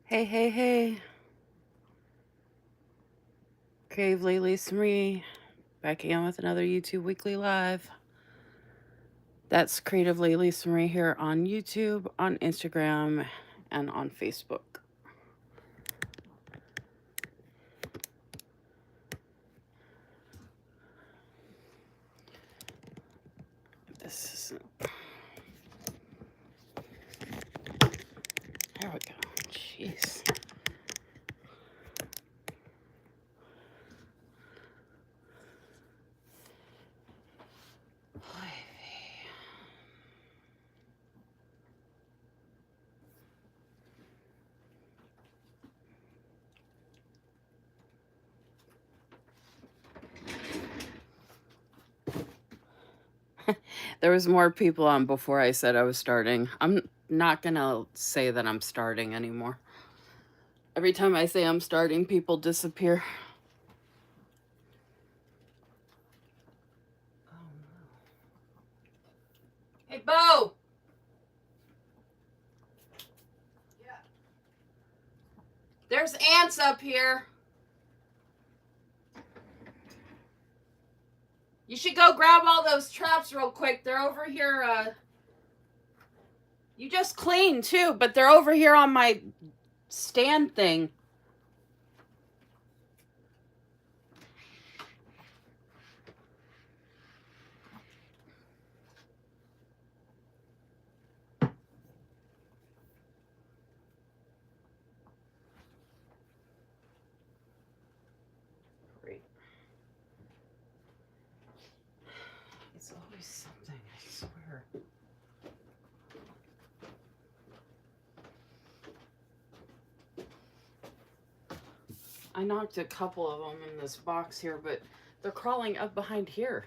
Hey, hey, hey. Creativelylisamarie back again with another YouTube Weekly Live. That's Creatively Lisa Marie here on YouTube, on Instagram, and on Facebook. This isn't. There we go. Jeez. There was more people on before I said I was starting. I'm not gonna say that I'm starting anymore. Every time I say I'm starting, people disappear. Hey, Bo! Yeah. There's ants up here. You should go grab all those traps real quick. They're over here. You just cleaned too, but they're over here on my stand thing. Great. It's always something, I swear. I knocked a couple of them in this box here, but they're crawling up behind here.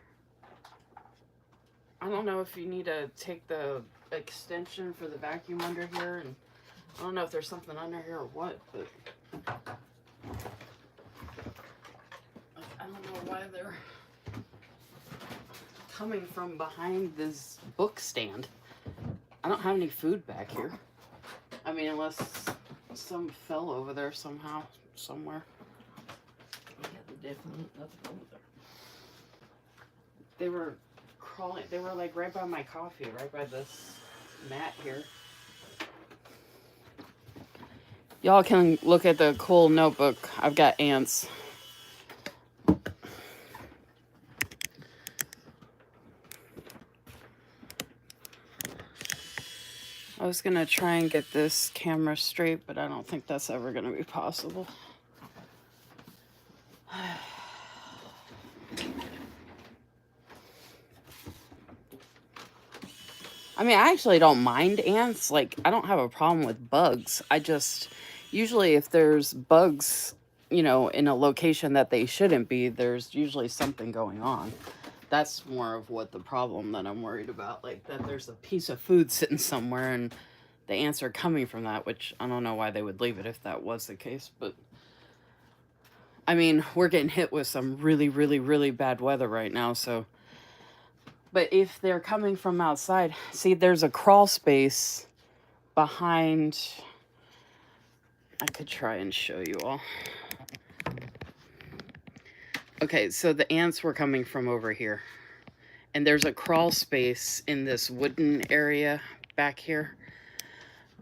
I don't know if you need to take the extension for the vacuum under here, and I don't know if there's something under here or what, but I don't know why they're coming from behind this book stand. I don't have any food back here. I mean, unless some fell over there somehow, somewhere. Yeah, definitely nothing wrong with there. They were crawling. They were like right by my coffee, right by this mat here. Y'all can look at the cool notebook. I've got ants. I was gonna try and get this camera straight, but I don't think that's ever gonna be possible. I mean, I actually don't mind ants. Like, I don't have a problem with bugs. I just, usually if there's bugs, in a location that they shouldn't be, there's usually something going on. That's more of what the problem that I'm worried about. Like, that there's a piece of food sitting somewhere and the ants are coming from that, which I don't know why they would leave it if that was the case. But, I mean, we're getting hit with some really, really, really bad weather right now, so. But if they're coming from outside, see, there's a crawl space behind. I could try and show you all. Okay, so the ants were coming from over here. And there's a crawl space in this wooden area back here.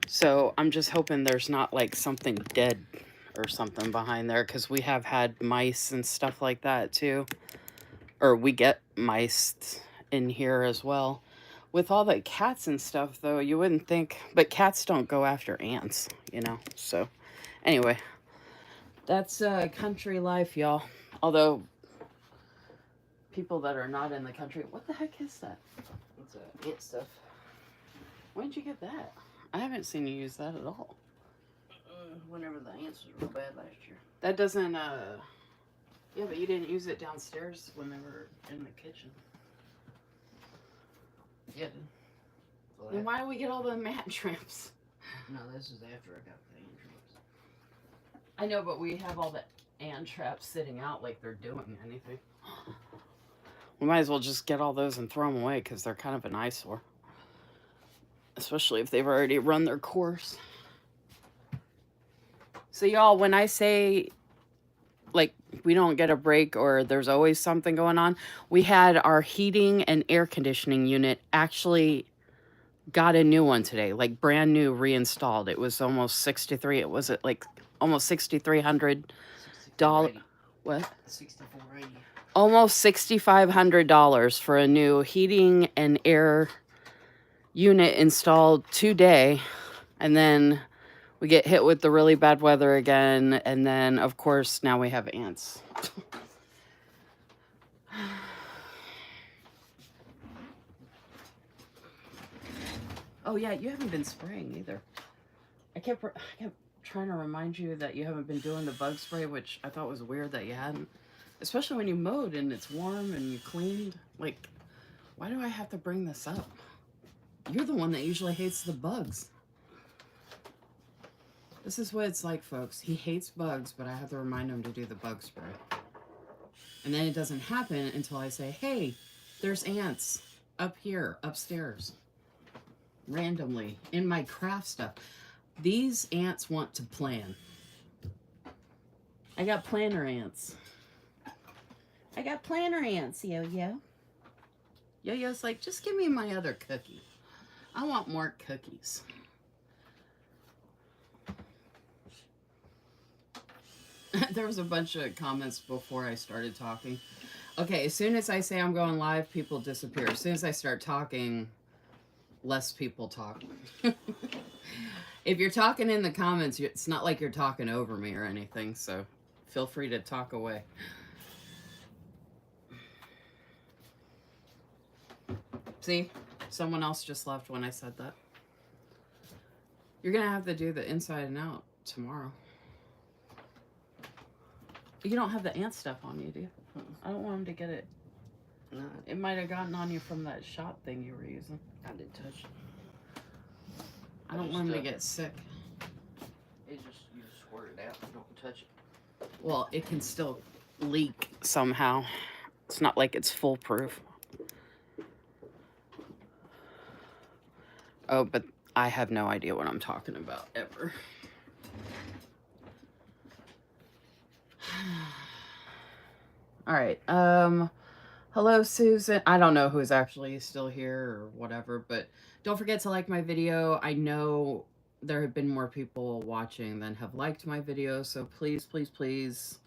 So I'm just hoping there's not like something dead or something behind there, because we have had mice and stuff like that too. Or we get mice in here as well. With all the cats and stuff, though, you wouldn't think, but cats don't go after ants, So, anyway, that's country life, y'all. Although, people that are not in the country, what the heck is that? It's ant stuff. When did you get that? I haven't seen you use that at all. Whenever the ants was real bad last year. That doesn't, yeah, but you didn't use it downstairs when they were in the kitchen. Yeah, dude. So Then why do we get all the mat traps? No, this is after I got the ant traps. I know, but we have all the ant traps sitting out like they're doing anything. We might as well just get all those and throw them away, because they're kind of an eyesore. Especially if they've already run their course. So y'all, when I say like we don't get a break or there's always something going on, we had our heating and air conditioning unit actually got a new one today, like brand new reinstalled. It was almost 63. It was at like almost $6,300. 6480. What? 6480. Almost $6,500 for a new heating and air unit installed today. And then we get hit with the really bad weather again. And then, of course, now we have ants. Oh, yeah, you haven't been spraying either. I kept trying to remind you that you haven't been doing the bug spray, which I thought was weird that you hadn't. Especially when you mowed and it's warm and you cleaned. Like, why do I have to bring this up? You're the one that usually hates the bugs. This is what it's like, folks. He hates bugs, but I have to remind him to do the bug spray. And then it doesn't happen until I say, hey, there's ants up here, upstairs. Randomly, in my craft stuff. These ants want to plan. I got planner ants. I got planner ants, Yo-Yo. Yo-Yo's like, just give me my other cookie. I want more cookies. There was a bunch of comments before I started talking. Okay, as soon as I say I'm going live, people disappear. As soon as I start talking, less people talk. If you're talking in the comments, it's not like you're talking over me or anything, so feel free to talk away. See? Someone else just left when I said that. You're going to have to do the inside and out tomorrow. You don't have the ant stuff on you, do you? I don't want him to get it. No, It might have gotten on you from that shot thing you were using. I didn't touch it. I don't want him to get sick. It's just, you just squirt it out. Don't touch it. Well, it can still leak somehow. It's not like it's foolproof. Oh, but I have no idea what I'm talking about, ever. All right. Hello, Susan. I don't know who's actually still here or whatever, but don't forget to like my video. I know there have been more people watching than have liked my video, so please, please, please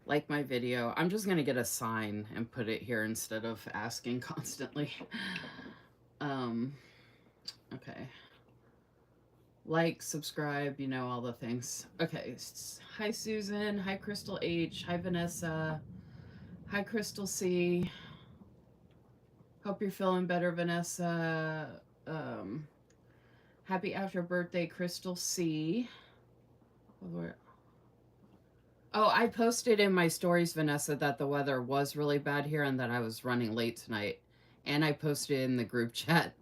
like my video. I'm just going to get a sign and put it here instead of asking constantly. Okay. Like, subscribe, you know, all the things. Okay. Hi, Susan. Hi, Crystal H. Hi, Vanessa. Hi, Crystal C. Hope you're feeling better, Vanessa. Happy after birthday, Crystal C. Oh, I posted in my stories, Vanessa, that the weather was really bad here and that I was running late tonight. And I posted in the group chat.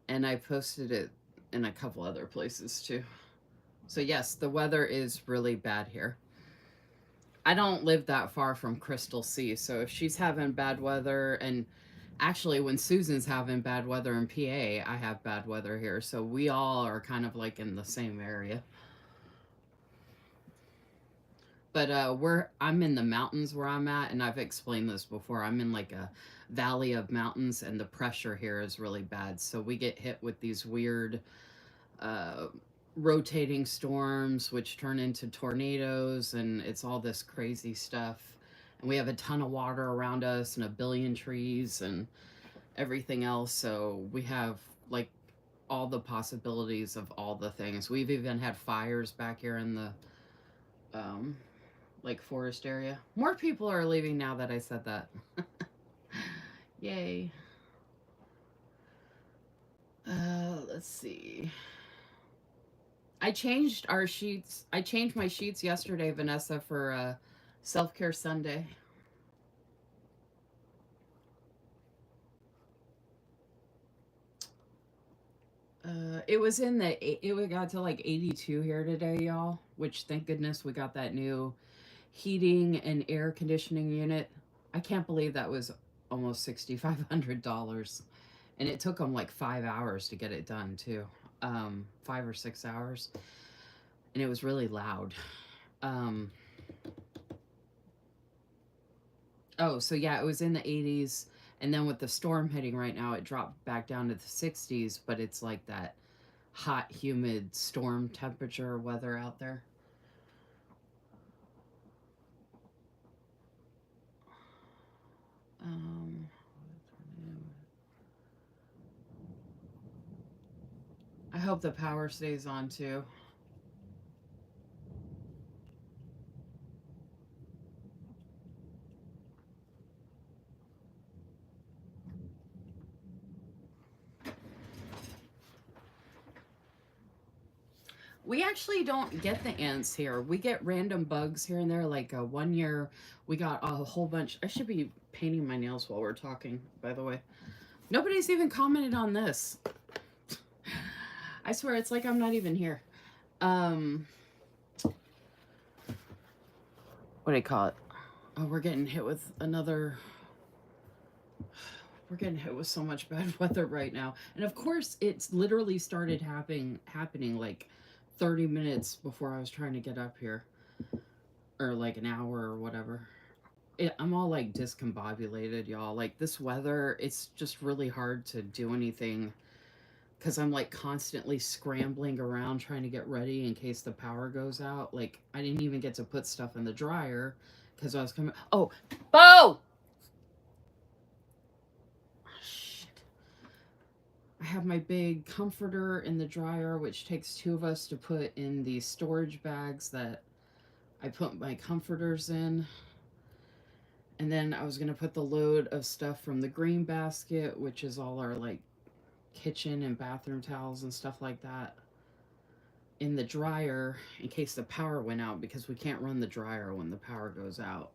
And I posted it in a couple other places too. So yes, the weather is really bad here. I don't live that far from Crystal C, so if she's having bad weather, and actually when Susan's having bad weather in PA, I have bad weather here, so we all are kind of like in the same area. But I'm in the mountains where I'm at, and I've explained this before. I'm in like a valley of mountains, and the pressure here is really bad, so we get hit with these weird rotating storms which turn into tornadoes, and it's all this crazy stuff. And we have a ton of water around us and a billion trees and everything else, so we have like all the possibilities of all the things. We've even had fires back here in the like forest area. More people are leaving now that I said that. Yay. Let's see. I changed our sheets. I changed my sheets yesterday, Vanessa, for Self-Care Sunday. It was in the, it got to like 82 here today, y'all, which thank goodness we got that new heating and air conditioning unit. I can't believe that was almost $6,500. And it took them like 5 hours to get it done too. 5 or 6 hours. and it was really loud. Um, oh, so yeah, it was in the 80s, and then with the storm hitting right now, it dropped back down to the 60s, but it's like that hot, humid storm temperature weather out there. Um, I hope the power stays on too. We actually don't get the ants here. We get random bugs here and there. Like one year, we got a whole bunch. I should be painting my nails while we're talking, by the way. Nobody's even commented on this. I swear, it's like I'm not even here. Um, what do you call it? Oh, we're getting hit with another. We're getting hit with so much bad weather right now, and of course, it's literally started happening like 30 minutes before I was trying to get up here, or like an hour or whatever. I'm all like discombobulated, y'all. Like this weather, it's just really hard to do anything because I'm like constantly scrambling around trying to get ready in case the power goes out. Like I didn't even get to put stuff in the dryer because I was coming. Oh, Bo! Shit. I have my big comforter in the dryer, which takes two of us to put in these storage bags that I put my comforters in. And then I was going to put the load of stuff from the green basket, which is all our like kitchen and bathroom towels and stuff like that, in the dryer in case the power went out because we can't run the dryer when the power goes out.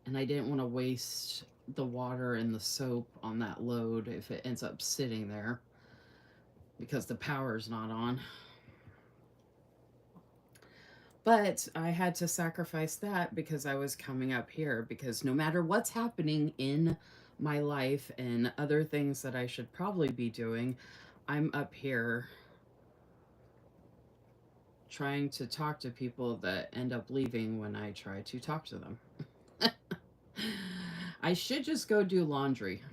And I didn't want to waste the water and the soap on that load if it ends up sitting there because the power's not on. But I had to sacrifice that because I was coming up here because no matter what's happening in my life and other things that I should probably be doing, I'm up here trying to talk to people that end up leaving when I try to talk to them. I should just go do laundry.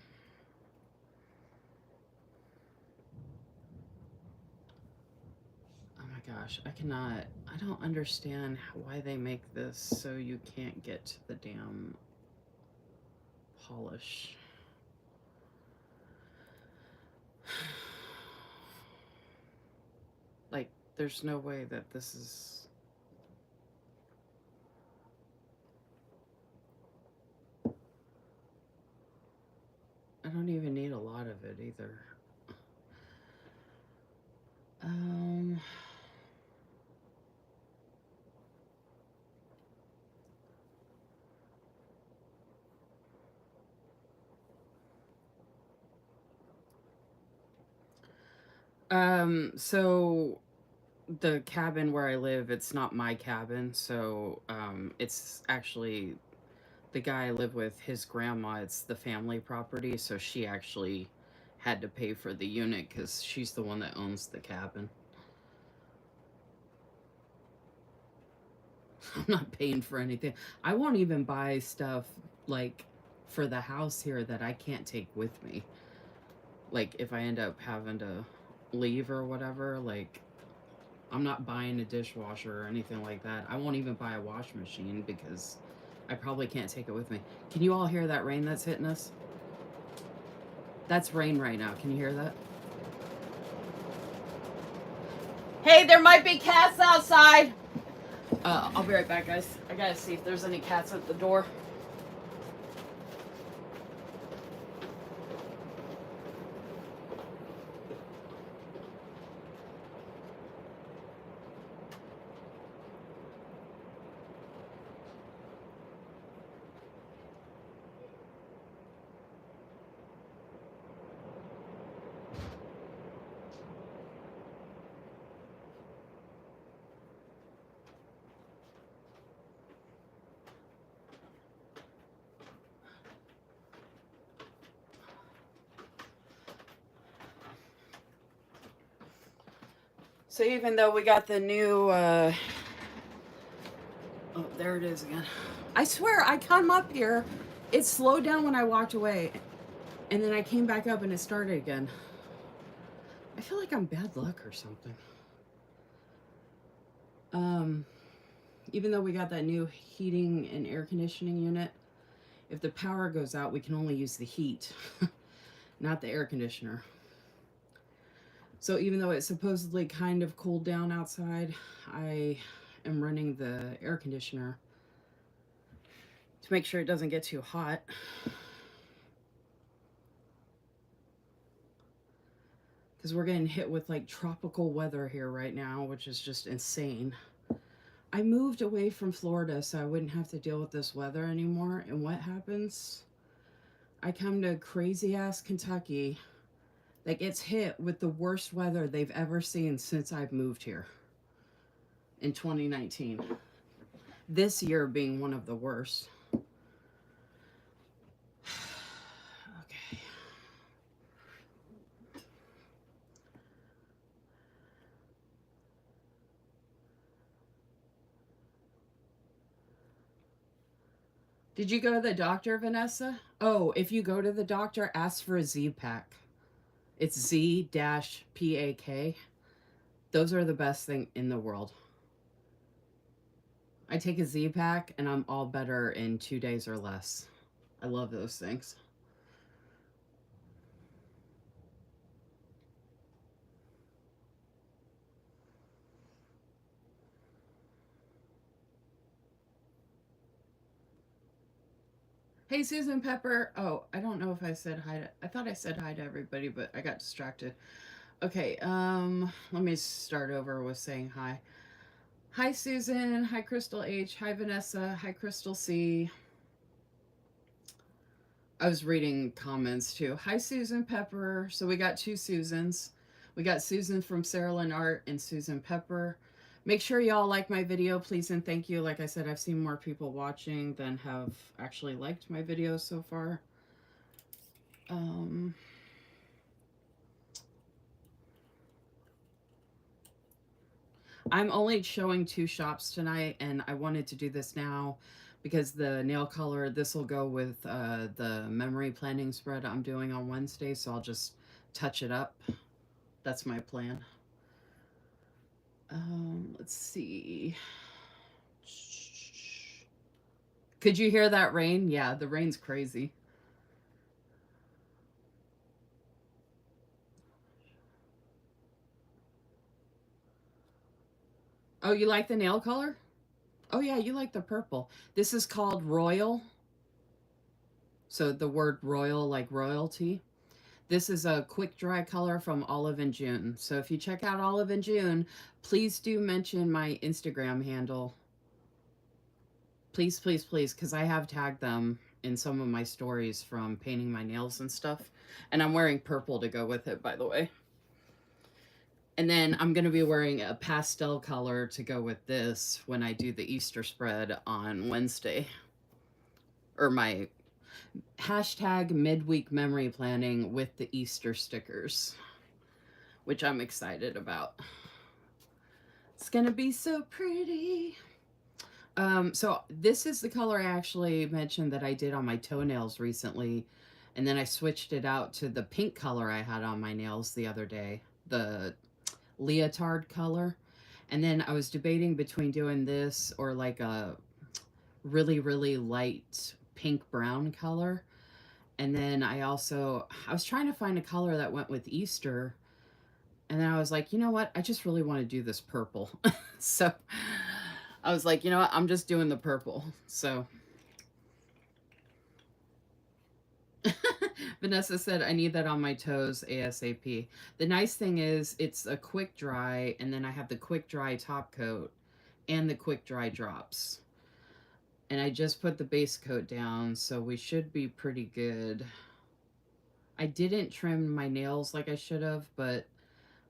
Oh my gosh, I don't understand why they make this so you can't get to the damn polish. Like, there's no way that this is. I don't even need a lot of it either. Um. So the cabin where I live, it's not my cabin, so it's actually the guy I live with, his grandma. It's the family property, so she actually had to pay for the unit because she's the one that owns the cabin. I'm not paying for anything. I won't even buy stuff like for the house here that I can't take with me. Like if I end up having to leave or whatever, like I'm not buying a dishwasher or anything like that. I won't even buy a wash machine because I probably can't take it with me. Can you all hear that rain that's hitting us? That's rain right now. Can you hear that? Hey, there might be cats outside. I'll be right back, guys. I gotta see if there's any cats at the door. So even though we got the new, oh, there it is again. I swear, I come up here, it slowed down when I walked away, and then I came back up and it started again. I feel like I'm bad luck or something. Um, Even though we got that new heating and air conditioning unit, if the power goes out, we can only use the heat, not the air conditioner. So even though it's supposedly kind of cooled down outside, I am running the air conditioner to make sure it doesn't get too hot. Because we're getting hit with like tropical weather here right now, which is just insane. I moved away from Florida so I wouldn't have to deal with this weather anymore. And what happens? I come to crazy ass Kentucky that gets hit with the worst weather they've ever seen since I've moved here in 2019. This year being one of the worst. Okay. Did you go to the doctor, Vanessa? Oh, if you go to the doctor, ask for a Z pack. It's Z-PAK. Those are the best thing in the world. I take a Z pack and I'm all better in 2 days or less. I love those things. Hey, Susan Pepper. Oh, I don't know if I said hi to. I thought I said hi to everybody, but I got distracted. Okay, let me start over with saying hi. Hi, Susan. Hi, Crystal H. Hi, Vanessa. Hi, Crystal C. I was reading comments too. Hi, Susan Pepper. So we got two Susans. We got Susan from Sarah Lynn Art and Susan Pepper. Make sure y'all like my video, please and thank you. Like I said, I've seen more people watching than have actually liked my videos so far. I'm only showing 2 shops tonight, and I wanted to do this now because the nail color, this will go with the memory planning spread I'm doing on Wednesday, so I'll just touch it up. That's my plan. Let's see. Could you hear that rain? Yeah, the rain's crazy. Oh, you like the nail color? Oh, yeah, you like the purple. This is called Royal. So the word royal, like royalty. This is a quick dry color from Olive and June. So if you check out Olive and June, please do mention my Instagram handle. Please, please, please, because I have tagged them in some of my stories from painting my nails and stuff. And I'm wearing purple to go with it, by the way. And then I'm going to be wearing a pastel color to go with this when I do the Easter spread on Wednesday. Or my hashtag midweek memory planning with the Easter stickers, which I'm excited about. It's going to be so pretty. So this is the color I actually mentioned that I did on my toenails recently. And then I switched it out to the pink color I had on my nails the other day. The leotard color. And then I was debating between doing this or like a really, really light pink brown color. And then I was trying to find a color that went with Easter. And then I was like, you know what? I just really want to do this purple. So I was like, you know what? I'm just doing the purple. So Vanessa said, I need that on my toes ASAP. The nice thing is it's a quick dry, and then I have the quick dry top coat and the quick dry drops. And I just put the base coat down, so we should be pretty good. I didn't trim my nails like I should have, but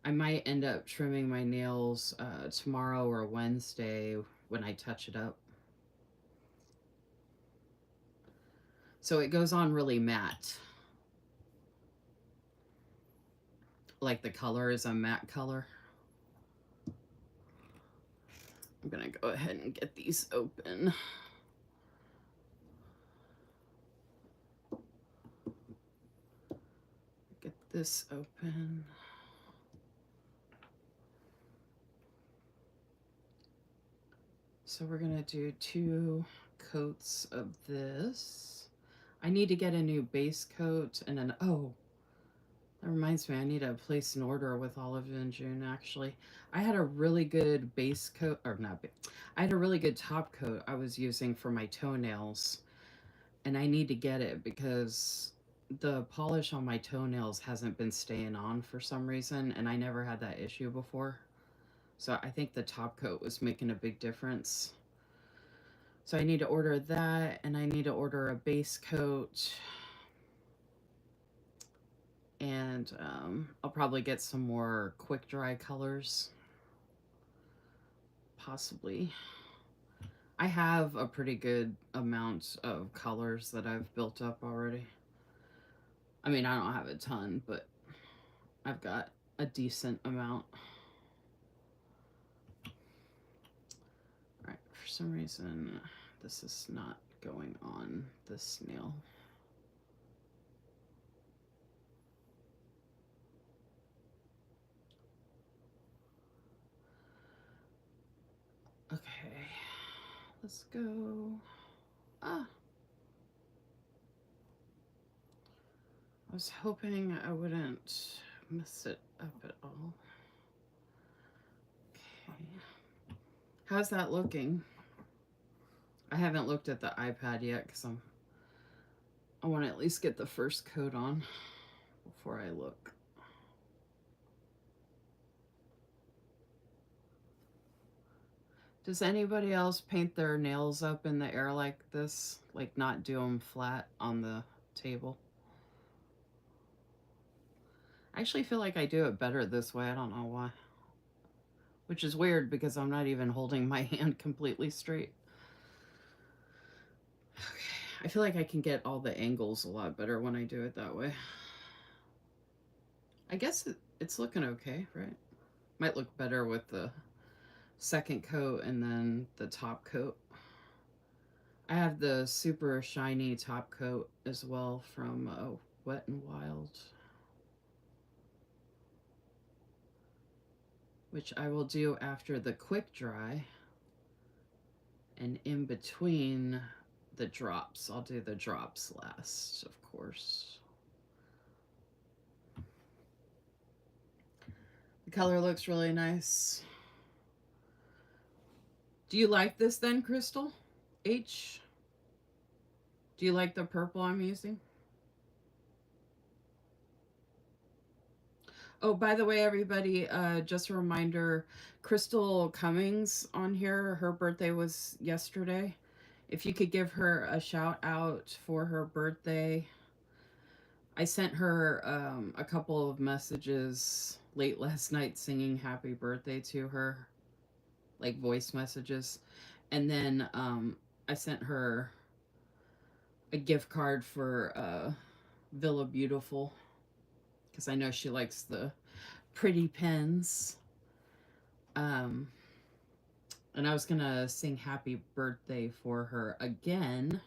I might end up trimming my nails tomorrow or Wednesday when I touch it up. So it goes on really matte. Like the color is a matte color. I'm gonna go ahead and get these open. Get this open. So we're gonna do 2 coats of this. I need to get a new base coat and an, oh, that reminds me, I need to place an order with Olive and June, actually. I had a really good base coat, or not, I had a really good top coat I was using for my toenails, and I need to get it because the polish on my toenails hasn't been staying on for some reason, and I never had that issue before. So I think the top coat was making a big difference. So I need to order that, and I need to order a base coat. And I'll probably get some more quick dry colors. Possibly. I have a pretty good amount of colors that I've built up already. I mean, I don't have a ton, but I've got a decent amount. Alright, for some reason, this is not going on this nail. Okay, let's go. Ah. I was hoping I wouldn't mess it up at all. Okay. How's that looking? I haven't looked at the iPad yet because I want to at least get the first coat on before I look. Does anybody else paint their nails up in the air like this? Like not do them flat on the table? I actually feel like I do it better this way. I don't know why. Which is weird because I'm not even holding my hand completely straight. Okay. I feel like I can get all the angles a lot better when I do it that way. I guess it's looking okay, right? Might look better with the second coat and then the top coat. I have the super shiny top coat as well from Wet and Wild, which I will do after the quick dry and in between the drops. I'll do the drops last, of course. The color looks really nice. Do you like this then, Crystal? H? Do you like the purple I'm using? Oh, by the way, everybody, just a reminder, Crystal Cummings on here, her birthday was yesterday. If you could give her a shout out for her birthday. I sent her a couple of messages late last night singing happy birthday to her, like voice messages. And then I sent her a gift card for Villa Beautiful because I know she likes the pretty pens. Um, and I was gonna sing happy birthday for her again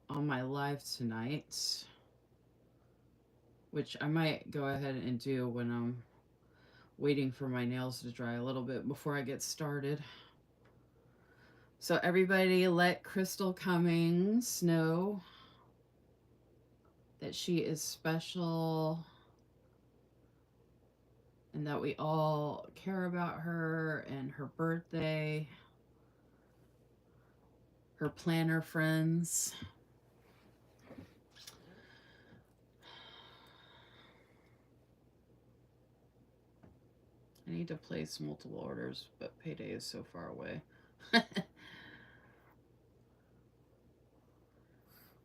on my live tonight, which I might go ahead and do when I'm waiting for my nails to dry a little bit before I get started. So everybody let Crystal Cummings know that she is special and that we all care about her and her birthday, her planner friends. I need to place multiple orders, but payday is so far away.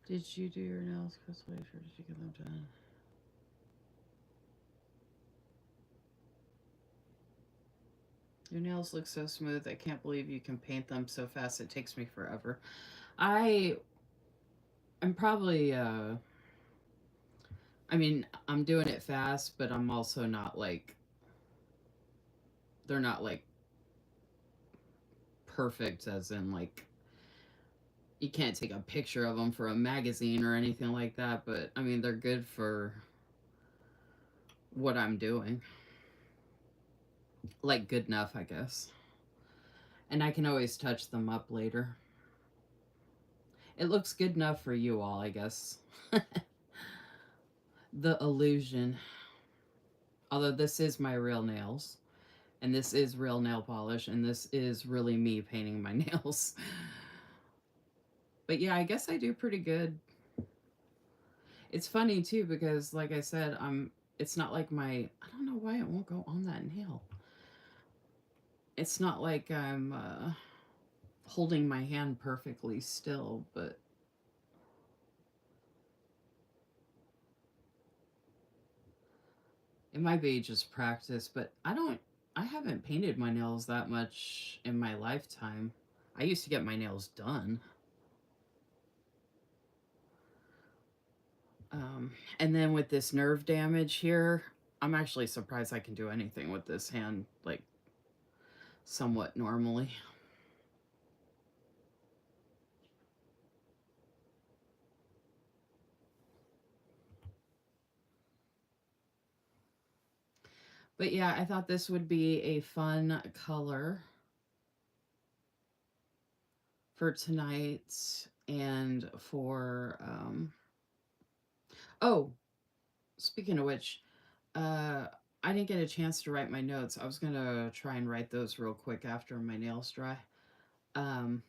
Did you do your nails, Crystal? Or did you get them done? Your nails look so smooth. I can't believe you can paint them so fast. It takes me forever. I'm probably I mean, I'm doing it fast, but I'm also not like they're not like perfect as in like you can't take a picture of them for a magazine or anything like that, but I mean they're good for what I'm doing. Like good enough, I guess. And I can always touch them up later. It looks good enough for you all, I guess. The illusion. Although this is my real nails, and this is real nail polish, and this is really me painting my nails. But yeah, I guess I do pretty good. It's funny too because like I said, it's not like I don't know why it won't go on that nail. It's not like I'm holding my hand perfectly still, but it might be just practice, but I haven't painted my nails that much in my lifetime. I used to get my nails done. And then with this nerve damage here, I'm actually surprised I can do anything with this hand, like somewhat normally. But yeah, I thought this would be a fun color for tonight and for, oh, speaking of which, uh, I didn't get a chance to write my notes. I was going to try and write those real quick after my nails dry. Um,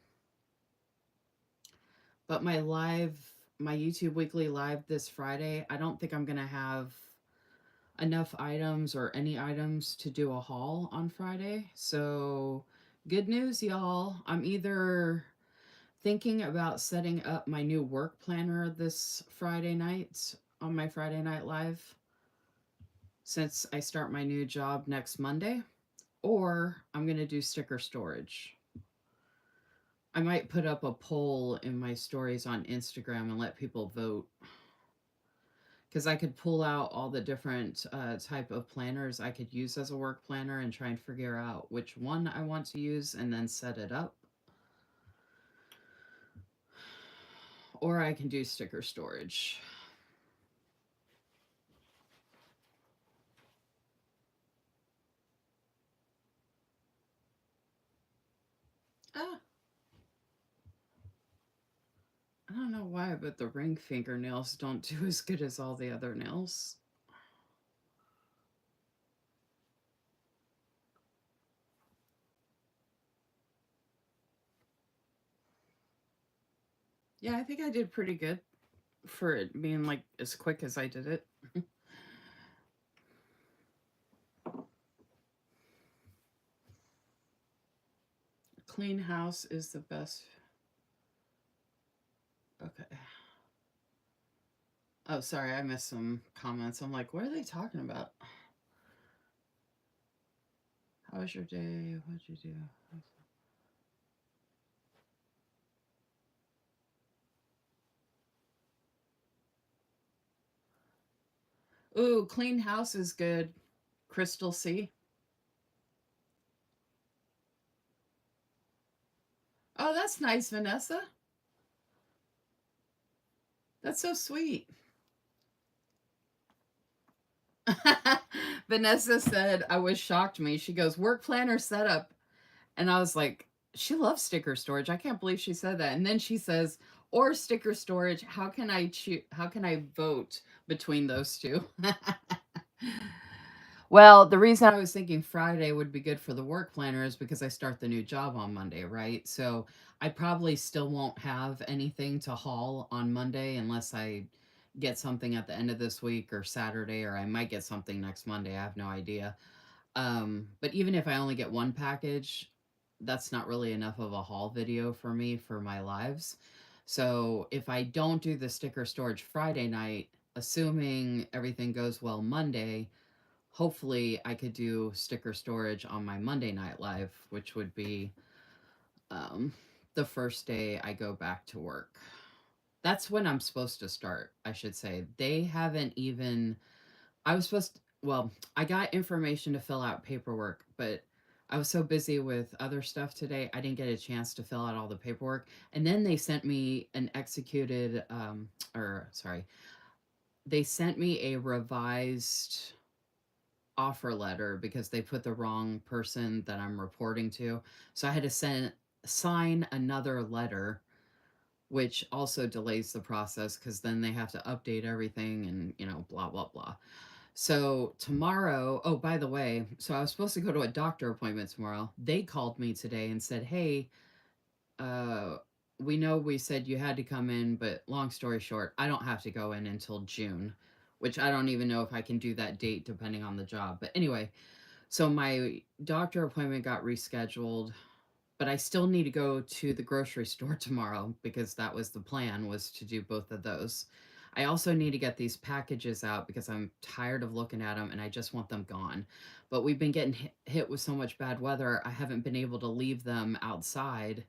but my YouTube weekly live this Friday, I don't think I'm going to have enough items or any items to do a haul on Friday. So, good news, y'all. I'm either thinking about setting up my new work planner this Friday night on my Friday Night Live since I start my new job next Monday, or I'm going to do sticker storage. I might put up a poll in my stories on Instagram and let people vote because I could pull out all the different type of planners I could use as a work planner and try and figure out which one I want to use and then set it up. Or I can do sticker storage. Ah, I don't know why, but the ring fingernails don't do as good as all the other nails. Yeah, I think I did pretty good for it being like as quick as I did it. Clean house is the best. Okay. Oh, sorry, I missed some comments. I'm like, what are they talking about? How was your day? What'd you do? Ooh, clean house is good. Crystal C. Oh, that's nice, Vanessa. That's so sweet. Vanessa said, I was shocked me. She goes, work planner setup. And I was like, she loves sticker storage. I can't believe she said that. And then she says, or sticker storage. How can I choose? How can I vote between those two? Well, the reason I was thinking Friday would be good for the work planner is because I start the new job on Monday, right? So I probably still won't have anything to haul on Monday unless I get something at the end of this week or Saturday, or I might get something next Monday. I have no idea. But even if I only get one package, that's not really enough of a haul video for me for my lives. So if I don't do the sticker storage Friday night, assuming everything goes well Monday, hopefully I could do sticker storage on my Monday night live, which would be um, the first day I go back to work. That's when I'm supposed to start, I should say. They haven't even, I was supposed to, well, I got information to fill out paperwork, but I was so busy with other stuff today, I didn't get a chance to fill out all the paperwork. And then they sent me an executed, or sorry, they sent me a revised offer letter because they put the wrong person that I'm reporting to. So I had to sign another letter, which also delays the process because then they have to update everything and, blah, blah, blah. So tomorrow, oh, by the way, so I was supposed to go to a doctor appointment tomorrow. They called me today and said, hey, uh, we know we said you had to come in, but long story short, I don't have to go in until June, which I don't even know if I can do that date depending on the job. But anyway, so my doctor appointment got rescheduled, but I still need to go to the grocery store tomorrow because that was the plan, was to do both of those. I also need to get these packages out because I'm tired of looking at them and I just want them gone. But we've been getting hit with so much bad weather, I haven't been able to leave them outside,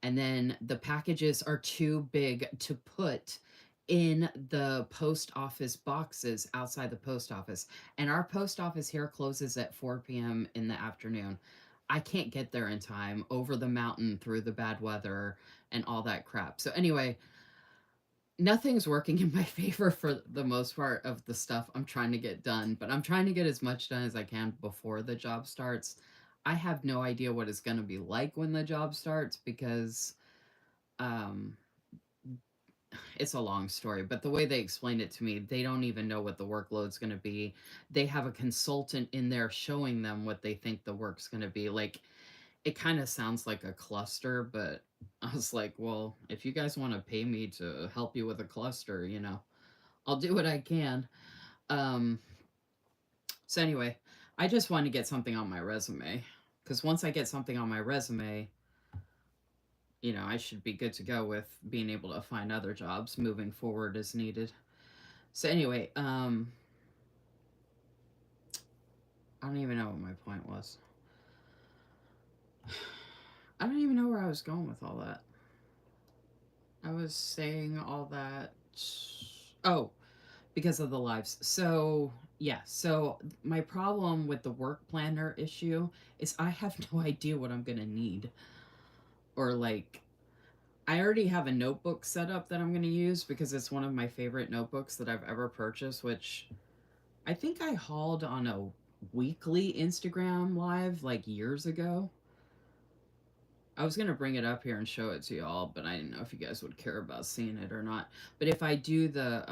and then the packages are too big to put in the post office boxes outside the post office. And our post office here closes at 4 p.m. in the afternoon. I can't get there in time over the mountain through the bad weather and all that crap. So, anyway, nothing's working in my favor for the most part of the stuff I'm trying to get done, but I'm trying to get as much done as I can before the job starts. I have no idea what it's going to be like when the job starts because um, it's a long story, but the way they explained it to me, they don't even know what the workload's going to be. They have a consultant in there showing them what they think the work's going to be. Like, it kind of sounds like a cluster, but I was like, well, if you guys want to pay me to help you with a cluster, I'll do what I can. Um, so, anyway, I just want to get something on my resume because once I get something on my resume, I should be good to go with being able to find other jobs moving forward as needed. So anyway, I don't even know what my point was. I don't even know where I was going with all that. I was saying all that. Oh, because of the lives. So, yeah. So, my problem with the work planner issue is I have no idea what I'm going to need. Or, like, I already have a notebook set up that I'm going to use because it's one of my favorite notebooks that I've ever purchased, which I think I hauled on a weekly Instagram live like years ago. I was gonna bring it up here and show it to y'all, but I didn't know if you guys would care about seeing it or not. But if I do the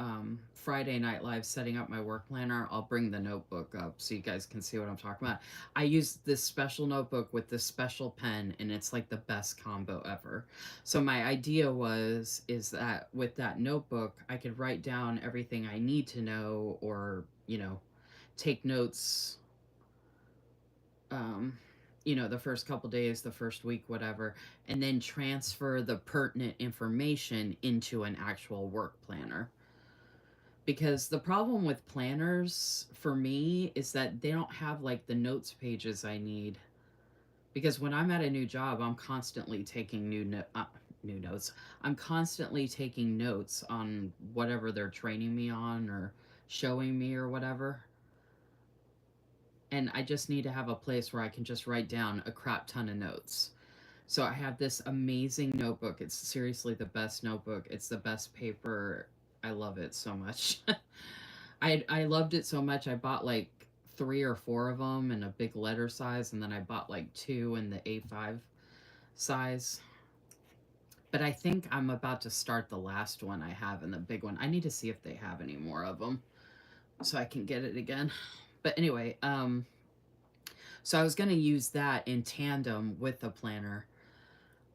Friday night live setting up my work planner, I'll bring the notebook up so you guys can see what I'm talking about. I use this special notebook with this special pen, and it's like the best combo ever. So my idea is that with that notebook, I could write down everything I need to know, or take notes, um, the first couple days, the first week, whatever, and then transfer the pertinent information into an actual work planner. Because the problem with planners for me is that they don't have like the notes pages I need. Because when I'm at a new job, I'm constantly taking new notes. I'm constantly taking notes on whatever they're training me on or showing me or whatever, and I just need to have a place where I can just write down a crap ton of notes. So I have this amazing notebook. It's seriously the best notebook. It's the best paper. I love it so much. I loved it so much. I bought like 3 or 4 of them in a big letter size, and then I bought like 2 in the A5 size. But I think I'm about to start the last one I have in the big one. I need to see if they have any more of them so I can get it again. But anyway, so I was going to use that in tandem with the planner.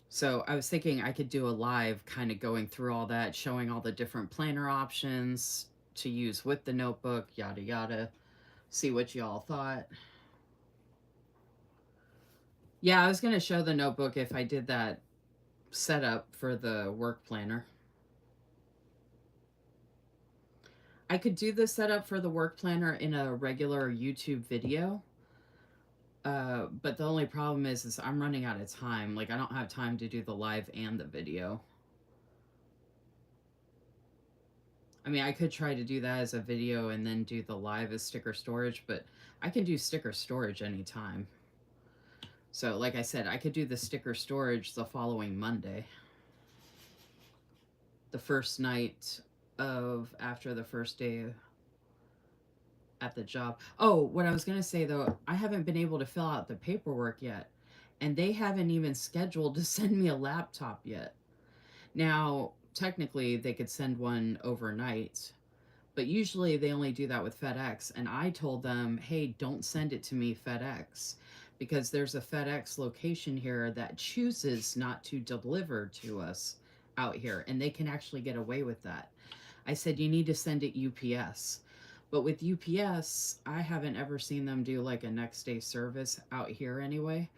So I was thinking I could do a live kind of going through all that, showing all the different planner options to use with the notebook, yada yada. See what y'all thought. Yeah, I was going to show the notebook if I did that setup for the work planner. I could do the setup for the work planner in a regular YouTube video. But the only problem is I'm running out of time. Like, I don't have time to do the live and the video. I mean, I could try to do that as a video and then do the live as sticker storage, but I can do sticker storage anytime. So, like I said, I could do the sticker storage the following Monday, the first night of after the first day at the job. Oh, what I was going to say though, I haven't been able to fill out the paperwork yet, and they haven't even scheduled to send me a laptop yet. Now, technically, they could send one overnight, but usually they only do that with FedEx. And I told them, hey, don't send it to me FedEx, because there's a FedEx location here that chooses not to deliver to us out here, and they can actually get away with that. I said, you need to send it UPS. But with UPS, I haven't ever seen them do like a next day service out here anyway.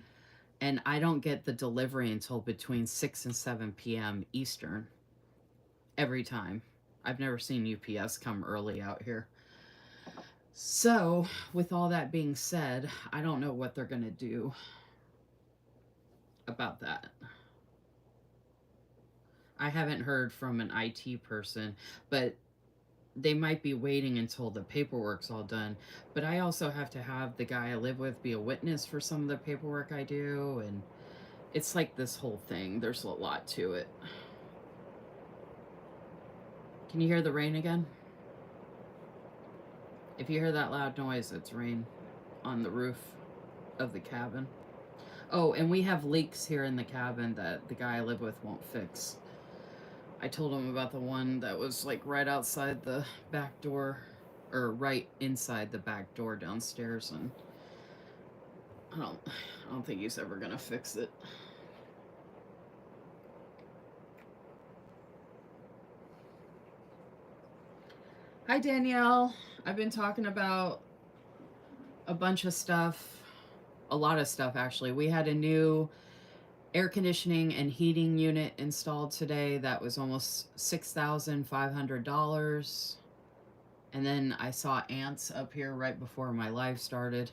And I don't get the delivery until between 6 and 7 p.m. Eastern every time. I've never seen UPS come early out here. So, with all that being said, I don't know what they're going to do about that. I haven't heard from an IT person, but they might be waiting until the paperwork's all done. But I also have to have the guy I live with be a witness for some of the paperwork I do, and it's like this whole thing. There's a lot to it. Can you hear the rain again? If you hear that loud noise, it's rain on the roof of the cabin. Oh, and we have leaks here in the cabin that the guy I live with won't fix. I told him about the one that was like right outside the back door, or right inside the back door downstairs, and I don't think he's ever gonna fix it. Hi Danielle. I've been talking about a bunch of stuff, a lot of stuff actually. We had a new air conditioning and heating unit installed today that was almost $6,500. And then I saw ants up here right before my live started.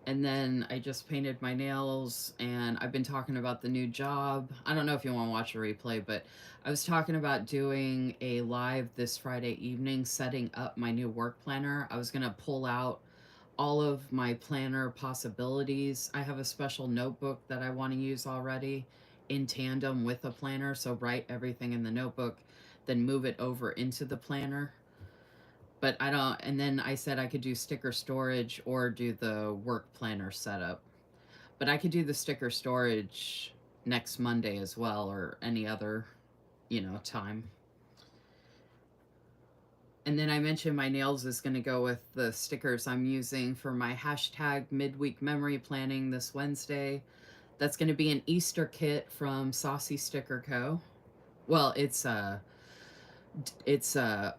And then I just painted my nails, and I've been talking about the new job. I don't know if you want to watch a replay, but I was talking about doing a live this Friday evening, setting up my new work planner. I was going to pull out all of my planner possibilities. I have a special notebook that I want to use already in tandem with a planner. So write everything in the notebook, then move it over into the planner. But I don't, and then I said I could do sticker storage or do the work planner setup. But I could do the sticker storage next Monday as well, or any other, time. And then I mentioned my nails is going to go with the stickers I'm using for my hashtag midweek memory planning this Wednesday. That's going to be an Easter kit from Saucy Sticker Co. Well, it's a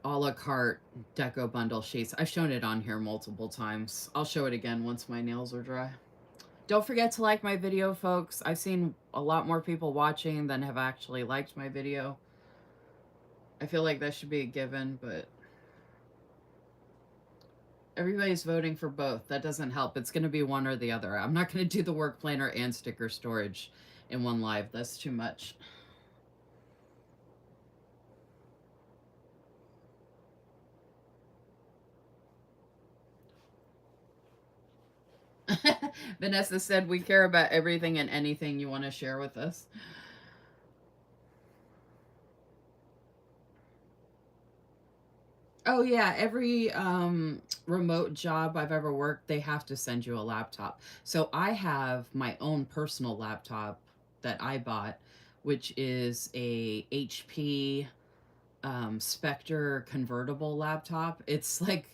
la carte deco bundle sheets. I've shown it on here multiple times. I'll show it again once my nails are dry. Don't forget to like my video, folks. I've seen a lot more people watching than have actually liked my video. I feel like that should be a given, but everybody's voting for both. That doesn't help. It's going to be one or the other. I'm not going to do the work planner and sticker storage in one live. That's too much. Vanessa said we care about everything and anything you want to share with us. Oh yeah, every remote job I've ever worked, they have to send you a laptop. So I have my own personal laptop that I bought, which is a HP Spectre convertible laptop. It's like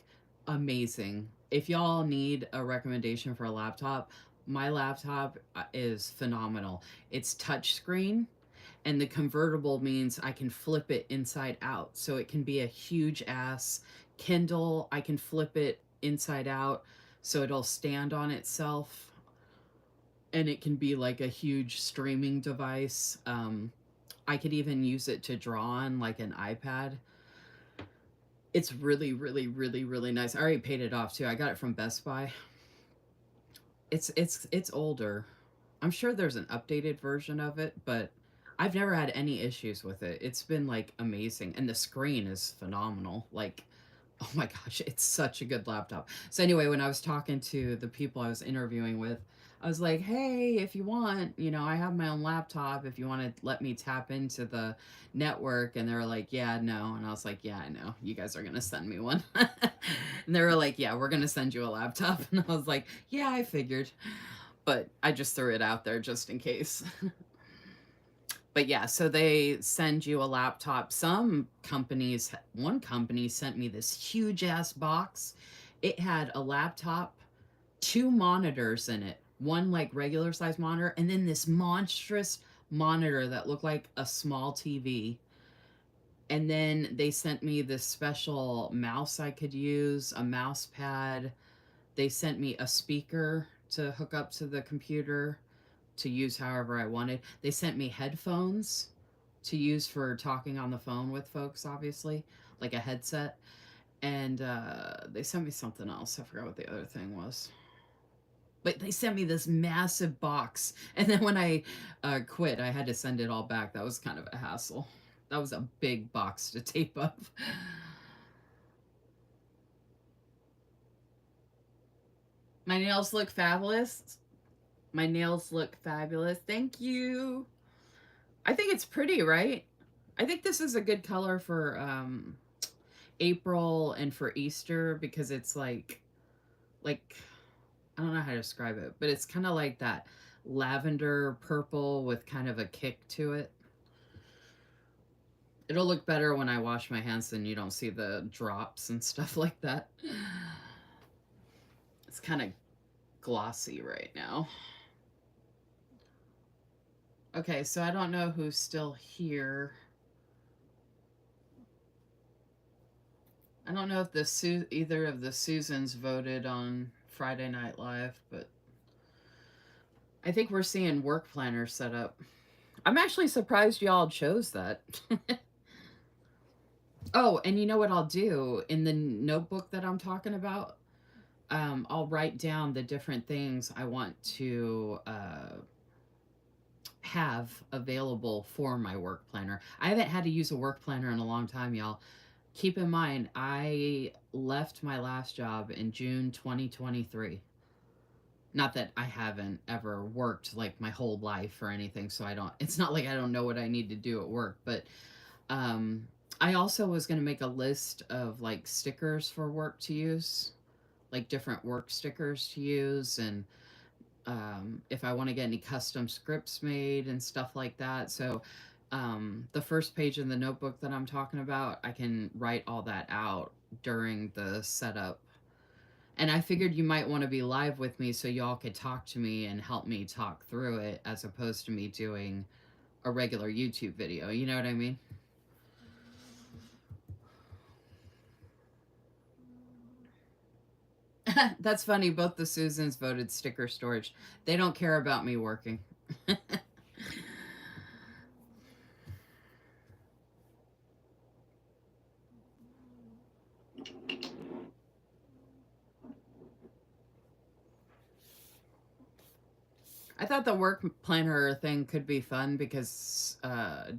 amazing. If y'all need a recommendation for a laptop, my laptop is phenomenal. It's touchscreen, and the convertible means I can flip it inside out. So it can be a huge ass Kindle. I can flip it inside out so it'll stand on itself. And it can be like a huge streaming device. I could even use it to draw on like an iPad. It's really, really, really, really nice. I already paid it off too. I got it from Best Buy. It's older. I'm sure there's an updated version of it, but I've never had any issues with it. It's been like amazing, and the screen is phenomenal. Like, oh my gosh, it's such a good laptop. So anyway, when I was talking to the people I was interviewing with, I was like, hey, if you want, I have my own laptop. If you want to let me tap into the network. And they were like, yeah, no. And I was like, yeah, I know. You guys are going to send me one. And they were like, yeah, we're going to send you a laptop. And I was like, yeah, I figured. But I just threw it out there just in case. But yeah, so they send you a laptop. One company sent me this huge ass box. It had a laptop, two monitors in it, one like regular size monitor, and then this monstrous monitor that looked like a small TV. And then they sent me this special mouse I could use, a mouse pad. They sent me a speaker to hook up to the computer to use however I wanted. They sent me headphones to use for talking on the phone with folks, obviously, like a headset. And they sent me something else. I forgot what the other thing was. But they sent me this massive box. And then when I quit, I had to send it all back. That was kind of a hassle. That was a big box to tape up. My nails look fabulous. My nails look fabulous. Thank you. I think it's pretty, right? I think this is a good color for April and for Easter because it's like I don't know how to describe it, but it's kind of like that lavender purple with kind of a kick to it. It'll look better when I wash my hands and you don't see the drops and stuff like that. It's kind of glossy right now. Okay, so I don't know who's still here. I don't know if either of the Susans voted on Friday Night Live, but I think we're seeing work planners set up. I'm actually surprised y'all chose that. Oh, and you know what I'll do in the notebook that I'm talking about? I'll write down the different things I want to have available for my work planner. I haven't had to use a work planner in a long time, y'all. Keep in mind, I left my last job in June 2023. Not that I haven't ever worked like my whole life or anything, so it's not like I don't know what I need to do at work, but um, I also was going to make a list of like stickers for work to use, like different work stickers to use, and if I want to get any custom scripts made and stuff like that. So the first page in the notebook that I'm talking about, I can write all that out during the setup. And I figured you might want to be live with me so y'all could talk to me and help me talk through it as opposed to me doing a regular YouTube video. You know what I mean? That's funny. Both the Susans voted sticker storage. They don't care about me working. I thought the work planner thing could be fun because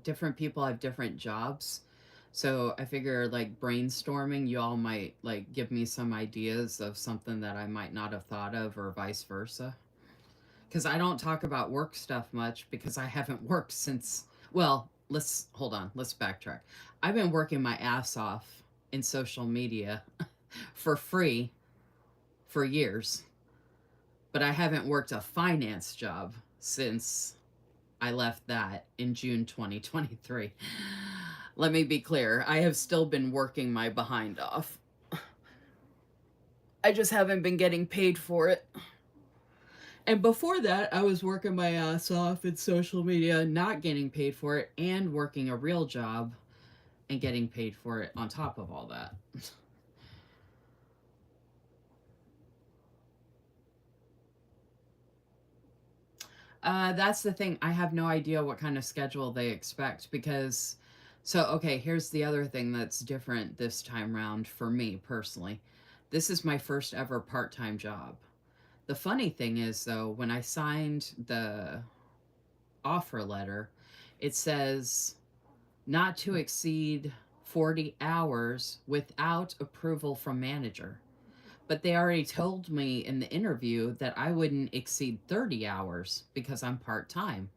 different people have different jobs. So I figure like brainstorming, you all might like give me some ideas of something that I might not have thought of or vice versa. Because I don't talk about work stuff much because I haven't worked since, well, hold on, let's backtrack. I've been working my ass off in social media for free for years, but I haven't worked a finance job since I left that in June 2023. Let me be clear, I have still been working my behind off. I just haven't been getting paid for it. And before that, I was working my ass off in social media, not getting paid for it, and working a real job and getting paid for it on top of all that. That's the thing. I have no idea what kind of schedule they expect because. So, okay, here's the other thing that's different this time round for me personally. This is my first ever part time job. The funny thing is, though, when I signed the offer letter, it says not to exceed 40 hours without approval from manager. But they already told me in the interview that I wouldn't exceed 30 hours because I'm part time.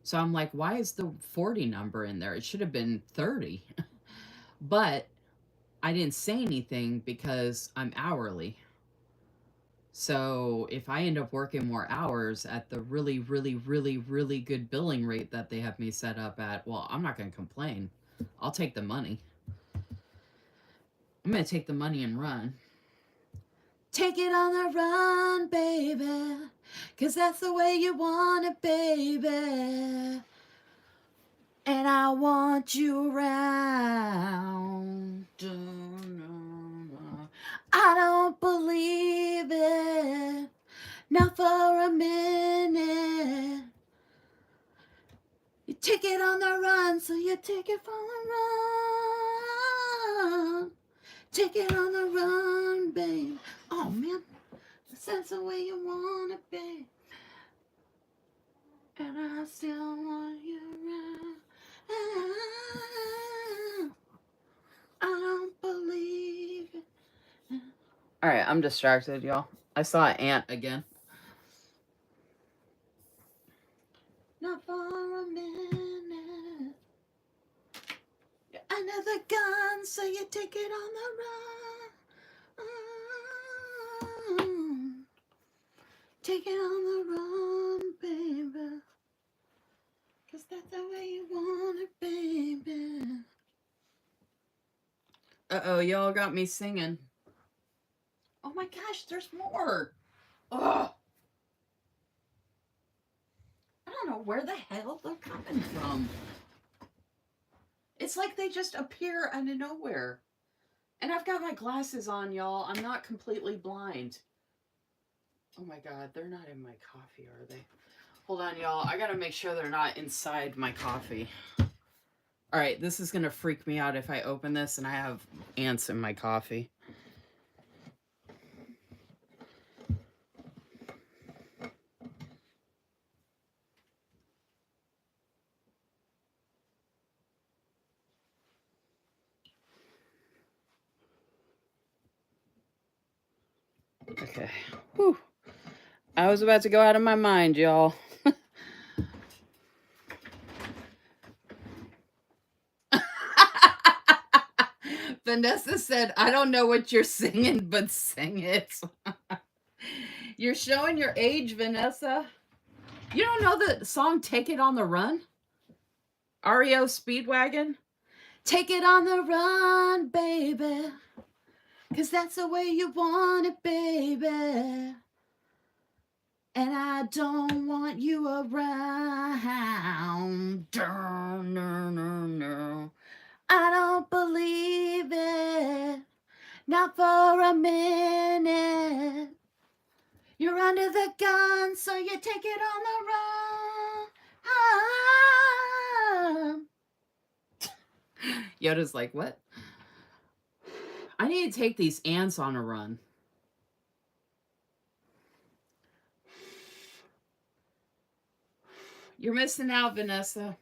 So I'm like, why is the 40 number in there? It should have been 30. But I didn't say anything because I'm hourly. So if I end up working more hours at the really, really, really, really good billing rate that they have me set up at, well, I'm not going to complain. I'll take the money. I'm going to take the money and run. Take it on the run, baby, 'cause that's the way you want it, baby. And I want you around. I don't believe it, not for a minute. You take it on the run, so you take it for the run. Take it on the run, babe. Oh, man. That's the way you want it, babe. And I still want you around. I don't believe it. All right, I'm distracted, y'all. I saw an ant again. Not for a minute. You're under the gun, so you take it on the run. Take it on the run, baby. 'Cause that's the way you want it, baby. Uh-oh, y'all got me singing. Oh my gosh, there's more. Ugh. I don't know where the hell they're coming from. It's like they just appear out of nowhere. And I've got my glasses on, y'all. I'm not completely blind. Oh my god, they're not in my coffee, are they? Hold on, y'all. I gotta make sure they're not inside my coffee. Alright, this is gonna freak me out if I open this and I have ants in my coffee. Okay. Whew. I was about to go out of my mind, y'all. Vanessa said, I don't know what you're singing, but sing it. You're showing your age, Vanessa. You don't know the song Take It on the Run? REO Speedwagon? Take it on the run, baby. 'Cause that's the way you want it, baby. And I don't want you around. No, no, no. I don't believe it, not for a minute. You're under the gun, so you take it on the run. Yoda's like, what? I need to take these ants on a run. You're missing out, Vanessa.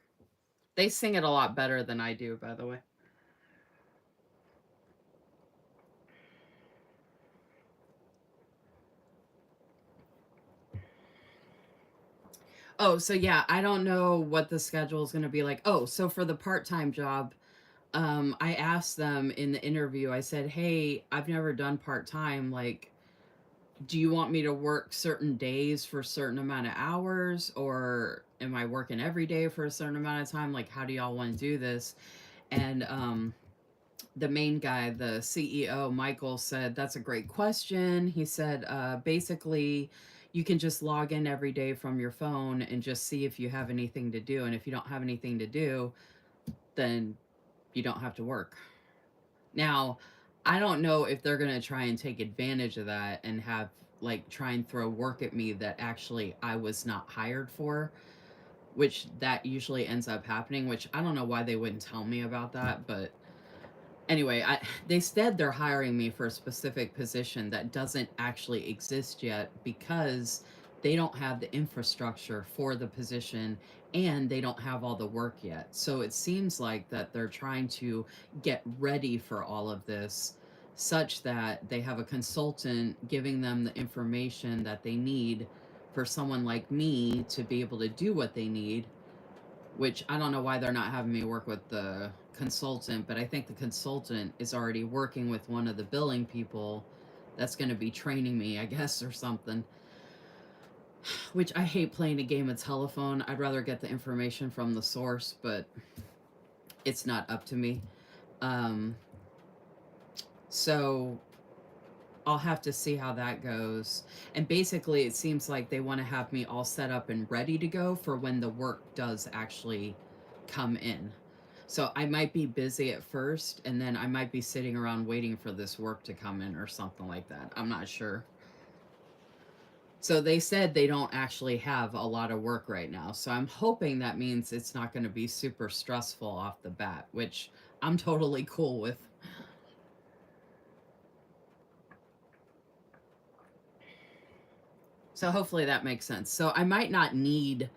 They sing it a lot better than I do, by the way. Oh, so yeah, I don't know what the schedule is going to be like. Oh, so for the part-time job, I asked them in the interview, I said, hey, I've never done part-time. Like, do you want me to work certain days for a certain amount of hours? Or am I working every day for a certain amount of time? Like, how do y'all want to do this? And the main guy, the CEO, Michael, said, that's a great question. He said, basically, you can just log in every day from your phone and just see if you have anything to do. And if you don't have anything to do, then you don't have to work. Now, I don't know if they're going to try and take advantage of that and have, like, try and throw work at me that actually I was not hired for, which that usually ends up happening, which I don't know why they wouldn't tell me about that, but anyway, they said they're hiring me for a specific position that doesn't actually exist yet because they don't have the infrastructure for the position and they don't have all the work yet. So it seems like that they're trying to get ready for all of this such that they have a consultant giving them the information that they need for someone like me to be able to do what they need, which I don't know why they're not having me work with the consultant, but I think the consultant is already working with one of the billing people that's going to be training me, I guess, or something. Which I hate playing a game of telephone. I'd rather get the information from the source, but it's not up to me. Um, so I'll have to see how that goes. And basically, it seems like they want to have me all set up and ready to go for when the work does actually come in. So I might be busy at first, and then I might be sitting around waiting for this work to come in or something like that. I'm not sure. So they said they don't actually have a lot of work right now. So I'm hoping that means it's not going to be super stressful off the bat, which I'm totally cool with. So hopefully that makes sense. So I might not need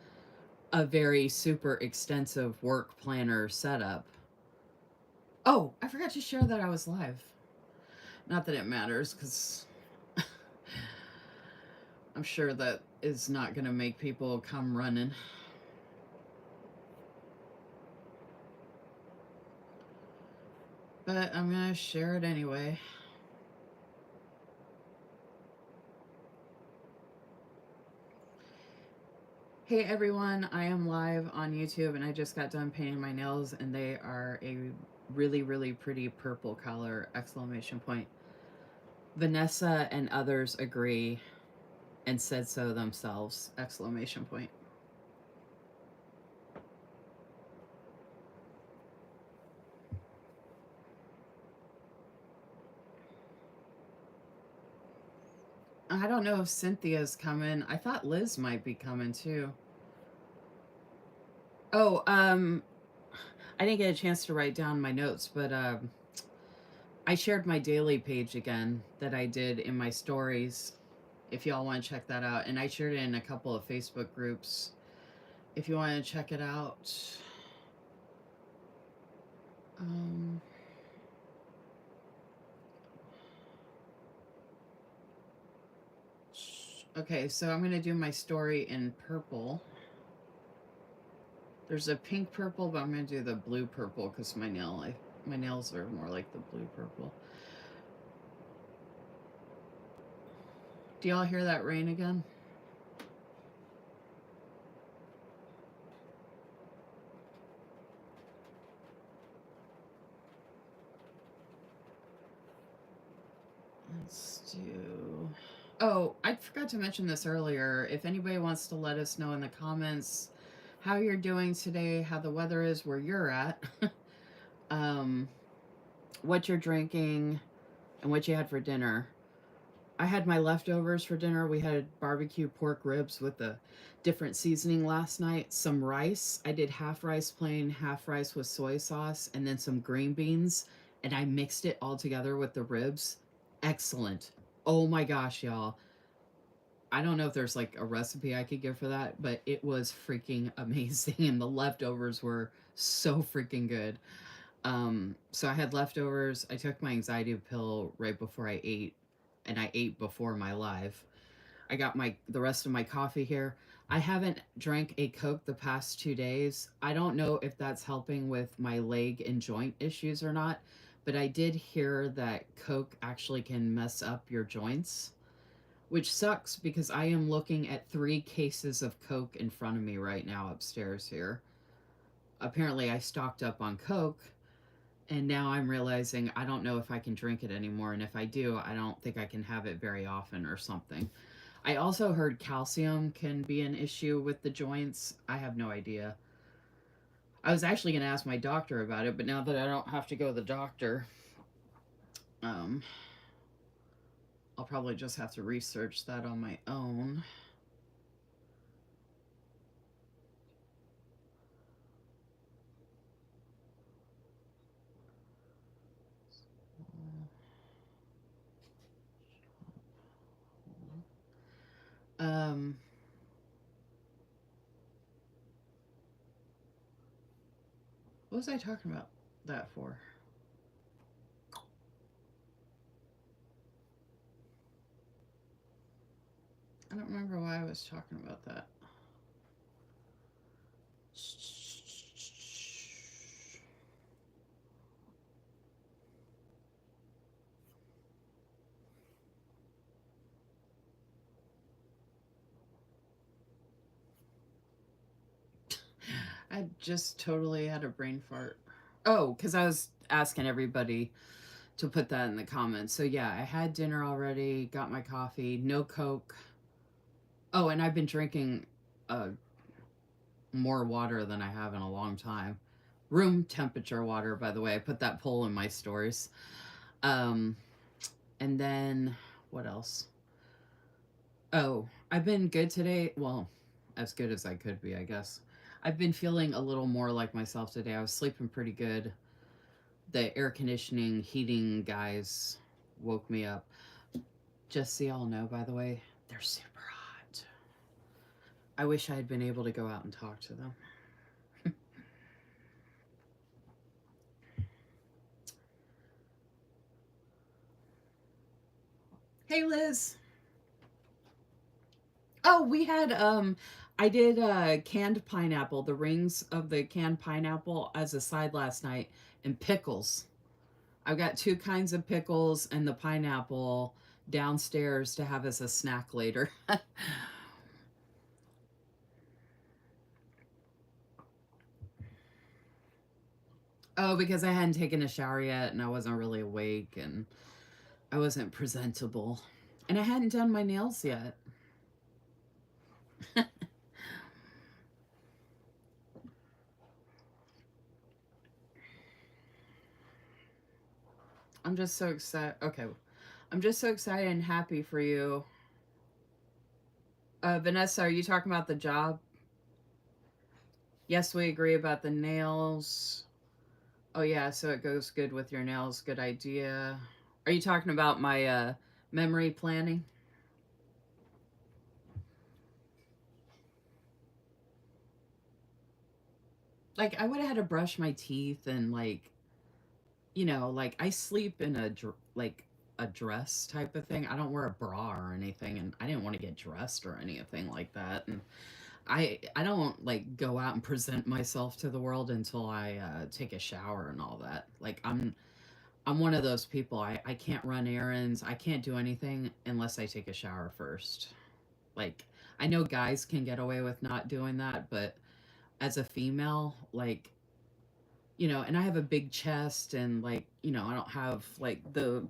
a very super extensive work planner setup. Oh, I forgot to share that I was live. Not that it matters, because I'm sure that is not going to make people come running. But I'm going to share it anyway. Hey everyone, I am live on YouTube and I just got done painting my nails and they are a really, really pretty purple color, exclamation point. Vanessa and others agree and said so themselves, exclamation point. I don't know if Cynthia's coming. I thought Liz might be coming too. Oh, I didn't get a chance to write down my notes, but I shared my daily page again that I did in my stories. If y'all want to check that out, and I shared it in a couple of Facebook groups. If you want to check it out. Okay, so I'm gonna do my story in purple. There's a pink purple, but I'm gonna do the blue purple because my nails are more like the blue purple. Do y'all hear that rain again? Let's do... Oh, I forgot to mention this earlier. If anybody wants to let us know in the comments how you're doing today, how the weather is where you're at, what you're drinking, and what you had for dinner. I had my leftovers for dinner. We had barbecue pork ribs with a different seasoning last night. Some rice. I did half rice plain, half rice with soy sauce, and then some green beans. And I mixed it all together with the ribs. Excellent. Oh my gosh, y'all. I don't know if there's like a recipe I could give for that, but it was freaking amazing. And the leftovers were so freaking good. So I had leftovers. I took my anxiety pill right before I ate, and I ate before my live. I got the rest of my coffee here. I haven't drank a Coke the past 2 days. I don't know if that's helping with my leg and joint issues or not, but I did hear that Coke actually can mess up your joints, which sucks because I am looking at 3 cases of Coke in front of me right now upstairs here. Apparently, I stocked up on Coke, and now I'm realizing I don't know if I can drink it anymore. And if I do, I don't think I can have it very often or something. I also heard calcium can be an issue with the joints. I have no idea. I was actually going to ask my doctor about it, but now that I don't have to go to the doctor, um, I'll probably just have to research that on my own. Um, what was I talking about that for? don't remember why I was talking about that. I just totally had a brain fart. Oh, because I was asking everybody to put that in the comments. So yeah, I had dinner already, got my coffee, no Coke. Oh, and I've been drinking more water than I have in a long time. Room temperature water, by the way. I put that poll in my stories. Um, and then what else? Oh, I've been good today. Well, as good as I could be, I guess. I've been feeling a little more like myself today. I was sleeping pretty good. The air conditioning, heating guys woke me up. Just so y'all know, by the way, they're super hot. I wish I had been able to go out and talk to them. Hey, Liz. Oh, we had I did canned pineapple, the rings of the canned pineapple as a side last night, and pickles. I've got two kinds of pickles and the pineapple downstairs to have as a snack later. Oh, because I hadn't taken a shower yet and I wasn't really awake and I wasn't presentable. And I hadn't done my nails yet. I'm just so excited. Okay. I'm just so excited and happy for you. Vanessa, are you talking about the job? Yes, we agree about the nails. Oh, yeah, so it goes good with your nails. Good idea. Are you talking about my memory planning? Like, I would have had to brush my teeth and, like, you know, like, I sleep in like, a dress type of thing. I don't wear a bra or anything, and I didn't want to get dressed or anything like that. And I don't like go out and present myself to the world until I take a shower and all that. Like I'm one of those people. I can't run errands. I can't do anything unless I take a shower first. Like I know guys can get away with not doing that, but as a female, like you know, and I have a big chest and like, you know, I don't have like the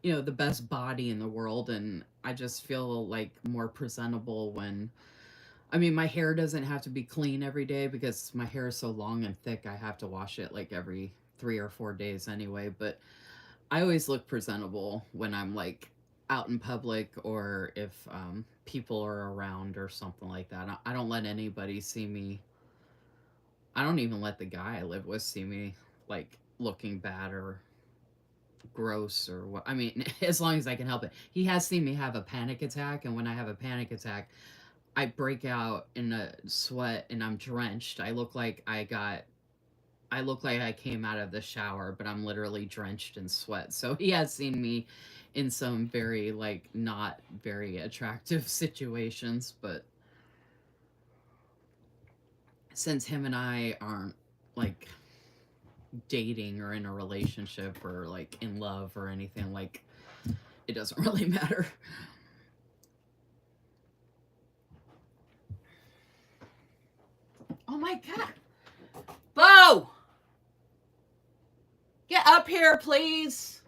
you know, the best body in the world and I just feel like more presentable when I mean, my hair doesn't have to be clean every day because my hair is so long and thick. I have to wash it like every 3 or 4 days anyway. But I always look presentable when I'm like out in public or if people are around or something like that. I don't let anybody see me. I don't even let the guy I live with see me like looking bad or gross or what. I mean, as long as I can help it. He has seen me have a panic attack, and when I have a panic attack, I break out in a sweat and I'm drenched. I look like I came out of the shower, but I'm literally drenched in sweat. So he has seen me in some very like not very attractive situations, but since him and I aren't like dating or in a relationship or like in love or anything, like it doesn't really matter. Oh my god. Bo! Get up here, please.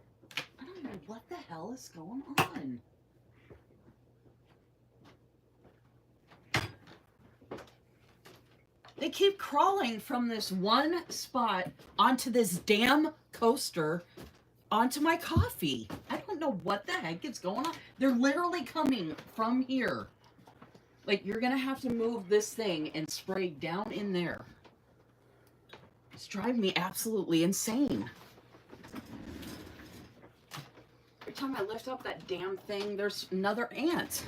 I don't know what the hell is going on. They keep crawling from this one spot onto this damn coaster onto my coffee. I don't know what the heck is going on. They're literally coming from here. Like, you're gonna have to move this thing and spray down in there. It's driving me absolutely insane. Every time I lift up that damn thing, there's another ant.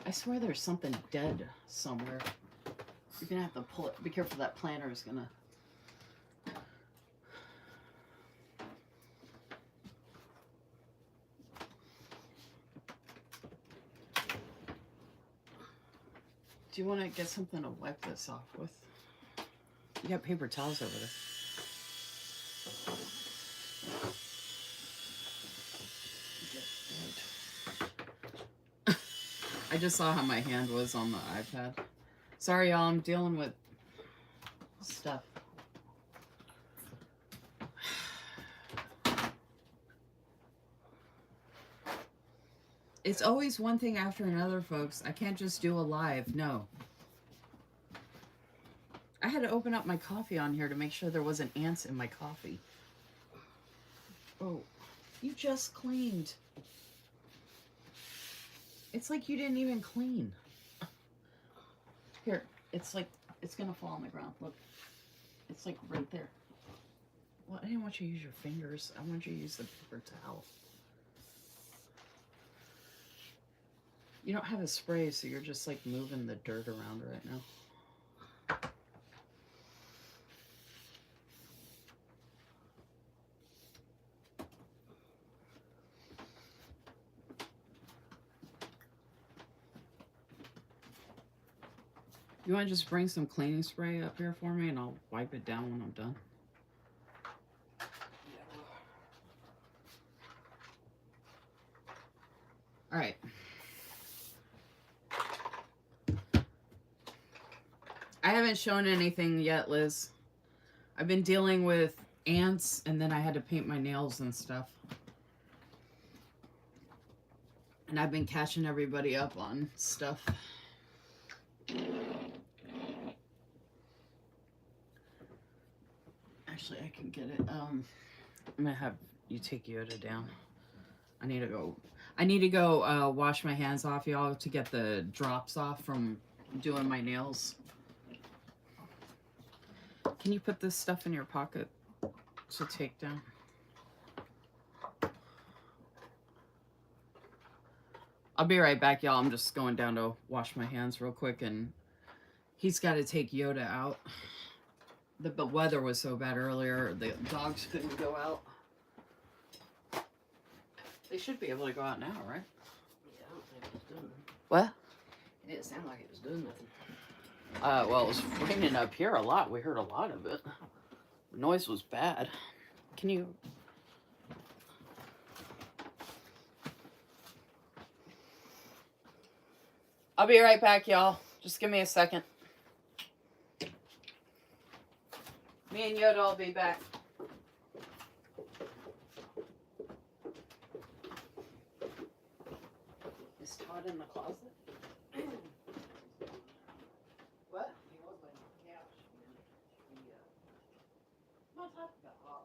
I swear there's something dead somewhere. You're gonna have to pull it. Be careful, that planter is gonna... Do you want to get something to wipe this off with? You got paper towels over there. I just saw how my hand was on the iPad. Sorry, y'all. I'm dealing with stuff. It's always one thing after another, folks. I can't just do a live. No. I had to open up my coffee on here to make sure there wasn't ants in my coffee. Oh, you just cleaned. It's like you didn't even clean. Here, it's like, it's gonna fall on the ground. Look, it's like right there. Well, I didn't want you to use your fingers. I want you to use the paper towel. You don't have a spray, so you're just like moving the dirt around right now. You want to just bring some cleaning spray up here for me and I'll wipe it down when I'm done? All right. I haven't shown anything yet, Liz. I've been dealing with ants and then I had to paint my nails and stuff. And I've been catching everybody up on stuff. Actually, I can get it. I'm gonna have you take Yoda down. I need to go wash my hands off, y'all, to get the drops off from doing my nails. Can you put this stuff in your pocket to take down? I'll be right back, y'all. I'm just going down to wash my hands real quick, and he's got to take Yoda out. The weather was so bad earlier, the dogs couldn't go out. They should be able to go out now, right? Yeah, I don't think it was doing nothing. What? It didn't sound like it was doing nothing. Well, it was raining up here a lot. We heard a lot of it. The noise was bad. Can you... I'll be right back, y'all. Just give me a second. Me and Yoda will be back. Is Todd in the closet? What? He was laying on the couch. I'm not talking about Bob.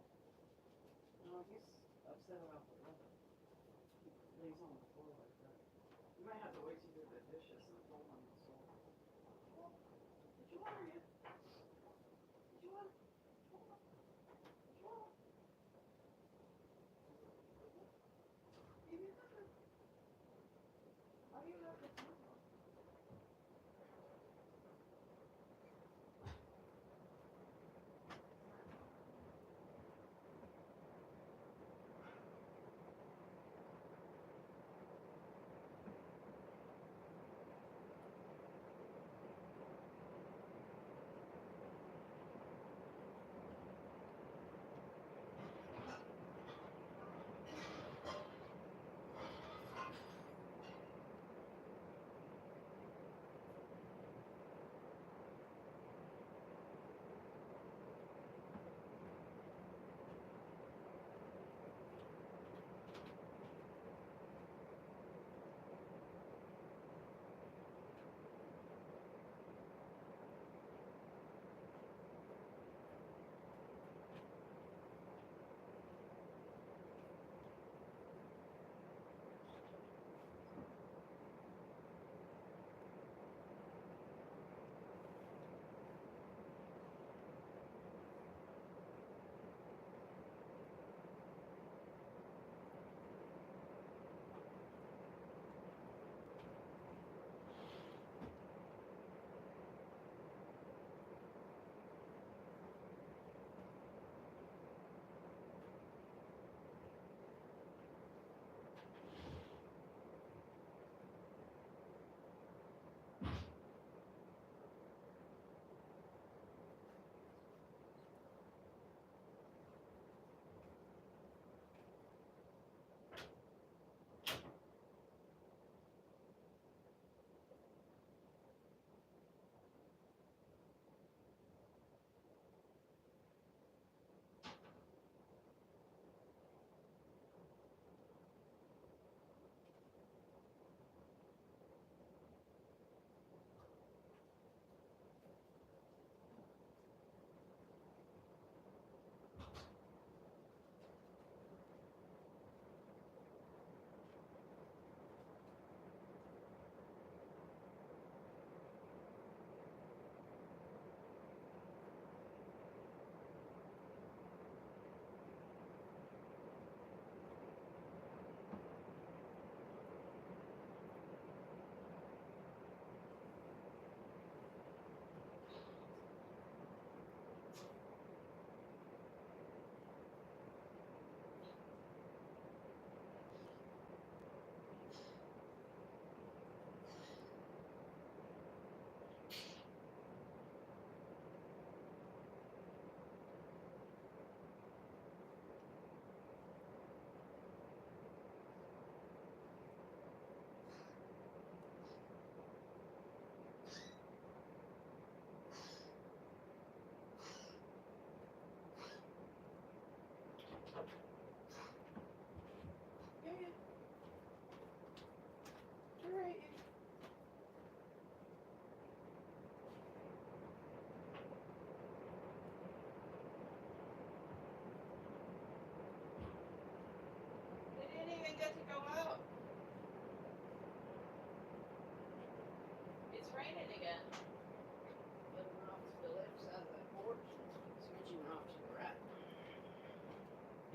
No, he's upset about the weather. He lays on the floor like that. You might have to wait till you do the dishes and pull on the floor. Did you want it? Did you want it?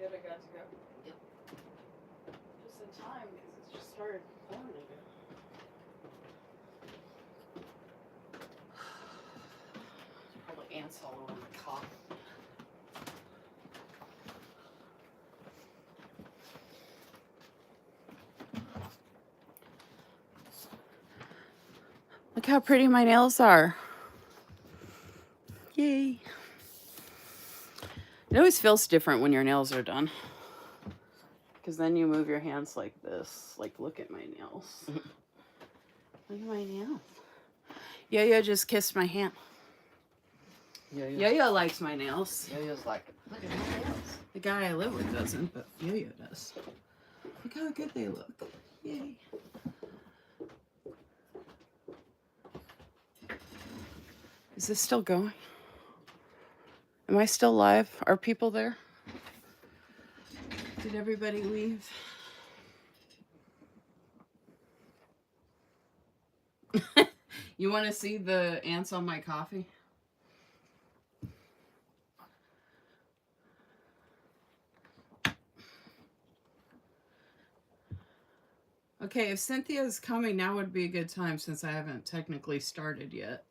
good? I got to go? Yep. Just in time, because it just started pouring again. There's probably ants all over my coffee. Look how pretty my nails are. Yay. It always feels different when your nails are done. Because then you move your hands like this. Like, look at my nails. Look at my nails. Yo-Yo just kissed my hand. Yo-Yo likes my nails. Yo-Yo's like, look at my nails. The guy I live with doesn't, but Yo-Yo does. Look how good they look. Yay. Is this still going? Am I still live? Are people there? Did everybody leave? You want to see the ants on my coffee? Okay, if Cynthia's coming, now would be a good time since I haven't technically started yet.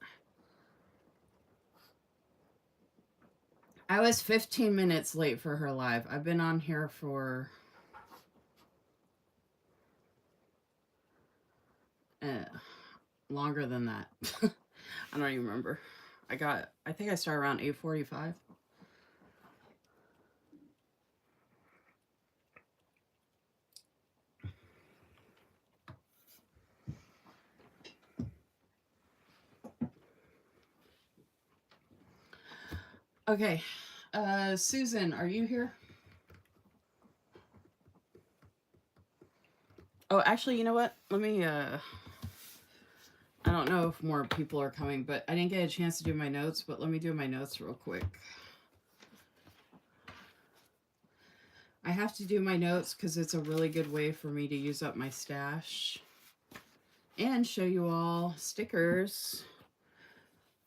I was 15 minutes late for her live. I've been on here for longer than that. I don't even remember. I think I started around 8:45. Okay. Susan, are you here? Oh, actually, you know what? Let me, I don't know if more people are coming, but I didn't get a chance to do my notes, but let me do my notes real quick. I have to do my notes because it's a really good way for me to use up my stash and show you all stickers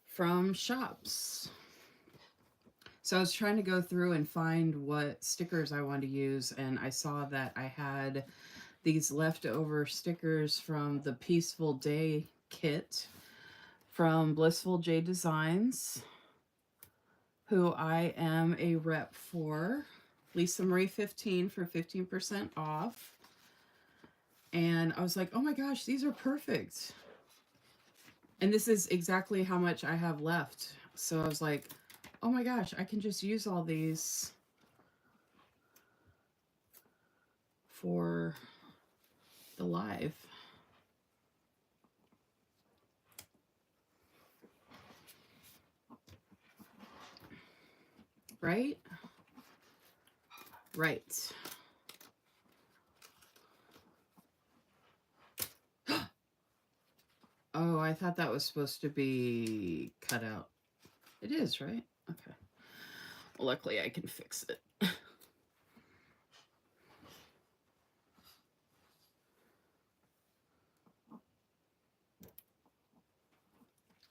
from shops. So I was trying to go through and find what stickers I wanted to use, and I saw that I had these leftover stickers from the Peaceful Day kit from Blissful J Designs, who I am a rep for. Lisa Marie 15 for 15% off. And I was like, oh my gosh, these are perfect. And this is exactly how much I have left. So I was like, oh my gosh, I can just use all these for the live. Right? Right. Oh, I thought that was supposed to be cut out. It is, right? Okay. Well, luckily I can fix it.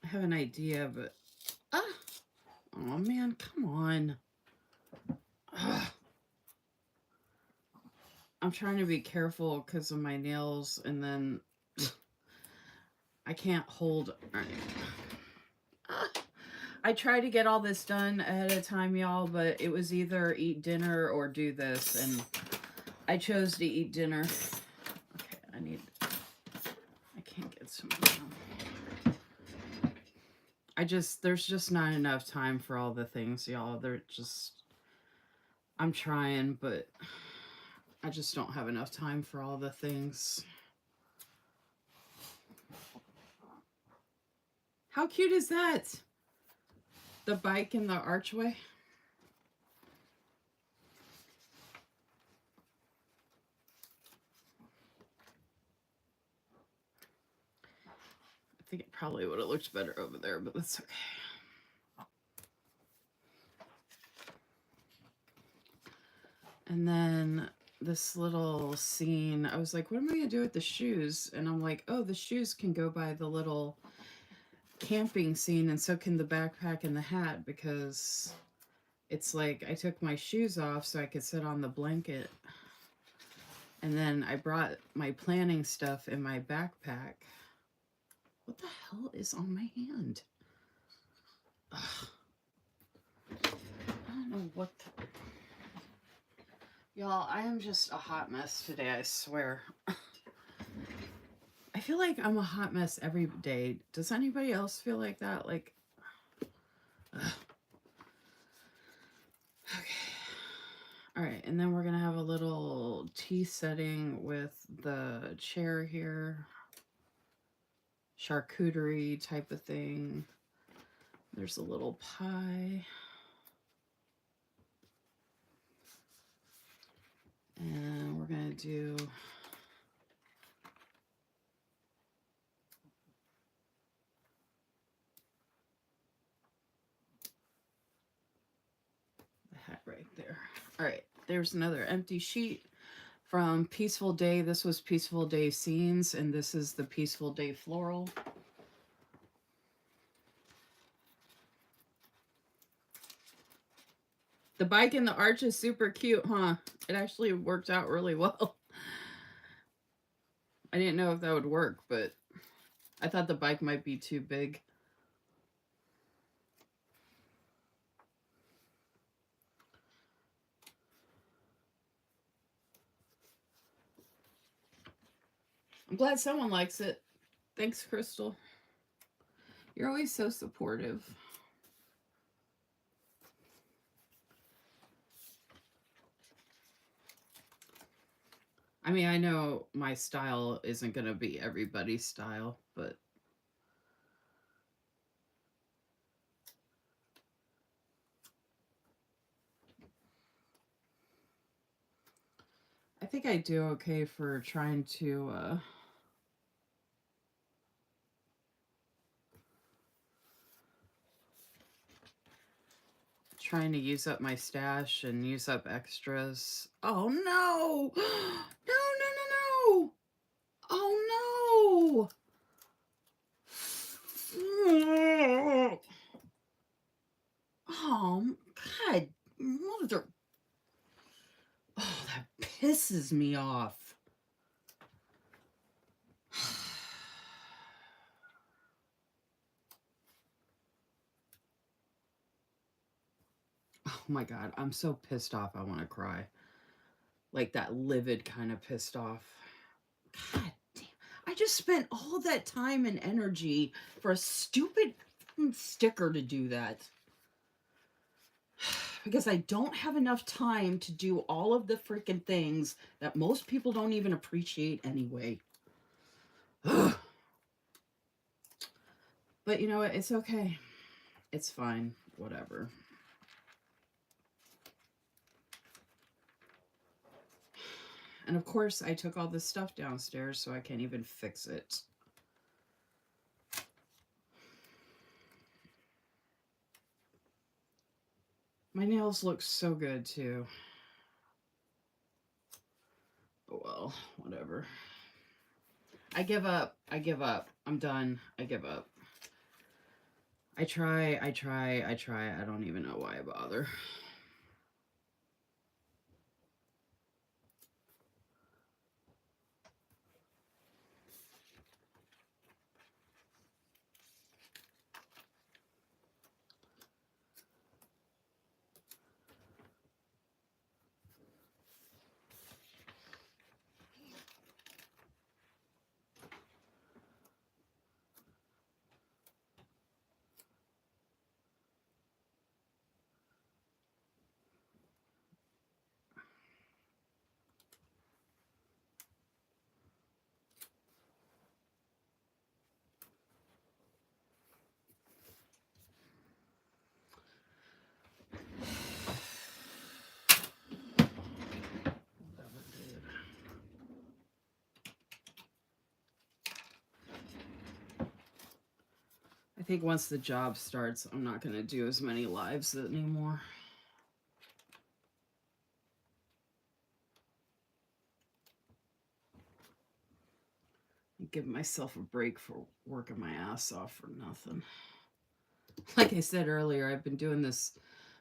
I have an idea, but... Oh, man, come on. Ugh. I'm trying to be careful because of my nails, and then I can't hold... All right. I tried to get all this done ahead of time, y'all, but it was either eat dinner or do this, and I chose to eat dinner. Okay, I can't get some more. There's just not enough time for all the things, y'all. I'm trying, but I just don't have enough time for all the things. How cute is that? The bike in the archway. I think it probably would have looked better over there, but that's okay. And then this little scene, I was like, what am I going to do with the shoes? And I'm like, oh, the shoes can go by the little camping scene, and so can the backpack and the hat, because it's like I took my shoes off so I could sit on the blanket. And then I brought my planning stuff in my backpack. What the hell is on my hand? Ugh. I don't know what the... Y'all, I am just a hot mess today, I swear. I feel like I'm a hot mess every day. Does anybody else feel like that? Like, ugh. Okay. All right, and then we're gonna have a little tea setting with the chair here. Charcuterie type of thing. There's a little pie. And we're gonna do the hat right there. All right, there's another empty sheet from Peaceful Day. This was Peaceful Day Scenes, and this is the Peaceful Day Floral. The bike in the arch is super cute, huh? It actually worked out really well. I didn't know if that would work, but I thought the bike might be too big. I'm glad someone likes it. Thanks, Crystal. You're always so supportive. I mean, I know my style isn't going to be everybody's style, but I think I do okay for trying to use up my stash and use up extras. Oh no! No, no, no, no! Oh no! Oh, God, mother. Oh, that pisses me off. Oh my God, I'm so pissed off. I want to cry. Like that livid kind of pissed off. God damn. I just spent all that time and energy for a stupid sticker to do that. Because I don't have enough time to do all of the freaking things that most people don't even appreciate anyway. But you know what? It's okay. It's fine. Whatever. And of course, I took all this stuff downstairs, so I can't even fix it. My nails look so good, too. Oh, well, whatever. I give up. I give up. I'm done. I give up. I try. I don't even know why I bother. I think once the job starts, I'm not going to do as many lives anymore. Give myself a break for working my ass off for nothing. Like I said earlier, I've been doing this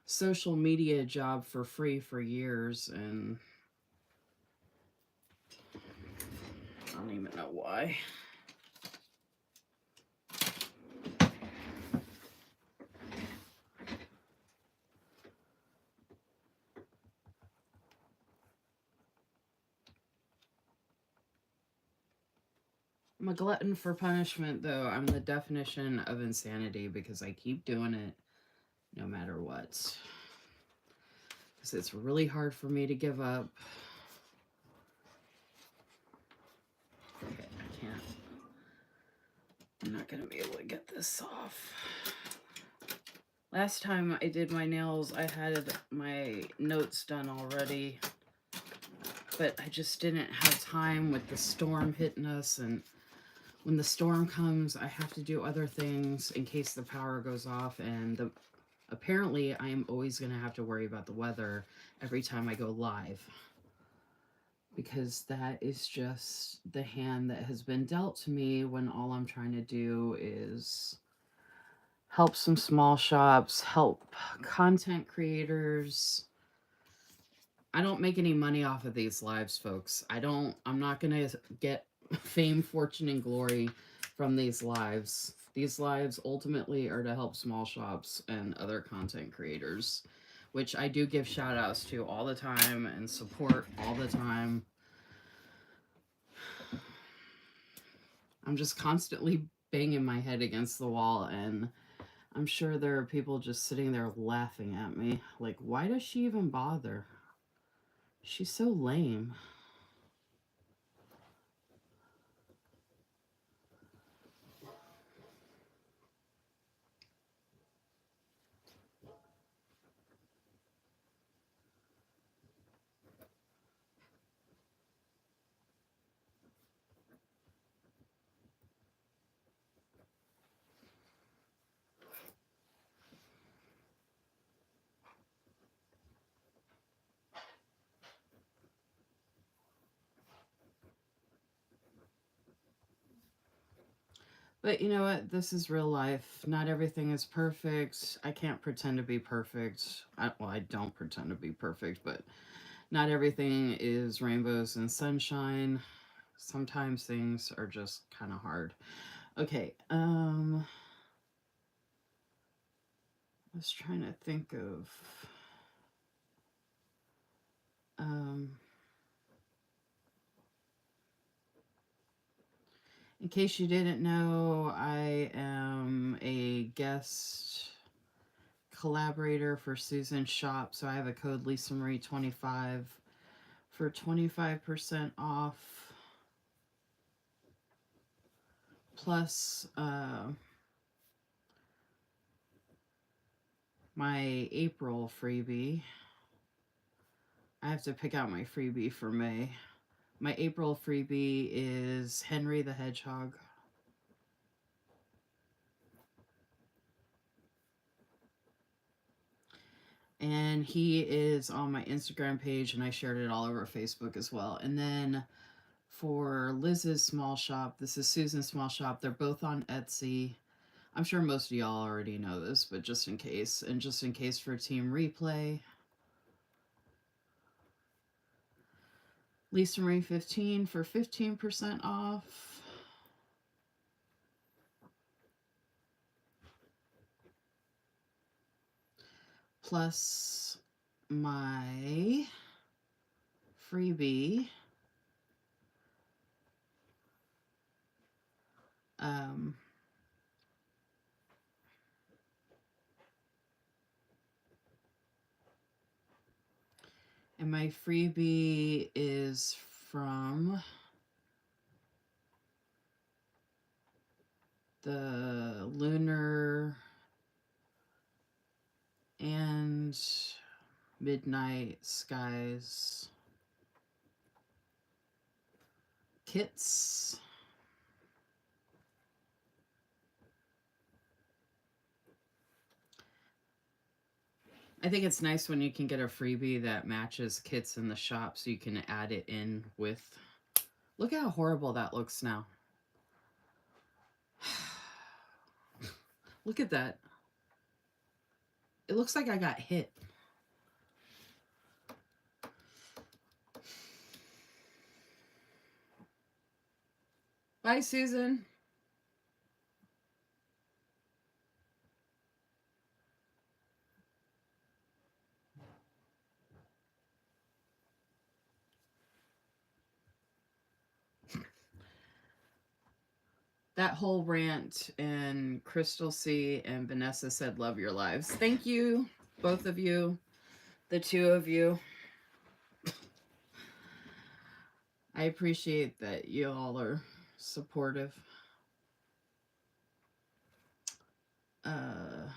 social media job for free for years, and I don't even know why. I'm a glutton for punishment, though. I'm the definition of insanity because I keep doing it no matter what. Because it's really hard for me to give up. Okay, I can't. I'm not going to be able to get this off. Last time I did my nails, I had my notes done already. But I just didn't have time with the storm hitting us, and when the storm comes, I have to do other things in case the power goes off, and apparently I am always going to have to worry about the weather every time I go live, because that is just the hand that has been dealt to me when all I'm trying to do is help some small shops, help content creators. I don't make any money off of these lives, folks. I'm not going to get fame, fortune, and glory from these lives. These lives ultimately are to help small shops and other content creators, which I do give shout outs to all the time and support all the time. I'm just constantly banging my head against the wall, and I'm sure there are people just sitting there laughing at me. Like, why does she even bother? She's so lame. But you know what? This is real life. Not everything is perfect. I can't pretend to be perfect. I don't pretend to be perfect, but not everything is rainbows and sunshine. Sometimes things are just kind of hard. Okay, I was trying to think of um in case you didn't know, I am a guest collaborator for Susan's shop, so I have a code LisaMarie25 for 25% off, plus my April freebie. I have to pick out my freebie for May. My April freebie is Henry the Hedgehog. And he is on my Instagram page, and I shared it all over Facebook as well. And then for Liz's small shop, this is Susan's small shop. They're both on Etsy. I'm sure most of y'all already know this, but just in case. And just in case for Team Replay, Lisa Marie 15 for 15% off. Plus my freebie. Um, and my freebie is from the Lunar and Midnight Skies kits. I think it's nice when you can get a freebie that matches kits in the shop so you can add it in with. Look how horrible that looks now. Look at that. It looks like I got hit. Bye, Susan. That whole rant, and Crystal C and Vanessa said, love your lives. Thank you, both of you, the two of you. I appreciate that you all are supportive. Uh,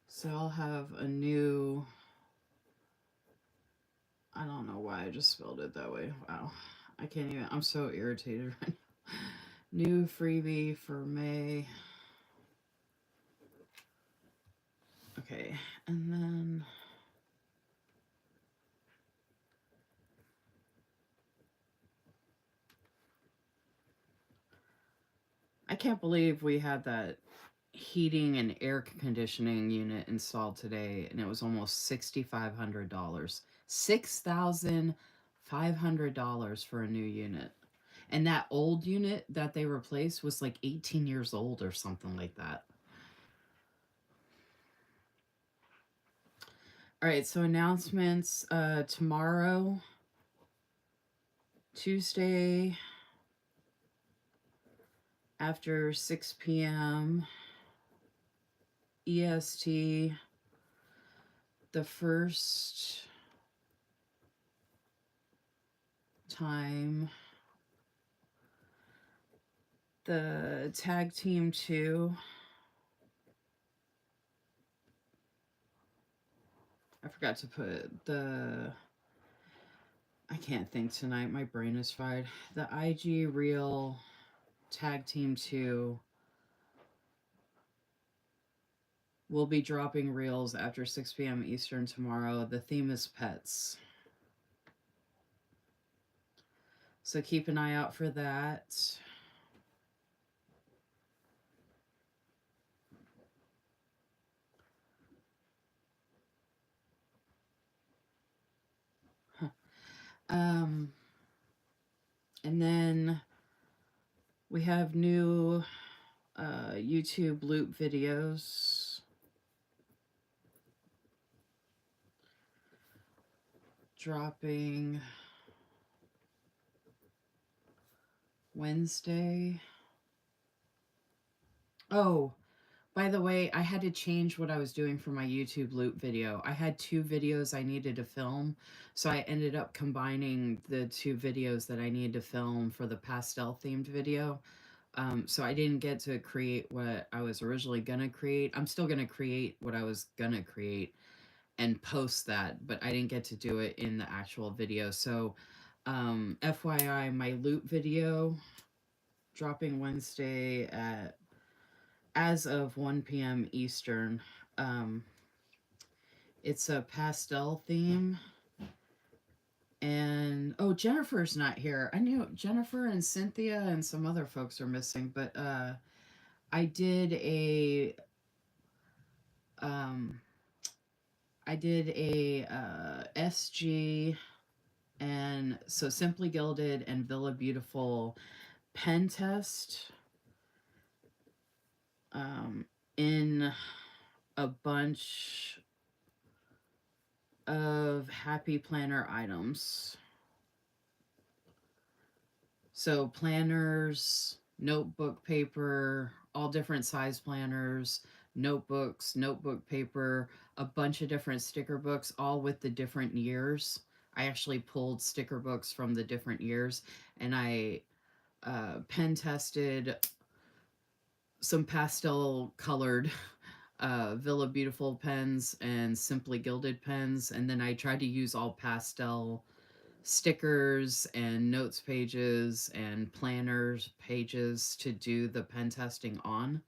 so I'll have a new, I don't know why I just spelled it that way. Wow. I can't even, I'm so irritated right now. New freebie for May. Okay, and then I can't believe we had that heating and air conditioning unit installed today, and it was almost $6,500. $6,500 for a new unit. And that old unit that they replaced was like 18 years old or something like that. All right, so announcements tomorrow, Tuesday, after 6 p.m. EST, the first time the tag team 2, I forgot to put the, I can't think tonight, my brain is fried. The IG Real tag team 2 will be dropping reels after 6 p.m. Eastern tomorrow. The theme is pets. So keep an eye out for that. Um, and then we have new YouTube loop videos dropping Wednesday. Oh, by the way, I had to change what I was doing for my YouTube loop video. I had 2 videos I needed to film, so I ended up combining the 2 videos that I needed to film for the pastel themed video. So I didn't get to create what I was originally going to create. I'm still going to create what I was going to create and post that, but I didn't get to do it in the actual video. So FYI, my loop video dropping Wednesday at as of 1 p.m. Eastern. Um, it's a pastel theme. And oh, Jennifer's not here. I knew Jennifer and Cynthia and some other folks are missing, but I did a um, SG, and so Simply Gilded and Villa Beautiful pen test in a bunch of Happy Planner items. So planners, notebook paper, all different size planners, notebooks, notebook paper, a bunch of different sticker books, all with the different years. I actually pulled sticker books from the different years, and I pen tested some pastel colored Villa Beautiful pens and Simply Gilded pens, and then I tried to use all pastel stickers and notes pages and planners pages to do the pen testing on.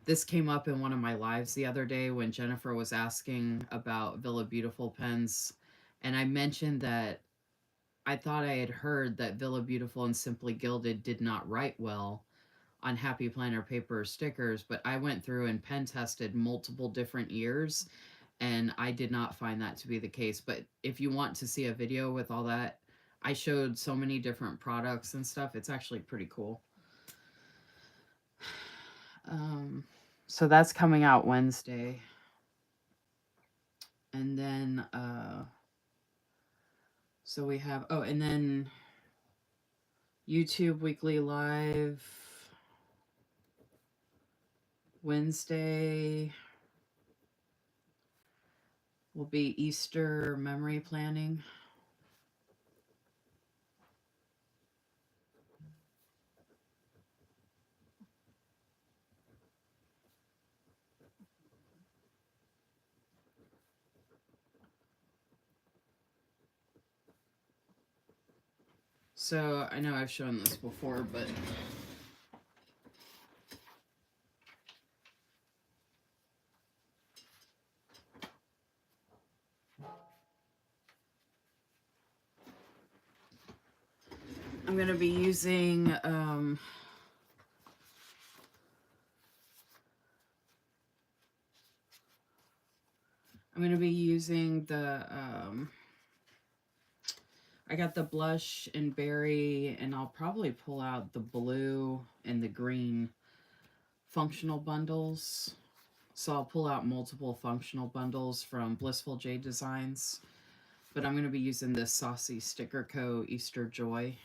This came up in one of my lives the other day when Jennifer was asking about Villa Beautiful pens, and I mentioned that I thought I had heard that Villa Beautiful and Simply Gilded did not write well on Happy Planner paper stickers, but I went through and pen tested multiple different years, and I did not find that to be the case. But if you want to see a video with all that, I showed so many different products and stuff. It's actually pretty cool. So that's coming out Wednesday. And then, so we have, oh, and then YouTube Weekly Live Wednesday will be Easter memory planning. So I know I've shown this before, but I'm going to be using I'm going to be using the I got the blush and berry, and I'll probably pull out the blue and the green functional bundles. So I'll pull out multiple functional bundles from Blissful Jade Designs. But I'm going to be using this Saucy Sticker Co. Easter Joy.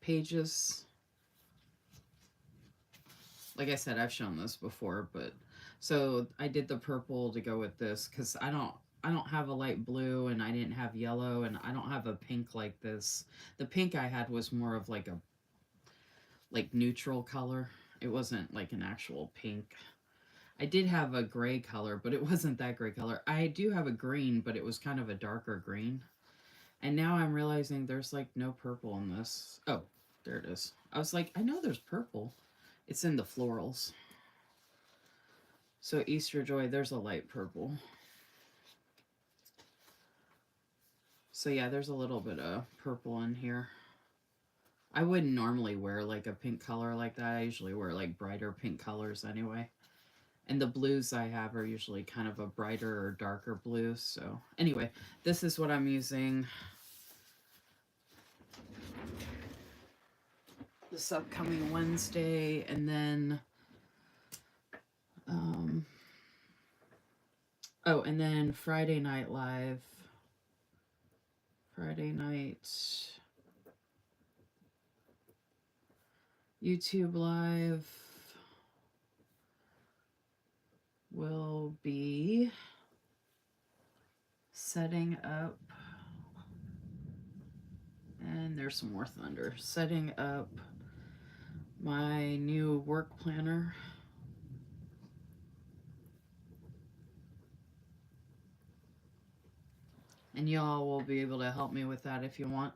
Pages. Like I said, I've shown this before, but so I did the purple to go with this because I don't have a light blue, and I didn't have yellow, and I don't have a pink like this. The pink I had was more of like a neutral color. It wasn't like an actual pink. I did have a gray color, but it wasn't that gray color. I do have a green, but it was kind of a darker green. And now I'm realizing there's like no purple in this. Oh, there it is. I was like, I know there's purple. It's in the florals. So Easter Joy, there's a light purple. So yeah, there's a little bit of purple in here. I wouldn't normally wear like a pink color like that. I usually wear like brighter pink colors anyway. And the blues I have are usually kind of a brighter or darker blue. So anyway, this is what I'm using this upcoming Wednesday. And then, oh, and then Friday Night Live. Friday night YouTube Live will be setting up, and there's some more thunder, setting up my new work planner. And y'all will be able to help me with that if you want.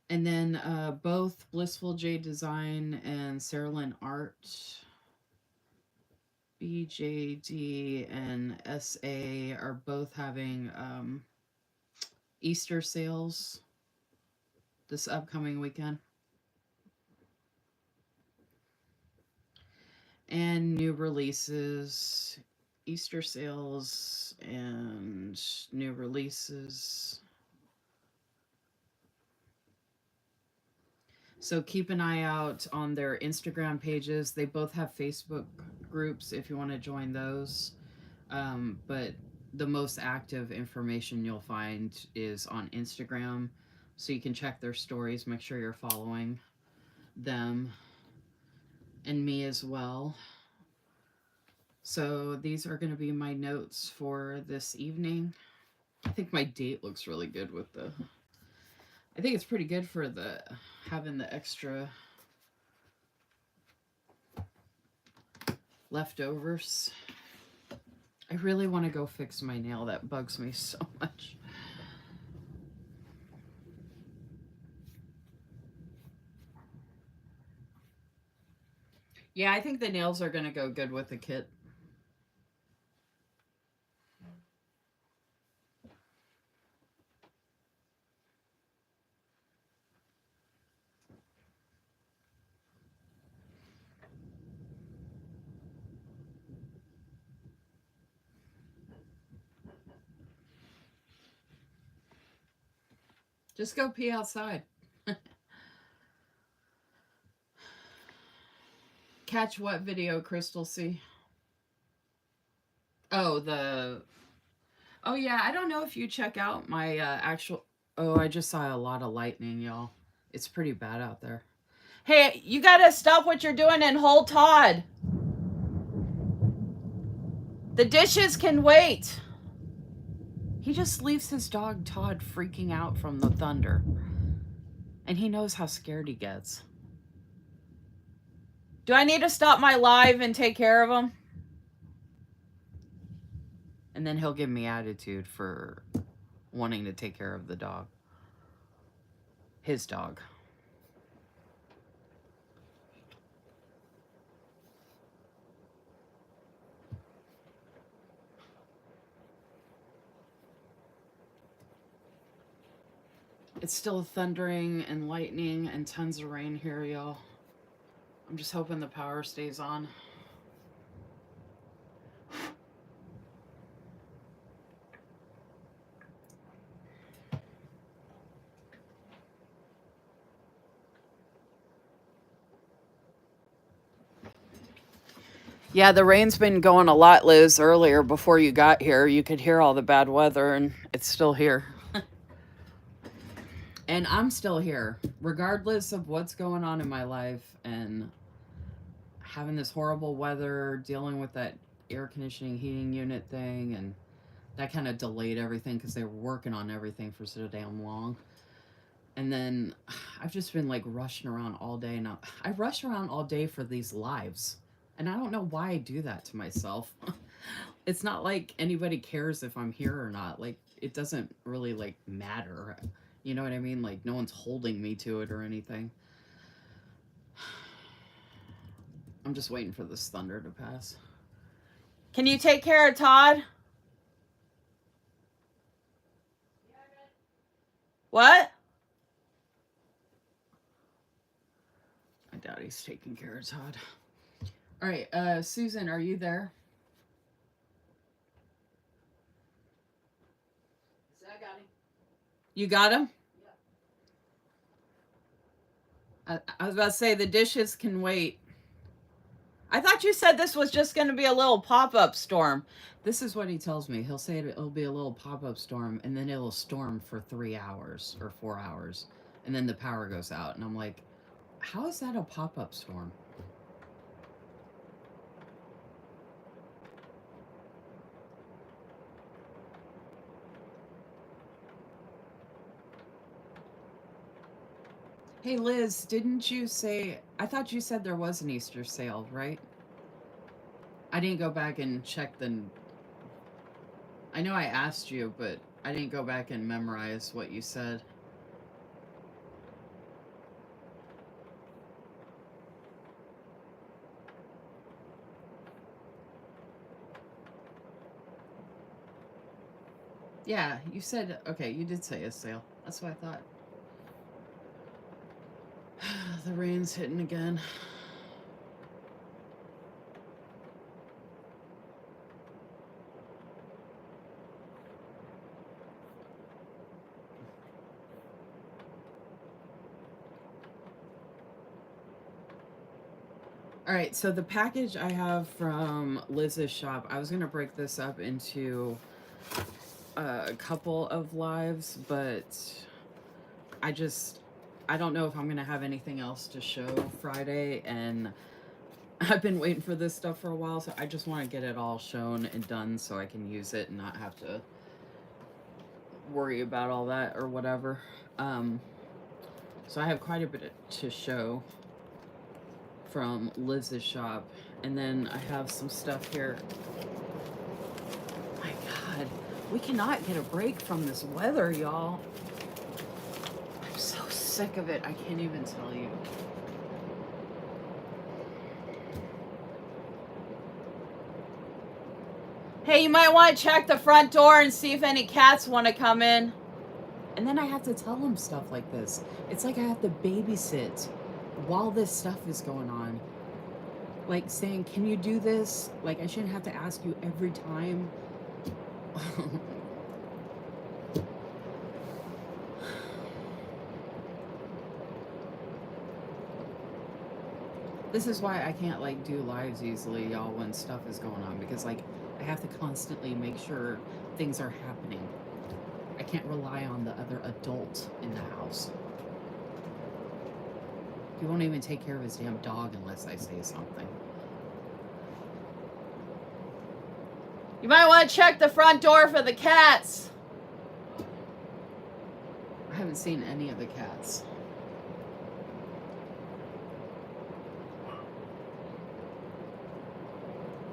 And then both Blissful Jade Design and Sarah Lynn Art, BJD and SA, are both having Easter sales this upcoming weekend. And new releases, Easter sales and new releases. So keep an eye out on their Instagram pages. They both have Facebook groups if you want to join those. But the most active information you'll find is on Instagram. So you can check their stories, make sure you're following them and me as well. So these are going to be my notes for this evening. I think my date looks really good with the... I think it's pretty good for the having the extra leftovers. I really want to go fix my nail. That bugs me so much. Yeah, I think the nails are going to go good with the kit. Just go pee outside. Catch what video, Crystal C? Oh, Oh, yeah, I don't know if you check out my actual... Oh, I just saw a lot of lightning, y'all. It's pretty bad out there. Hey, you gotta stop what you're doing and hold Todd. The dishes can wait. He just leaves his dog Todd freaking out from the thunder. And he knows how scared he gets. Do I need to stop my live and take care of him? And then he'll give me attitude for wanting to take care of the dog. His dog. It's still thundering and lightning and tons of rain here, y'all. I'm just hoping the power stays on. Yeah, the rain's been going a lot, Liz. Earlier, before you got here, you could hear all the bad weather, and it's still here. And I'm still here, regardless of what's going on in my life and having this horrible weather, dealing with that air conditioning heating unit thing, and that kind of delayed everything because they were working on everything for so damn long. And then I've just been like rushing around all day. Now I rush around all day for these lives, and I don't know why I do that to myself. It's not like anybody cares if I'm here or not. Like, it doesn't really like matter. You know what I mean? Like, no one's holding me to it or anything. I'm just waiting for this thunder to pass. Can you take care of Todd? What? I doubt he's taking care of Todd. All right, Susan, are you there? I got him. You got him? Yeah. I was about to say the dishes can wait. I thought you said this was just going to be a little pop-up storm. This is what he tells me. He'll say it'll be a little pop-up storm, and then it'll storm for 3 hours or 4 hours, and then the power goes out. And I'm like, how is that a pop-up storm? Hey, Liz, didn't you say... I thought you said there was an Easter sale, right? I didn't go back and check the... I know I asked you, but I didn't go back and memorize what you said. Yeah, you said... Okay, you did say a sale. That's what I thought. The rain's hitting again. All right, so the package I have from Liz's shop, I was going to break this up into a couple of lives, but I don't know if I'm going to have anything else to show Friday, and I've been waiting for this stuff for a while, so I just want to get it all shown and done so I can use it and not have to worry about all that or whatever. So I have quite a bit to show from Liz's shop, and then I have some stuff here. My God, we cannot get a break from this weather, y'all. I'm so sick of it, I can't even tell you. Hey, you might want to check the front door and see if any cats want to come in. And then I have to tell them stuff like this. It's like I have to babysit while this stuff is going on. Like saying, can you do this? Like, I shouldn't have to ask you every time. This is why I can't like do lives easily, y'all, when stuff is going on, because like I have to constantly make sure things are happening. I can't rely on the other adult in the house. He won't even take care of his damn dog unless I say something. You might want to check the front door for the cats. I haven't seen any of the cats.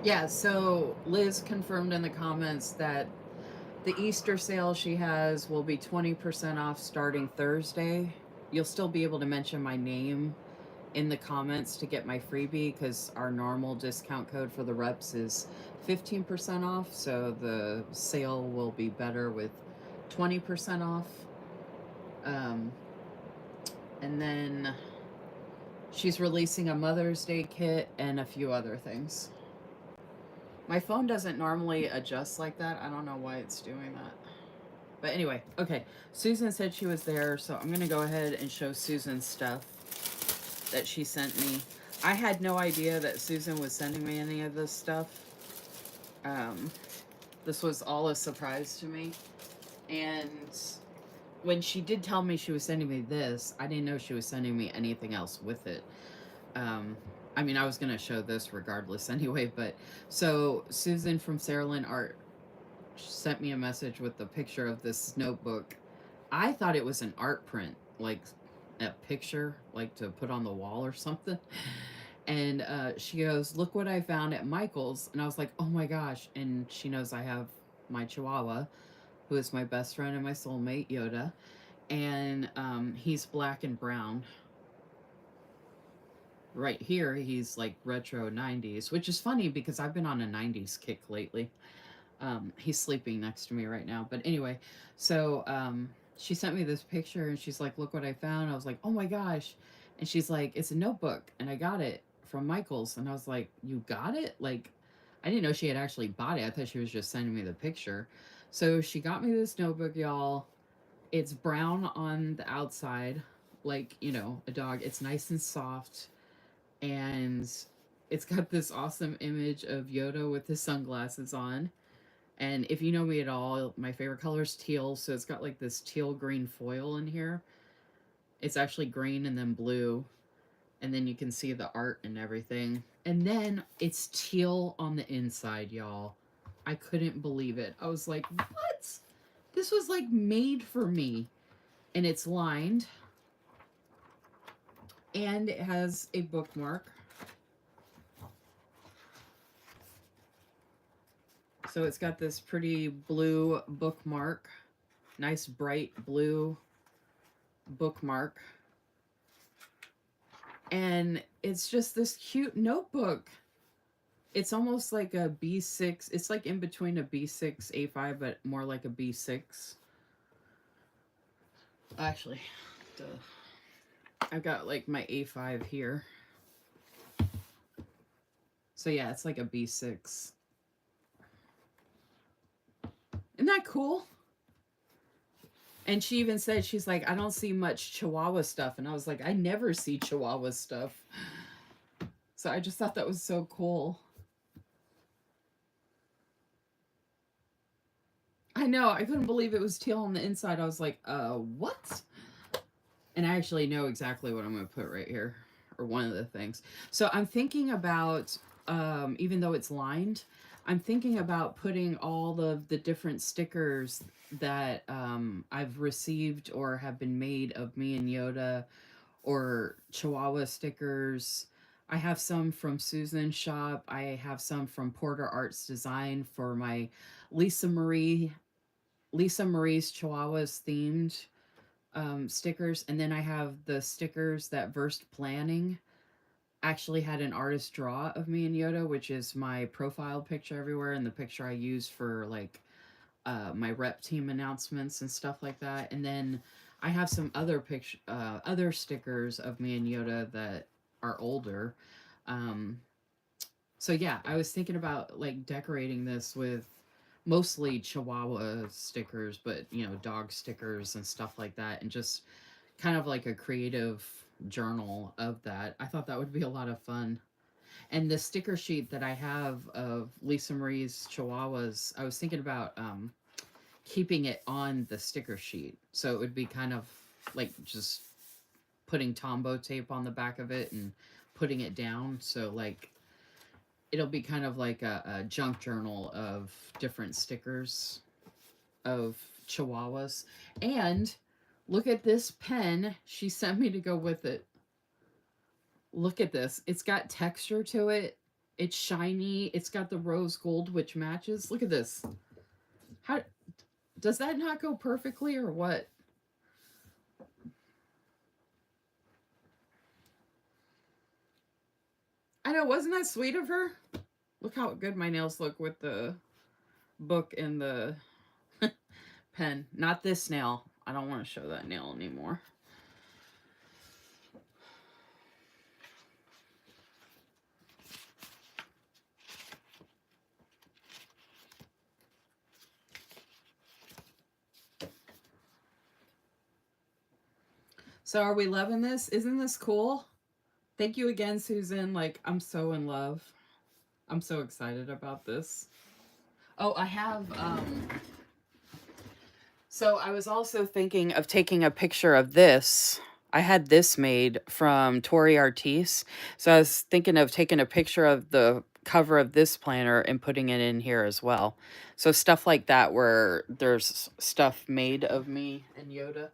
Yeah, so Liz confirmed in the comments that the Easter sale she has will be 20% off starting Thursday. You'll still be able to mention my name in the comments to get my freebie, because our normal discount code for the reps is 15% off. So the sale will be better with 20% off. Um, and then she's releasing a Mother's Day kit and a few other things. My phone doesn't normally adjust like that. I don't know why it's doing that. But anyway, okay. Susan said she was there, so I'm going to go ahead and show Susan's stuff that she sent me. I had no idea that Susan was sending me any of this stuff. Um, this was all a surprise to me. And when she did tell me she was sending me this, I didn't know she was sending me anything else with it. I mean, I was going to show this regardless anyway, but so Susan from Saralyn Art sent me a message with the picture of this notebook. I thought it was an art print, like a picture, like to put on the wall or something. And she goes, "Look what I found at Michael's." And I was like, "Oh my gosh." And she knows I have my Chihuahua, who is my best friend and my soulmate, Yoda. And he's black and brown. Right here, he's like retro 90s, which is funny because I've been on a 90s kick lately. He's sleeping next to me right now. But anyway, so she sent me this picture and she's like, "Look what I found." I was like, "Oh my gosh." And she's like, "It's a notebook and I got it from Michael's." And I was like, "You got it?" Like, I didn't know she had actually bought it. I thought she was just sending me the picture. So she got me this notebook, y'all. It's brown on the outside, like, you know, a dog. It's nice and soft. And it's got this awesome image of Yoda with his sunglasses on. And if you know me at all, my favorite color is teal, so it's got like this teal green foil in here. It's actually green and then blue, and then you can see the art and everything. And then it's teal on the inside, y'all. I couldn't believe it. I was like, "What? This was like made for me." And it's lined, and it has a bookmark. So it's got this pretty blue bookmark, nice bright blue bookmark. And it's just this cute notebook. It's almost like a B6. It's like in between a B6, A5, but more like a B6. Actually, I've got like my A5 here. So yeah, it's like a B6. Isn't that cool? And she even said, she's like, "I don't see much Chihuahua stuff." And I was like, "I never see Chihuahua stuff." So I just thought that was so cool. I know. I couldn't believe it was teal on the inside. I was like, what? And I actually know exactly what I'm going to put right here, or one of the things. So I'm thinking about, even though it's lined, I'm thinking about putting all of the different stickers that I've received or have been made of me and Yoda, or Chihuahua stickers. I have some from Susan's shop. I have some from Porter Arts Design for my Lisa Marie Lisa Marie's Chihuahuas themed stickers. And then I have the stickers that Versed Planning actually had an artist draw of me and Yoda, which is my profile picture everywhere and the picture I use for like my rep team announcements and stuff like that. And then I have some other stickers of me and Yoda that are older. Um, so yeah, I was thinking about like decorating this with mostly Chihuahua stickers, but you know, dog stickers and stuff like that, and just kind of like a creative journal of that. I thought that would be a lot of fun. And the sticker sheet that I have of Lisa Marie's Chihuahuas, I was thinking about keeping it on the sticker sheet. So it would be kind of like just putting Tombow tape on the back of it and putting it down. So like it'll be kind of like a junk journal of different stickers of Chihuahuas. And look at this pen she sent me to go with it. Look at this. It's got texture to it. It's shiny. It's got the rose gold, which matches. Look at this. How does that not go perfectly or what? I know, wasn't that sweet of her? Look how good my nails look with the book and the pen. Not this nail. I don't want to show that nail anymore. So are we loving this? Isn't this cool? Thank you again, Susan. Like, I'm so in love. I'm so excited about this. Oh, I have so I was also thinking of taking a picture of this. I had this made from Tori Artis. So I was thinking of taking a picture of the cover of this planner and putting it in here as well. So stuff like that where there's stuff made of me and Yoda.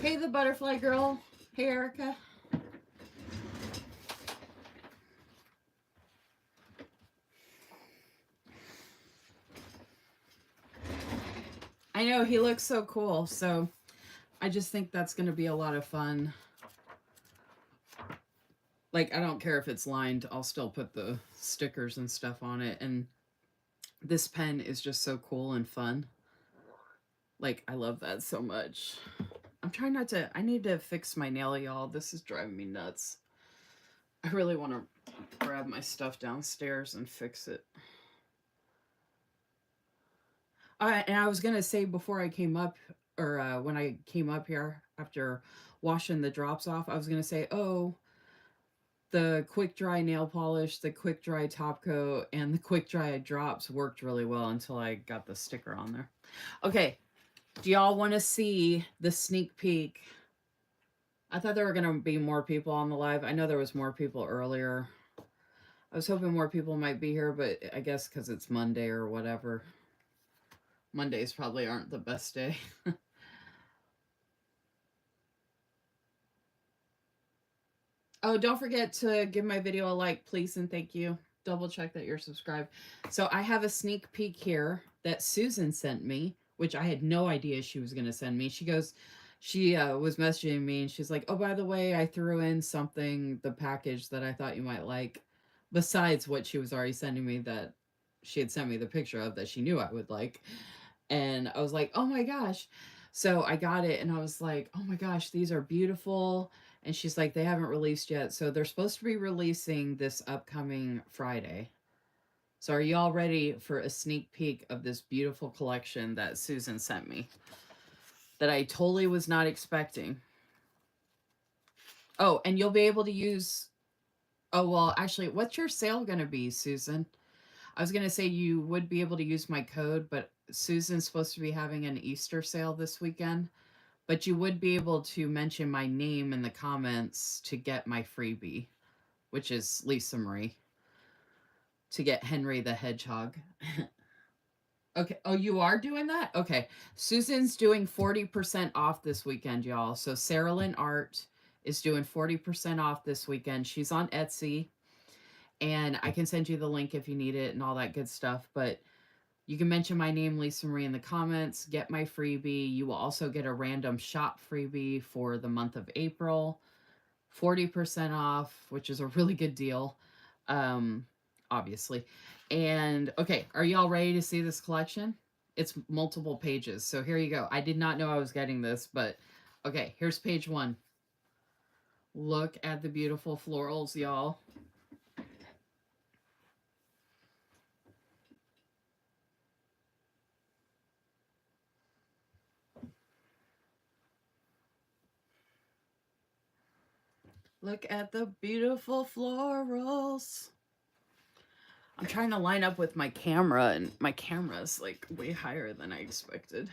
Hey, the butterfly girl. Hey, Erica. I know, he looks so cool. So I just think that's going to be a lot of fun. Like, I don't care if it's lined. I'll still put the stickers and stuff on it. And this pen is just so cool and fun. Like, I love that so much. I'm trying not to... I need to fix my nail, y'all. This is driving me nuts. I really want to grab my stuff downstairs and fix it. And I was going to say before I came up, or when I came up here after washing the drops off, I was going to say, oh, the quick dry nail polish, the quick dry top coat, and the quick dry drops worked really well until I got the sticker on there. Okay, do y'all want to see the sneak peek? I thought there were going to be more people on the live. I know there was more people earlier. I was hoping more people might be here, but I guess because it's Monday or whatever. Mondays probably aren't the best day. Oh, don't forget to give my video a like, please, and thank you. Double check that you're subscribed. So I have a sneak peek here that Susan sent me, which I had no idea she was going to send me. She goes, she was messaging me and she's like, oh, by the way, I threw in something, the package that I thought you might like, besides what she was already sending me that she had sent me the picture of that she knew I would like. And I was like, oh my gosh. So I got it and I was like, oh my gosh, these are beautiful. And she's like, they haven't released yet. So they're supposed to be releasing this upcoming Friday. So are y'all ready for a sneak peek of this beautiful collection that Susan sent me? That I totally was not expecting. Oh, and you'll be able to use... Oh, well, actually, what's your sale going to be, Susan? I was going to say you would be able to use my code, but Susan's supposed to be having an Easter sale this weekend. But you would be able to mention my name in the comments to get my freebie, which is Lisa Marie, to get Henry the Hedgehog. Okay. Oh, you are doing that? Okay. Susan's doing 40% off this weekend, y'all. So Sarah Lynn Art is doing 40% off this weekend. She's on Etsy. And I can send you the link if you need it and all that good stuff. But you can mention my name, Lisa Marie, in the comments, get my freebie. You will also get a random shop freebie for the month of April. 40% off, which is a really good deal, obviously. And, okay, are y'all ready to see this collection? It's multiple pages, so here you go. I did not know I was getting this, but, okay, here's page 1. Look at the beautiful florals, y'all. Look at the beautiful florals. I'm trying to line up with my camera, and my camera's like way higher than I expected.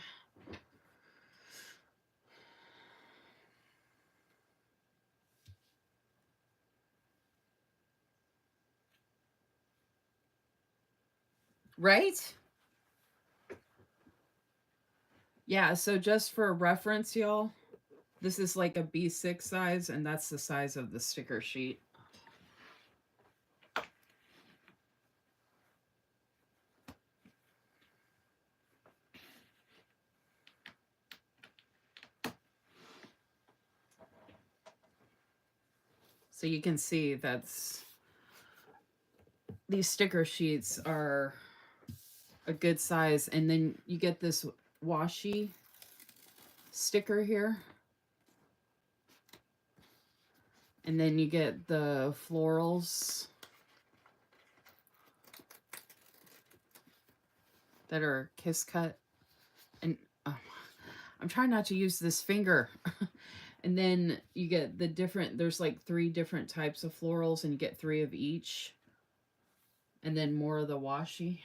Right? Yeah, so just for reference, y'all, this is like a B6 size, and that's the size of the sticker sheet. So you can see these sticker sheets are a good size. And then you get this washi sticker here. And then you get the florals that are kiss cut. And I'm trying not to use this finger. And then you get the different, there's like 3 different types of florals, and you get 3 of each. And then more of the washi.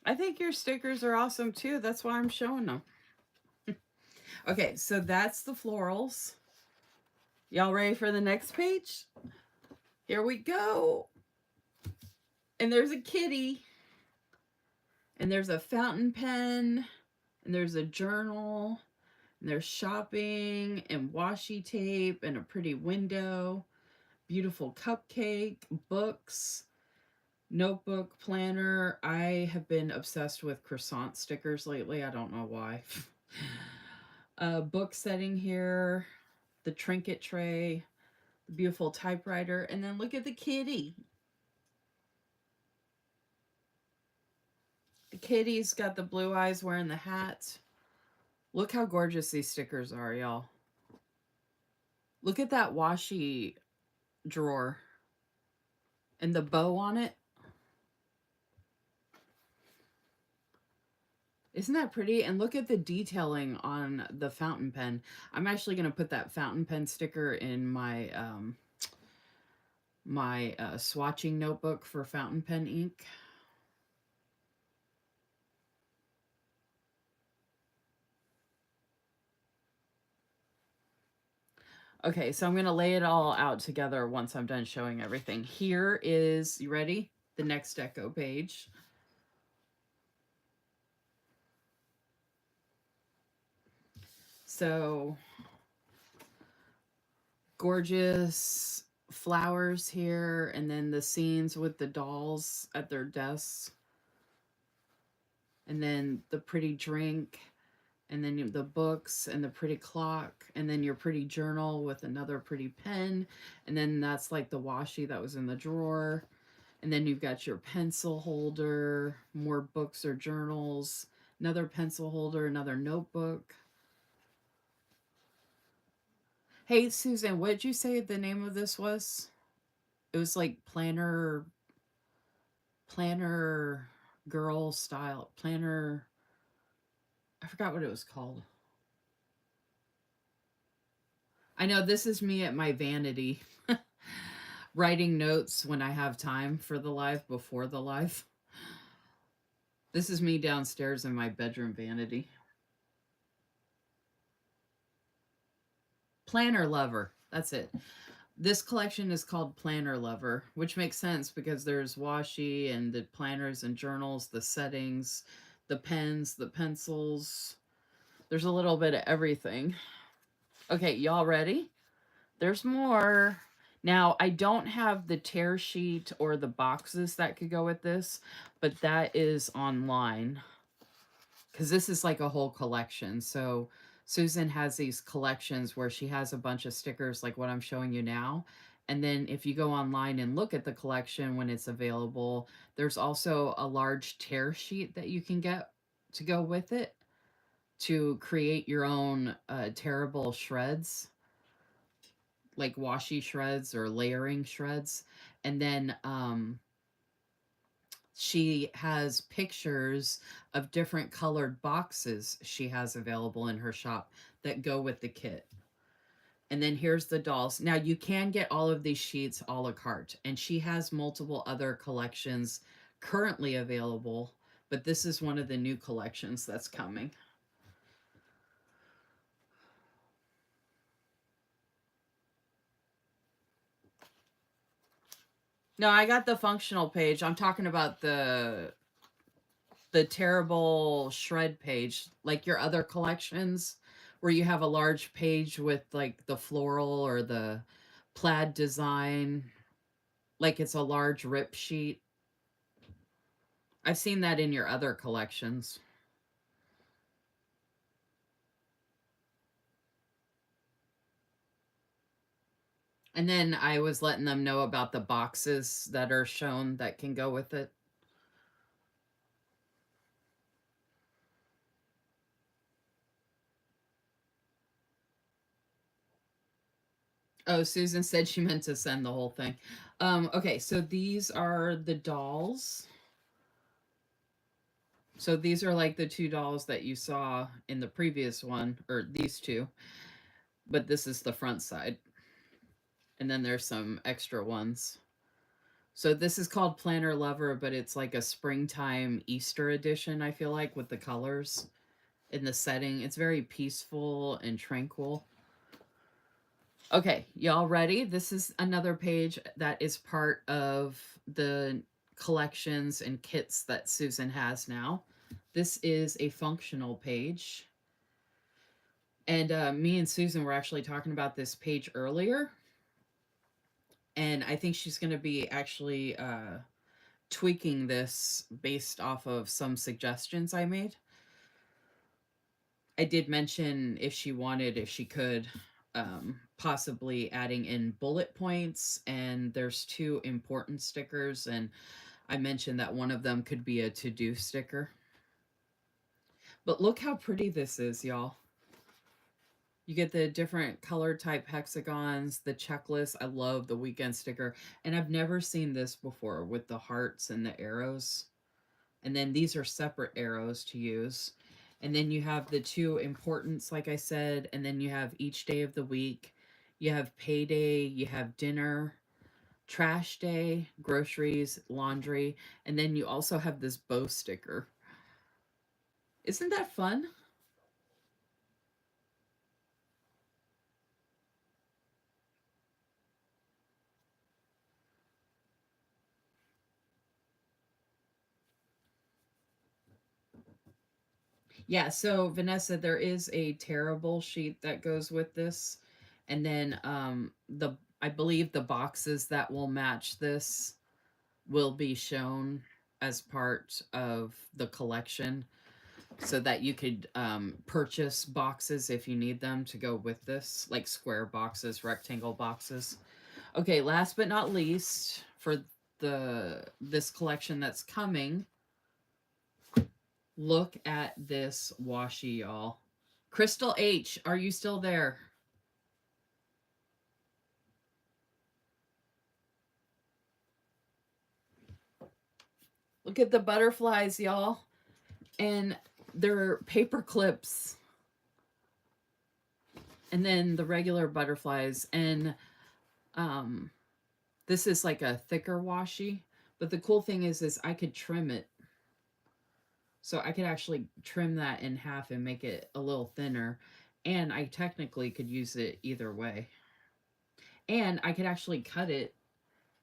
I think your stickers are awesome too. That's why I'm showing them. Okay, so that's the florals. Y'all ready for the next page? Here we go. And there's a kitty. And there's a fountain pen. And there's a journal. And there's shopping and washi tape and a pretty window. Beautiful cupcake, books, notebook, planner. I have been obsessed with croissant stickers lately. I don't know why. Book setting here. The trinket tray. The beautiful typewriter. And then look at the kitty. The kitty's got the blue eyes wearing the hat. Look how gorgeous these stickers are, y'all. Look at that washi drawer and the bow on it. Isn't that pretty? And look at the detailing on the fountain pen. I'm actually going to put that fountain pen sticker in my swatching notebook for fountain pen ink. Okay, so I'm going to lay it all out together once I'm done showing everything. Here is, you ready? The next deco page. So gorgeous flowers here, and then the scenes with the dolls at their desks, and then the pretty drink, and then the books and the pretty clock, and then your pretty journal with another pretty pen, and then that's like the washi that was in the drawer, and then you've got your pencil holder, more books or journals, another pencil holder, another notebook. Hey Susan, what did you say the name of this was? It was like planner girl style, planner, I forgot what it was called. I know this is me at my vanity writing notes when I have time for the live, before the live. This is me downstairs in my bedroom vanity. Planner Lover, that's it. This collection is called Planner Lover, which makes sense because there's washi and the planners and journals, the settings, the pens, the pencils. There's a little bit of everything. Okay, y'all ready? There's more. Now, I don't have the tear sheet or the boxes that could go with this, but that is online because this is like a whole collection. So Susan has these collections where she has a bunch of stickers like what I'm showing you now. And then if you go online and look at the collection when it's available, there's also a large tear sheet that you can get to go with it to create your own tearable shreds. like washi shreds or layering shreds. And then she has pictures of different colored boxes she has available in her shop that go with the kit. And then here's the dolls. Now you can get all of these sheets a la carte, and she has multiple other collections currently available, but this is one of the new collections that's coming. No, I got the functional page. I'm talking about the terrible shred page, like your other collections where you have a large page with like the floral or the plaid design, like it's a large rip sheet. I've seen that in your other collections. And then I was letting them know about the boxes that are shown that can go with it. Oh, Susan said she meant to send the whole thing. Okay, so these are the dolls. So these are like the two dolls that you saw in the previous one, or these two, but this is the front side. And then there's some extra ones. So this is called Planner Lover, but it's like a springtime Easter edition, I feel like, with the colors in the setting. It's very peaceful and tranquil. Okay, y'all ready? This is another page that is part of the collections and kits that Susan has now. This is a functional page. And me and Susan were actually talking about this page earlier. And I think she's going to be actually tweaking this based off of some suggestions I made. I did mention if she wanted, if she could, possibly adding in bullet points. And there's two important stickers. And I mentioned that one of them could be a to-do sticker. But look how pretty this is, y'all. You get the different color type hexagons, the checklist. I love the weekend sticker. And I've never seen this before with the hearts and the arrows. And then these are separate arrows to use. And then you have the two importance, like I said. And then you have each day of the week. You have payday, you have dinner, trash day, groceries, laundry. And then you also have this bow sticker. Isn't that fun? Yeah, so Vanessa, there is a terrible sheet that goes with this. And then the I believe the boxes that will match this will be shown as part of the collection so that you could purchase boxes if you need them to go with this, like square boxes, rectangle boxes. Okay, last but not least, for this collection that's coming, look at this washi, y'all. Crystal H, are you still there? Look at the butterflies, y'all. And they're paper clips. And then the regular butterflies. And this is like a thicker washi. But the cool thing is I could trim it. So I could actually trim that in half and make it a little thinner. And I technically could use it either way. And I could actually cut it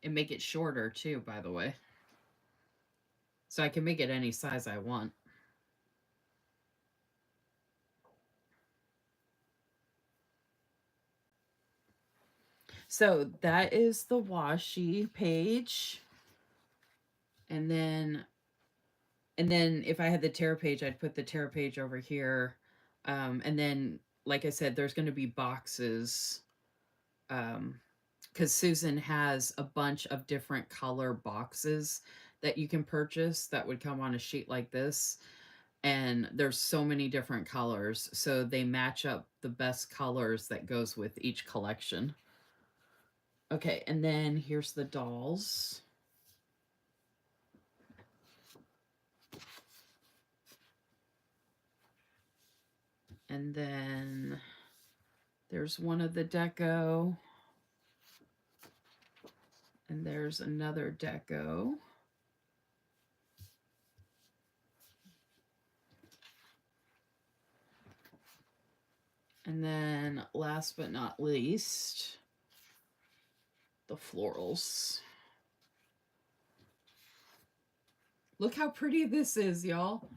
and make it shorter too, by the way. So I can make it any size I want. So that is the washi page. And then if I had the tear page, I'd put the tear page over here. And then, like I said, there's going to be boxes. Because Susan has a bunch of different color boxes that you can purchase that would come on a sheet like this. And there's so many different colors. So they match up the best colors that goes with each collection. Okay, and then here's the dolls. And then there's one of the deco. And there's another deco. And then last but not least, the florals. Look how pretty this is, y'all.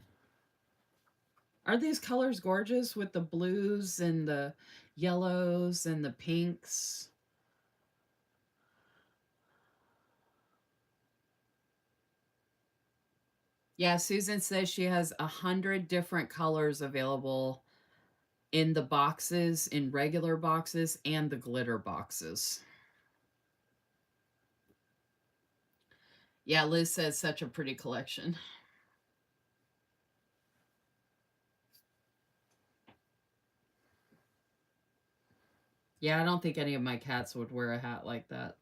Aren't these colors gorgeous with the blues and the yellows and the pinks? Yeah, Susan says she has 100 different colors available in the boxes, in regular boxes, and the glitter boxes. Yeah, Liz says such a pretty collection. Yeah, I don't think any of my cats would wear a hat like that.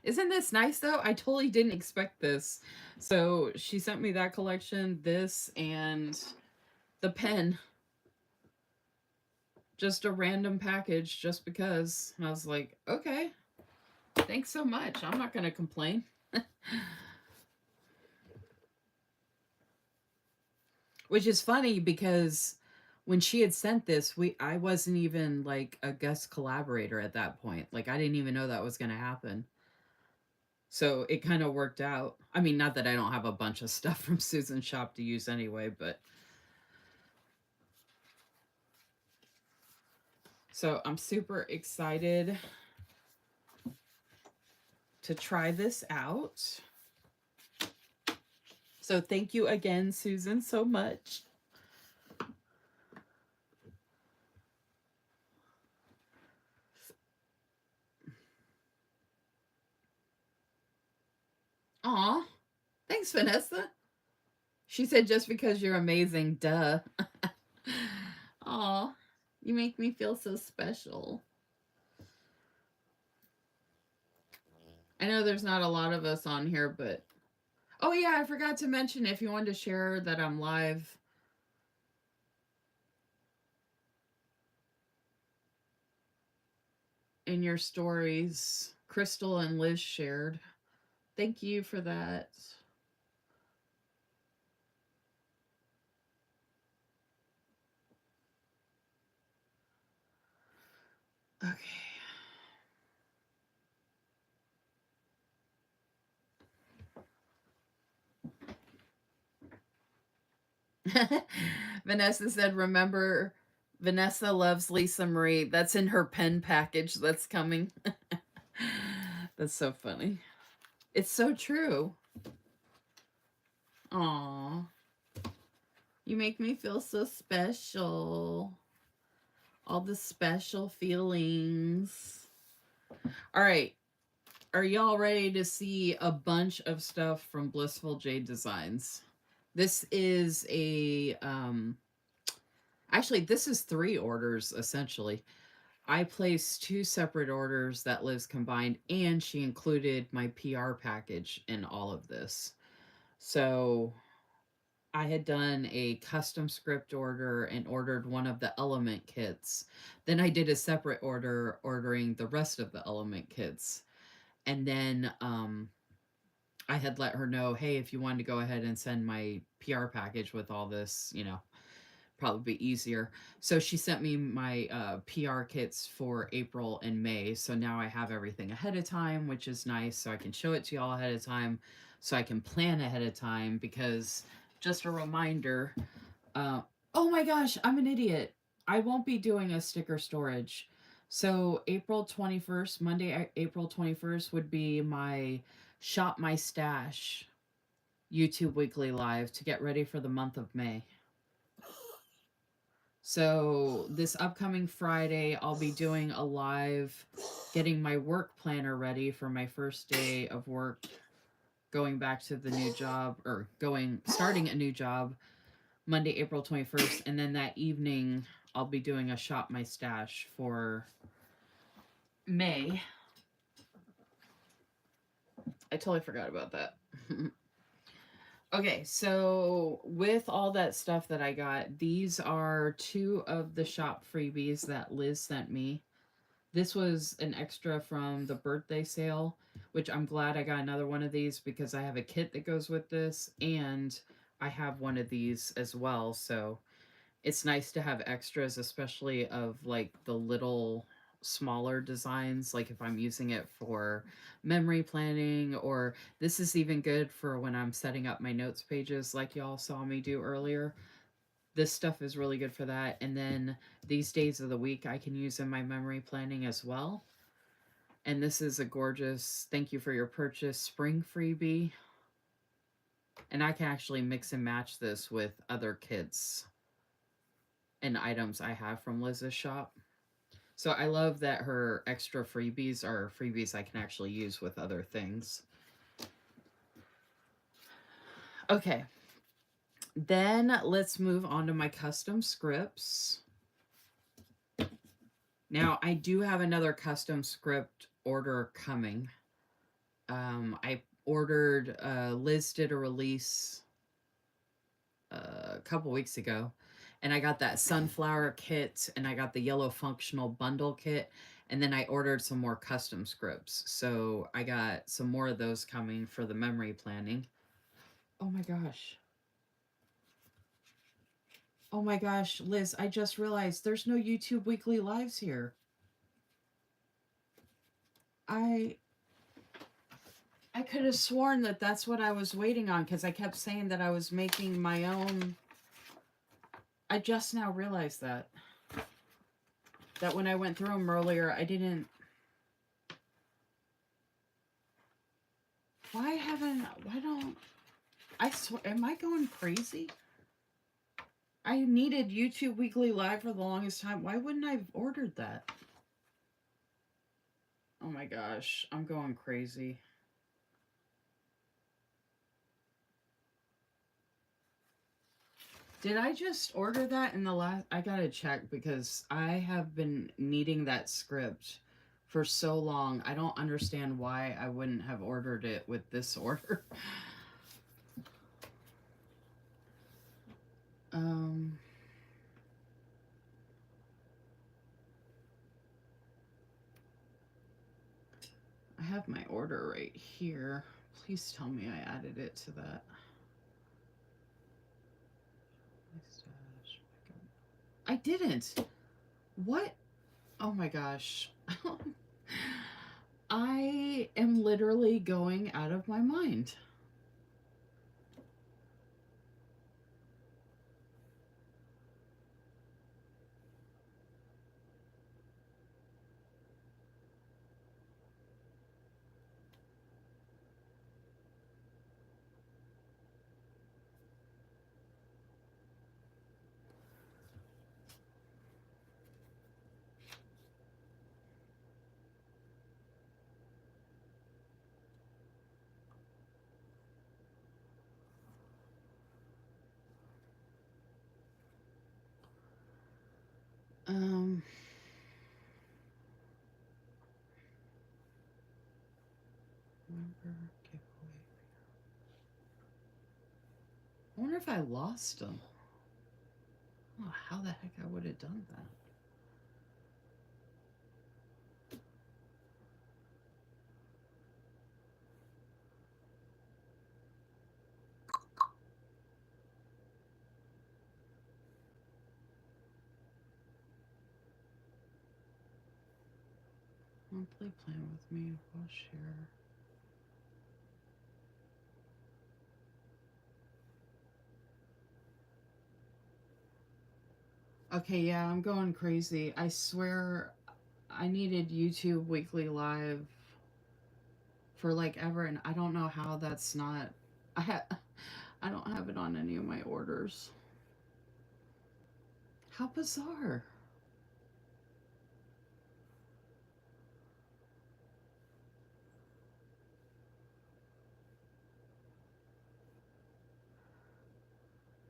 Isn't this nice though? I totally didn't expect this. So she sent me that collection, this, and the pen. Just a random package just because. And I was like, okay, thanks so much. I'm not going to complain. Which is funny because when she had sent this, I wasn't even like a guest collaborator at that point. Like I didn't even know that was going to happen. So it kind of worked out. I mean, not that I don't have a bunch of stuff from Susan's shop to use anyway, but so I'm super excited to try this out. So thank you again, Susan, so much. Aw, thanks, Vanessa. She said, just because you're amazing, duh. Aw, you make me feel so special. I know there's not a lot of us on here, but... Oh, yeah, I forgot to mention if you wanted to share that I'm live. In your stories, Crystal and Liz shared. Thank you for that. Okay. Vanessa said, remember, Vanessa loves Lisa Marie. That's in her pen package that's coming. That's so funny. It's so true. Aw. You make me feel so special. All the special feelings. All right. Are y'all ready to see a bunch of stuff from Blissful Jade Designs? This is a actually this is 3 orders essentially. I placed 2 separate orders that Liz combined, and she included my PR package in all of this. So I had done a custom script order and ordered one of the element kits. Then I did a separate order ordering the rest of the element kits. And then I had let her know, hey, if you wanted to go ahead and send my PR package with all this, probably be easier. So she sent me my PR kits for April and May. So now I have everything ahead of time, which is nice. So I can show it to y'all ahead of time. So I can plan ahead of time because just a reminder, oh my gosh, I'm an idiot. I won't be doing a sticker storage. So April 21st, Monday, April 21st would be my Shop My Stash YouTube weekly live to get ready for the month of May. So this upcoming Friday, I'll be doing a live getting my work planner ready for my first day of work, going back to the new job or starting a new job Monday, April 21st. And then that evening, I'll be doing a Shop My Stash for May. I totally forgot about that. Okay, so with all that stuff that I got, these are two of the shop freebies that Liz sent me. This was an extra from the birthday sale, which I'm glad I got another one of these because I have a kit that goes with this and I have one of these as well. So it's nice to have extras, especially of like the little smaller designs, like if I'm using it for memory planning, or this is even good for when I'm setting up my notes pages like y'all saw me do earlier. This stuff is really good for that. And then these days of the week I can use in my memory planning as well. And this is a gorgeous thank you for your purchase spring freebie. And I can actually mix and match this with other kits and items I have from Liz's shop. So I love that her extra freebies are freebies I can actually use with other things. Okay. Then let's move on to my custom scripts. Now, I do have another custom script order coming. I ordered, Liz did a release a couple weeks ago, and I got that sunflower kit and I got the yellow functional bundle kit, and then I ordered some more custom scripts. So I got some more of those coming for the memory planning. Oh my gosh. Oh my gosh, Liz, I just realized there's no YouTube weekly lives here. I could have sworn that that's what I was waiting on because I kept saying that I was making my own. I just now realized that. That when I went through them earlier, I didn't. Why don't. I swear, am I going crazy? I needed YouTube Weekly Live for the longest time. Why wouldn't I have ordered that? Oh my gosh, I'm going crazy. Did I just order that in the last... I gotta check because I have been needing that script for so long. I don't understand why I wouldn't have ordered it with this order. I have my order right here. Please tell me I added it to that. I didn't. What? Oh my gosh. I am literally going out of my mind. I wonder if I lost them. Oh, how the heck I would have done that. Monthly plan with me. I'll share. Okay, yeah, I'm going crazy. I swear I needed YouTube Weekly Live for like ever, and I don't know how that's not. I don't have it on any of my orders. How bizarre.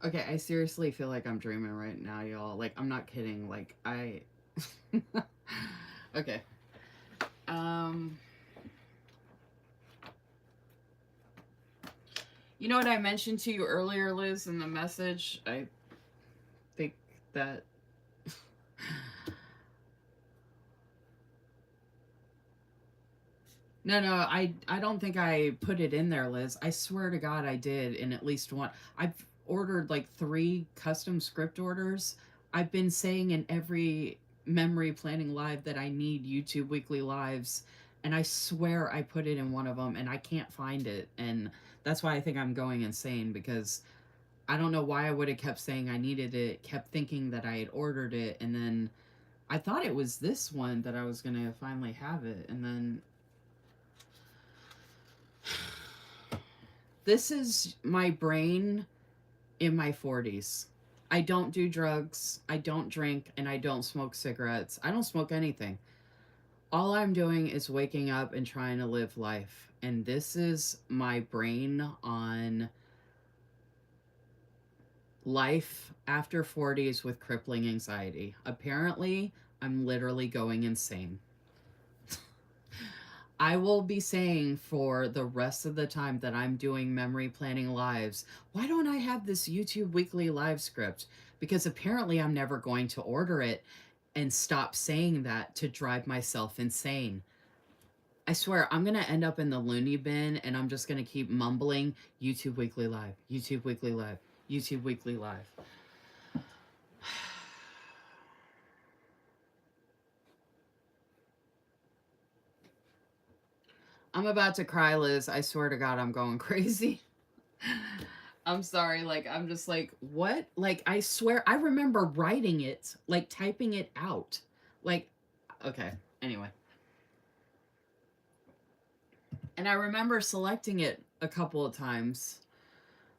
Okay, I seriously feel like I'm dreaming right now, y'all. Like, I'm not kidding. Like, I... Okay. Um, you know what I mentioned to you earlier, Liz, in the message? I think that no, no, I don't think I put it in there, Liz. I swear to God I did in at least one. I've ordered like 3 custom script orders. I've been saying in every memory planning live that I need YouTube weekly lives, and I swear I put it in one of them and I can't find it. And that's why I think I'm going insane, because I don't know why I would have kept saying I needed it, kept thinking that I had ordered it, and then I thought it was this one that I was going to finally have it, and then this is my brain in my 40s. I don't do drugs, I don't drink, and I don't smoke cigarettes. I don't smoke anything. All I'm doing is waking up and trying to live life. And this is my brain on life after 40s with crippling anxiety. Apparently, I'm literally going insane. I will be saying for the rest of the time that I'm doing memory planning lives, why don't I have this YouTube weekly live script? Because apparently I'm never going to order it and stop saying that to drive myself insane. I swear I'm going to end up in the loony bin and I'm just going to keep mumbling YouTube weekly live, YouTube weekly live, YouTube weekly live. I'm about to cry, Liz. I swear to God, I'm going crazy. I'm sorry. Like, I'm just like, what? Like, I swear, I remember writing it, like, typing it out. Like, okay. Anyway. And I remember selecting it a couple of times.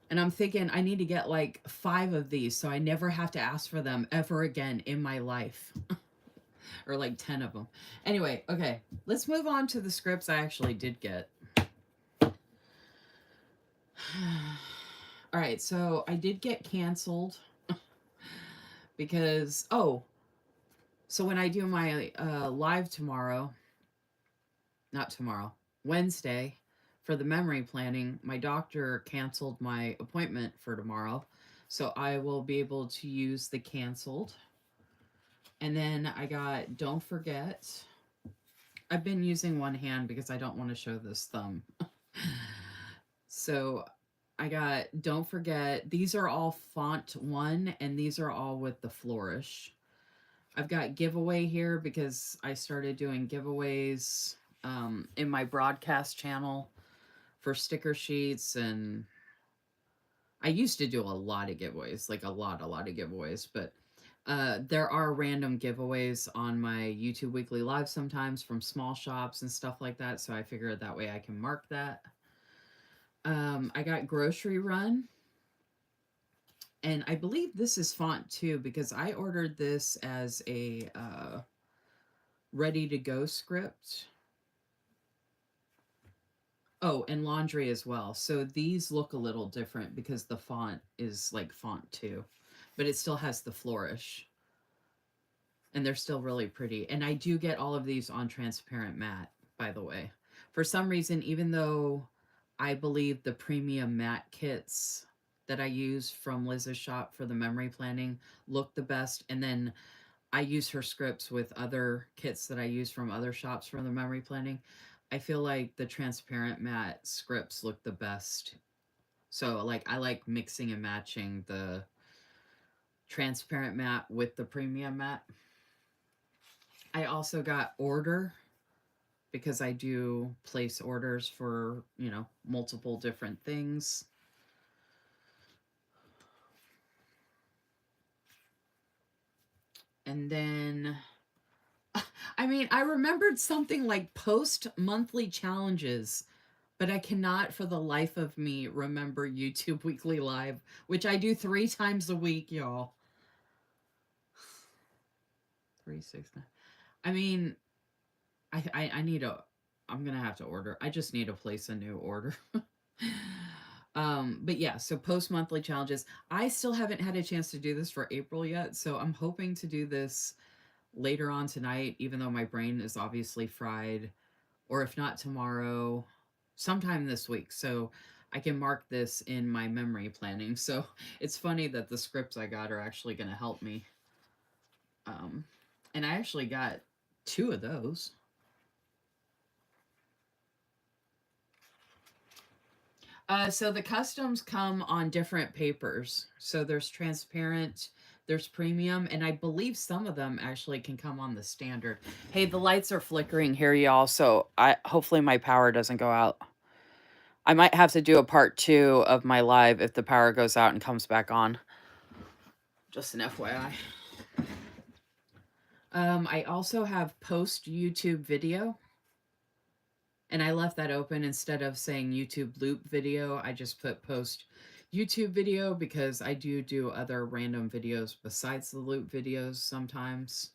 And I'm thinking, I need to get like 5 of these so I never have to ask for them ever again in my life. Or like 10 of them. Anyway, okay. Let's move on to the scripts I actually did get. All right, so I did get canceled because, oh, so when I do my live tomorrow, not tomorrow, Wednesday, for the memory planning, my doctor canceled my appointment for tomorrow. So I will be able to use the canceled. And then I got Don't Forget. I've been using one hand because I don't want to show this thumb. So I got Don't Forget. These are all font 1, and these are all with the flourish. I've got giveaway here because I started doing giveaways in my broadcast channel for sticker sheets, and I used to do a lot of giveaways, like a lot of giveaways, but there are random giveaways on my YouTube Weekly Live sometimes from small shops and stuff like that, so I figured that way I can mark that. I got Grocery Run, and I believe this is font 2 because I ordered this as a ready-to-go script. Oh, and laundry as well. So these look a little different because the font is like font 2, but it still has the flourish. And they're still really pretty. And I do get all of these on transparent matte, by the way. For some reason, even though I believe the premium matte kits that I use from Liz's shop for the memory planning look the best, and then I use her scripts with other kits that I use from other shops for the memory planning, I feel like the transparent matte scripts look the best. So like I like mixing and matching the transparent matte with the premium matte. I also got Order because I do place orders for, you know, multiple different things. And then I mean, I remembered something like post monthly challenges, but I cannot for the life of me remember YouTube Weekly Live, which I do 3 times a week, y'all. 3, 6, 9. I mean, I need a. I'm gonna have to order. I just need to place a new order. But yeah, so post monthly challenges. I still haven't had a chance to do this for April yet, so I'm hoping to do this later on tonight, even though my brain is obviously fried, or if not tomorrow, sometime this week. So I can mark this in my memory planning. So it's funny that the scripts I got are actually going to help me. Um, and I actually got 2 of those. So the customs come on different papers. So there's transparent, there's premium, and I believe some of them actually can come on the standard. Hey, the lights are flickering here, y'all, so I hopefully my power doesn't go out. I might have to do a part 2 of my live if the power goes out and comes back on. Just an FYI. I also have post YouTube video. And I left that open instead of saying YouTube loop video. I just put post YouTube video because I do other random videos besides the loop videos sometimes.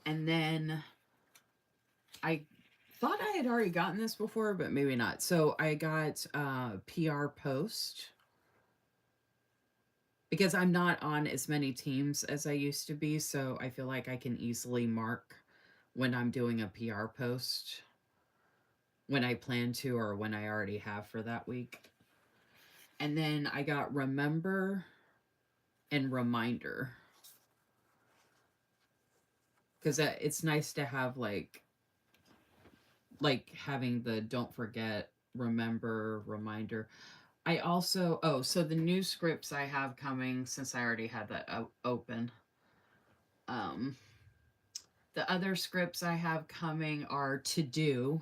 And then I thought I had already gotten this before, but maybe not. So I got PR post because I'm not on as many teams as I used to be. So I feel like I can easily mark when I'm doing a PR post, when I plan to, or when I already have for that week. And then I got remember and reminder. Because it's nice to have like having the don't forget, remember, reminder. I also, so the new scripts I have coming, since I already had that open. The other scripts I have coming are to do.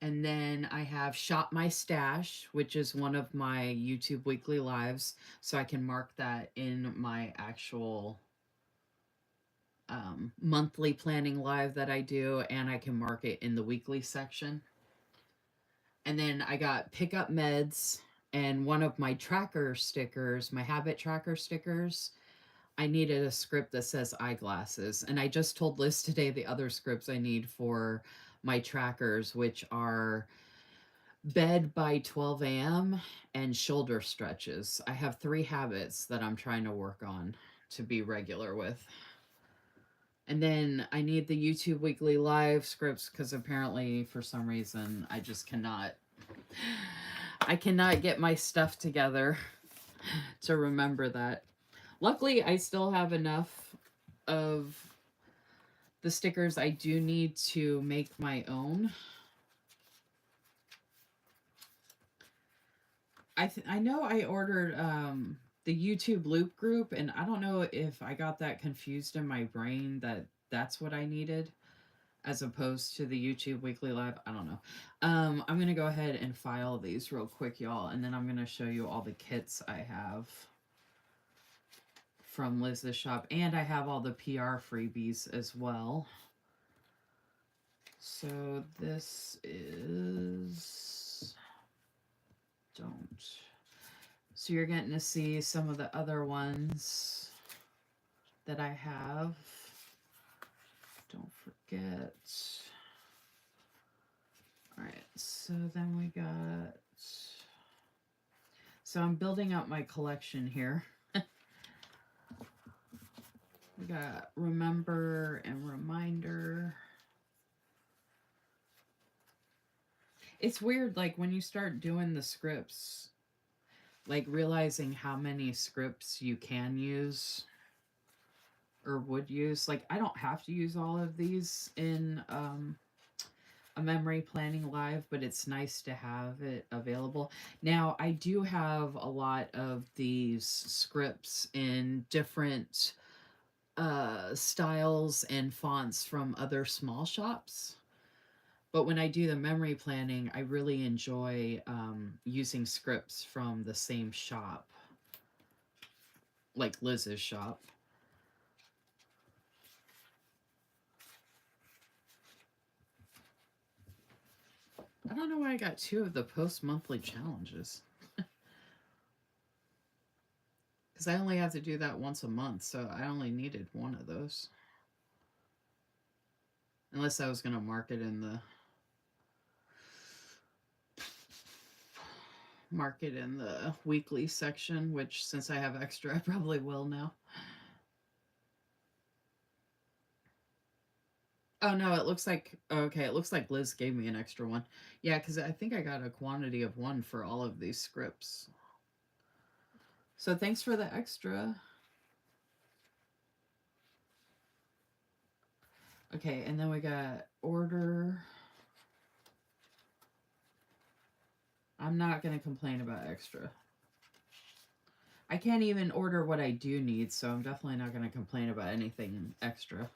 And then I have Shop My Stash, which is one of my YouTube weekly lives. So I can mark that in my actual monthly planning live that I do, and I can mark it in the weekly section. And then I got Pick Up Meds, and one of my tracker stickers, my habit tracker stickers, I needed a script that says eyeglasses. And I just told Liz today the other scripts I need for my trackers, which are bed by 12 a.m. and shoulder stretches. I have 3 habits that I'm trying to work on to be regular with. And then I need the YouTube weekly live scripts because apparently for some reason I just cannot get my stuff together to remember that. Luckily, I still have enough of the stickers I do need to make my own. I know I ordered the YouTube loop group, and I don't know if I got that confused in my brain that that's what I needed as opposed to the YouTube weekly live. I don't know. I'm going to go ahead and file these real quick, y'all, and then I'm going to show you all the kits I have from Liz's shop, and I have all the PR freebies as well. So this is... don't. So you're getting to see some of the other ones that I have. Don't forget. Alright, so then we got... So I'm building up my collection here. We got remember and reminder. It's weird, like, when you start doing the scripts, like, realizing how many scripts you can use or would use. Like, I don't have to use all of these in a memory planning live, but it's nice to have it available. Now, I do have a lot of these scripts in different styles and fonts from other small shops. But when I do the memory planning, I really enjoy using scripts from the same shop, like Liz's shop. I don't know why I got 2 of the post-monthly challenges. Because I only have to do that once a month, so I only needed 1 of those. Unless I was going to mark it in the... mark it in the weekly section, which since I have extra, I probably will now. Oh no, it looks like, okay, it looks like Liz gave me an extra one. Yeah, because I think I got a quantity of one for all of these scripts. So thanks for the extra. Okay, and then we got order. I'm not going to complain about extra. I can't even order what I do need, so I'm definitely not going to complain about anything extra.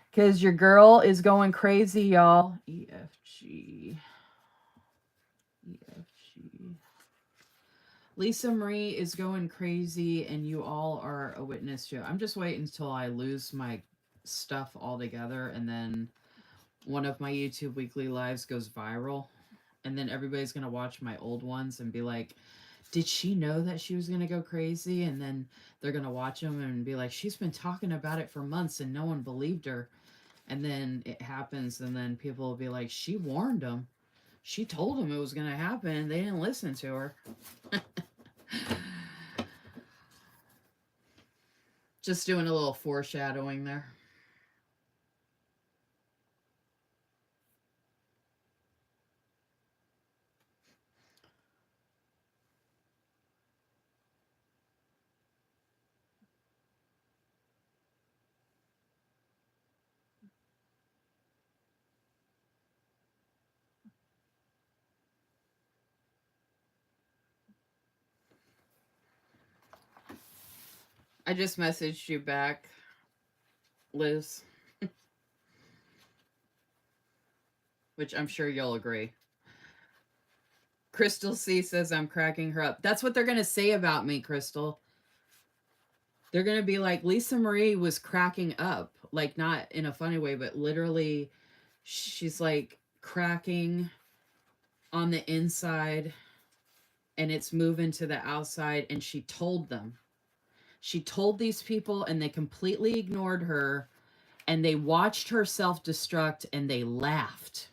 Because your girl is going crazy, y'all. EFG. EFG. Lisa Marie is going crazy, and you all are a witness to it. I'm just waiting until I lose my stuff altogether, and then one of my YouTube weekly lives goes viral, and then everybody's going to watch my old ones and be like, did she know that she was going to go crazy? And then they're going to watch them and be like, she's been talking about it for months and no one believed her. And then it happens, and then people will be like, she warned them. She told them it was going to happen, and they didn't listen to her. Just doing a little foreshadowing there. I just messaged you back, Liz. Which I'm sure you'll agree. Crystal C says I'm cracking her up. That's what they're going to say about me, Crystal. They're going to be like, Lisa Marie was cracking up. Like, not in a funny way, but literally, she's like cracking on the inside and it's moving to the outside. And she told them. She told these people and they completely ignored her. And they watched her self-destruct and they laughed.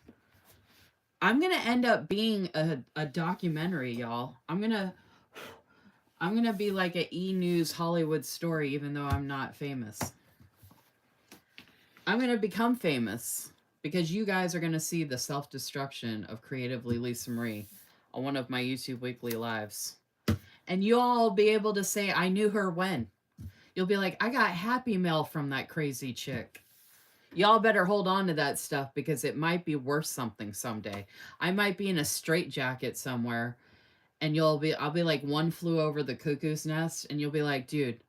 I'm going to end up being a documentary, y'all. I'm going to be like an E! News Hollywood story, even though I'm not famous. I'm going to become famous because you guys are going to see the self-destruction of Creatively Lisa Marie on one of my YouTube weekly lives. And you'll all be able to say, I knew her when. You'll be like, I got happy mail from that crazy chick. Y'all better hold on to that stuff because it might be worth something someday. I might be in a straitjacket somewhere and I'll be like One Flew Over the Cuckoo's Nest, and you'll be like, dude,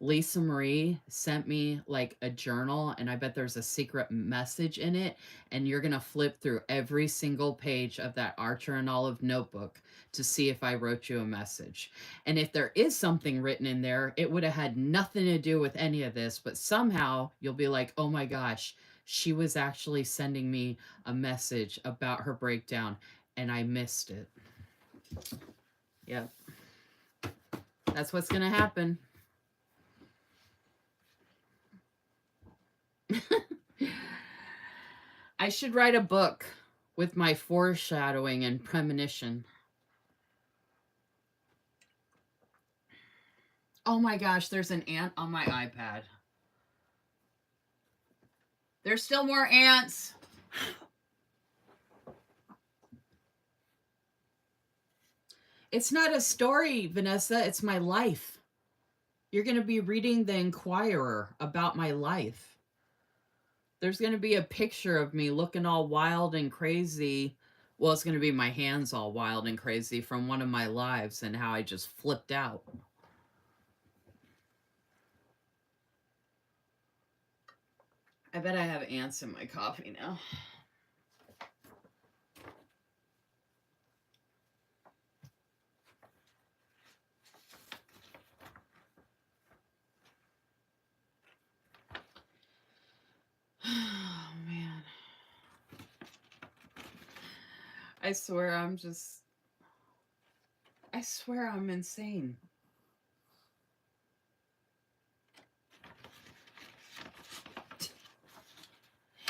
Lisa Marie sent me like a journal and I bet there's a secret message in it, and you're going to flip through every single page of that Archer and Olive notebook to see if I wrote you a message. And if there is something written in there, it would have had nothing to do with any of this, but somehow you'll be like, oh my gosh, she was actually sending me a message about her breakdown and I missed it. Yep. That's what's going to happen. I should write a book with my foreshadowing and premonition. Oh my gosh, there's an ant on my iPad. There's still more ants. It's not a story, Vanessa. It's my life. You're going to be reading The Inquirer about my life. There's going to be a picture of me looking all wild and crazy. Well, it's going to be my hands all wild and crazy from one of my lives and how I just flipped out. I bet I have ants in my coffee now. Oh, man. I swear I'm insane.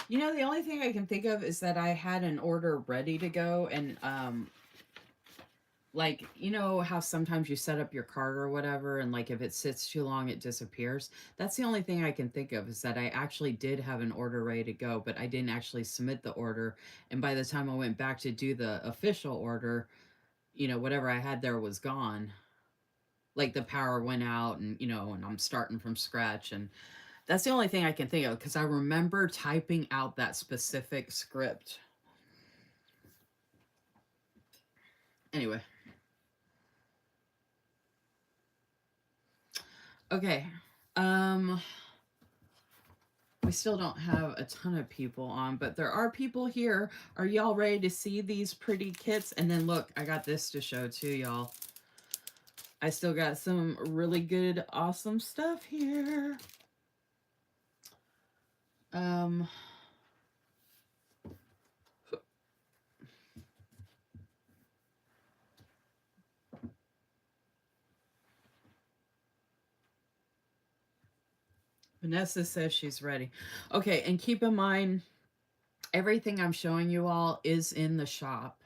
The only thing I can think of is that I had an order ready to go, and like, you know how sometimes you set up your cart or whatever, and like if it sits too long it disappears. That's the only thing I can think of, is that I actually did have an order ready to go, but I didn't actually submit the order, and by the time I went back to do the official order, you know, whatever I had there was gone. Like the power went out, and you know, and I'm starting from scratch. And that's the only thing I can think of, because I remember typing out that specific script. Anyway. Okay. Um we still don't have a ton of people on, but there are people here. Are y'all ready to see these pretty kits? And then look, I got this to show too, y'all. I still got some really good, awesome stuff here. Um Vanessa says she's ready. Okay, and keep in mind, everything I'm showing you all is in the shop.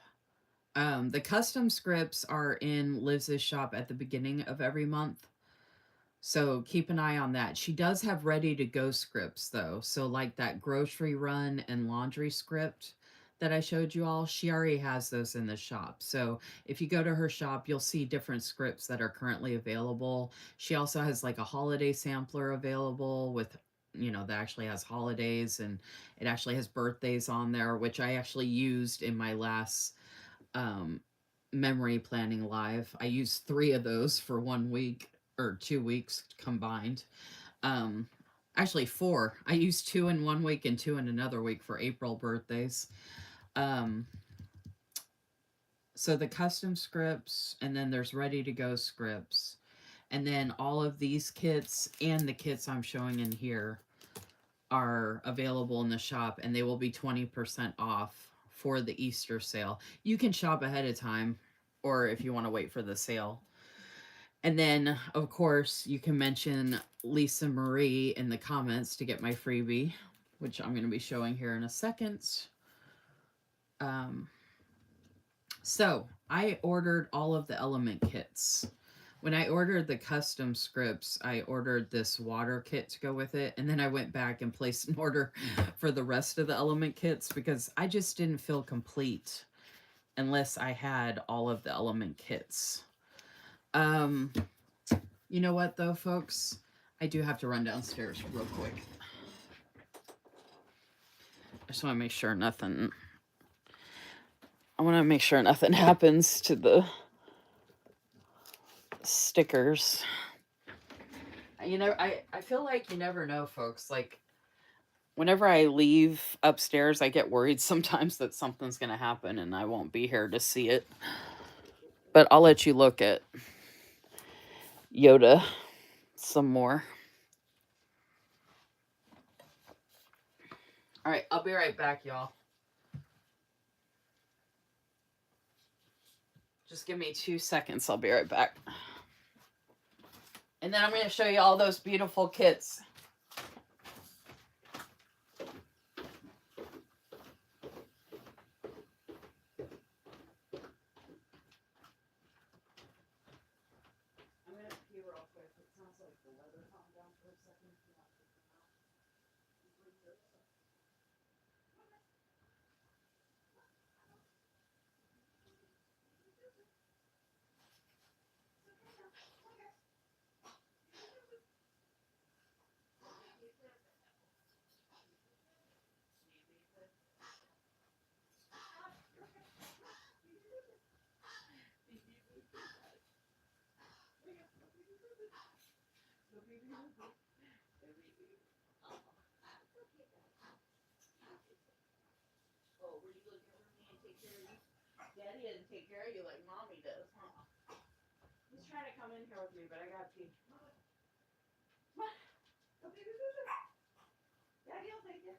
The custom scripts are in Liz's shop at the beginning of every month. So keep an eye on that. She does have ready to go scripts though. So like that grocery run and laundry script that I showed you all, she already has those in the shop. So if you go to her shop, you'll see different scripts that are currently available. She also has like a holiday sampler available with, you know, that actually has holidays, and it actually has birthdays on there, which I actually used in my last um, memory planning live. I used 3 of those for 1 week or 2 weeks combined. Um, Actually 4. I used 2 in 1 week and 2 in another week for April birthdays. Um, so the custom scripts, and then there's ready to go scripts. And then all of these kits and the kits I'm showing in here are available in the shop, and they will be 20% off for the Easter sale. You can shop ahead of time, or if you want to wait for the sale. And then, of course, you can mention Lisa Marie in the comments to get my freebie, which I'm going to be showing here in a second. Um, so I ordered all of the element kits. When I ordered the custom scripts, I ordered this water kit to go with it. And then I went back and placed an order for the rest of the element kits, because I just didn't feel complete unless I had all of the element kits. You know what though, folks? I do have to run downstairs real quick. I just want to make sure nothing... I want to make sure nothing happens to the stickers. You know, I feel like you never know, folks. Like, whenever I leave upstairs, I get worried sometimes that something's going to happen and I won't be here to see it. But I'll let you look at Yoda some more. All right, I'll be right back, y'all. Just give me 2 seconds. I'll be right back. And then I'm going to show you all those beautiful kits. I'm going to pee real quick. It sounds like the weather calmed down for a second. Oh, were you looking for me and take care of you? Daddy didn't take care of you like mommy does, huh? He's trying to come in here with me, but I gotta pee. Come on. Go pee, pee, pee, pee. Daddy will take you.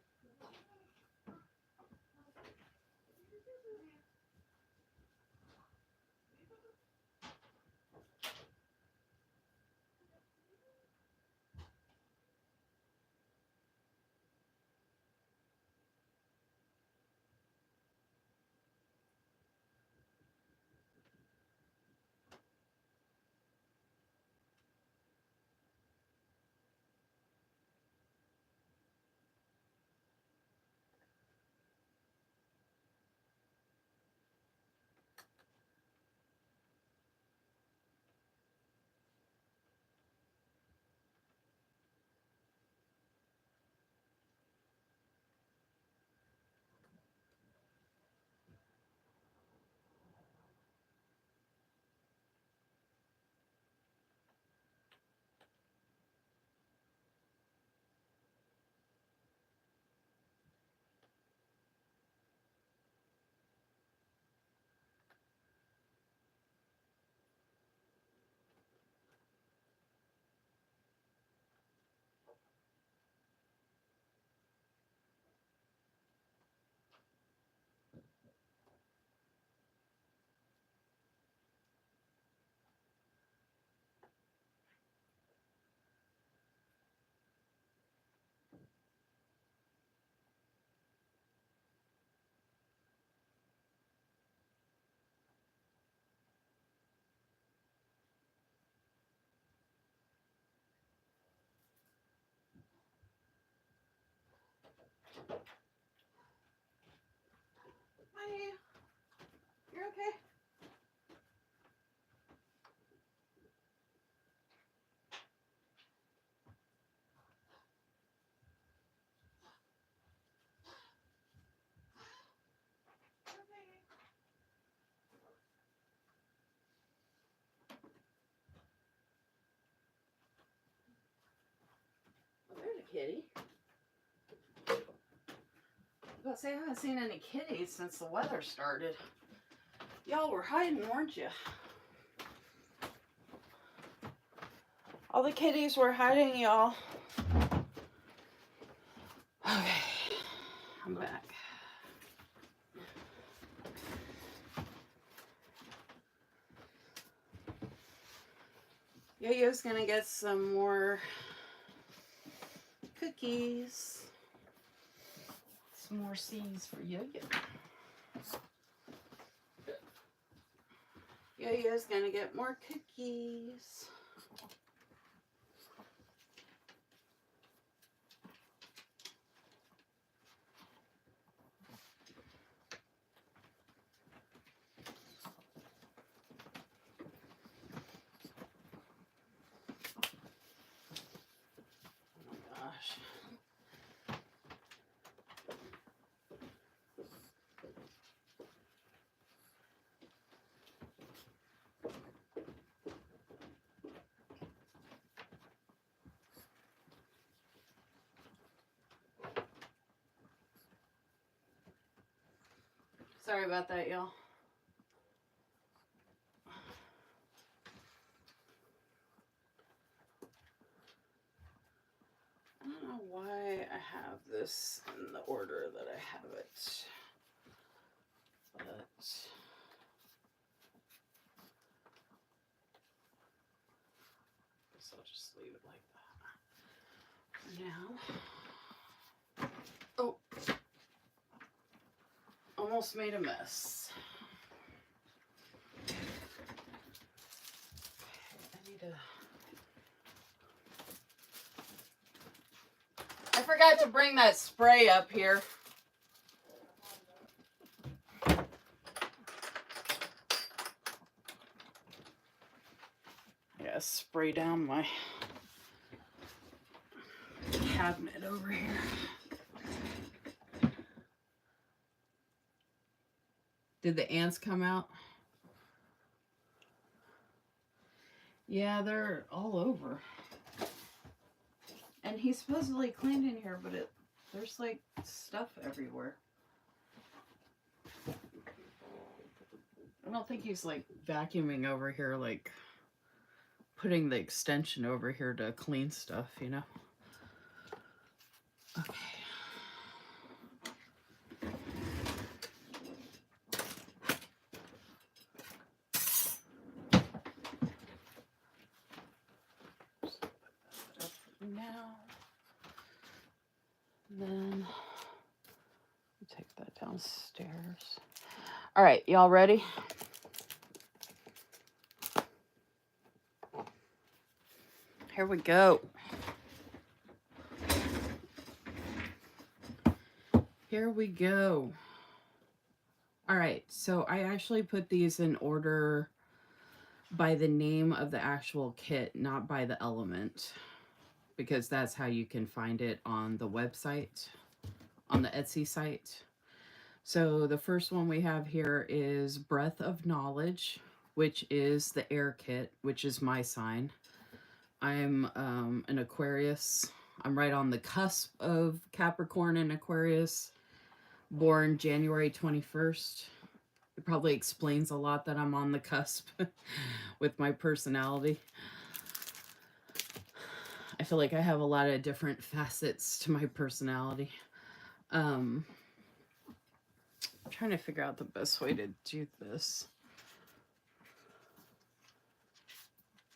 Honey, you're okay? Well, there's a kitty. I was about to say, I haven't seen any kitties since the weather started. Y'all were hiding, weren't you? All the kitties were hiding, y'all. Okay, I'm back. Yo-Yo's gonna get some more cookies. Some more C's for Yo-Yo. Yo-Yo's gonna get more cookies. Oh my gosh. Sorry about that, y'all. I don't know why I have this in the order that I have it, but I guess I'll just leave it like that for now. Oh, almost made a mess. I need to... I forgot to bring that spray up here. I gotta spray down my cabinet over here. Did the ants come out? Yeah, they're all over. And he supposedly cleaned in here, but there's like stuff everywhere. I don't think he's like vacuuming over here, like putting the extension over here to clean stuff, you know? Okay. Now, then take that downstairs. All right, y'all ready? Here we go. Here we go. All right, so I actually put these in order by the name of the actual kit, not by the element, because that's how you can find it on the website, on the Etsy site. So the first one we have here is Breath of Knowledge, which is the air kit, which is my sign. I'm an Aquarius. I'm right on the cusp of Capricorn and Aquarius, born January 21st. It probably explains a lot that I'm on the cusp with my personality. I feel like I have a lot of different facets to my personality. I'm trying to figure out the best way to do this.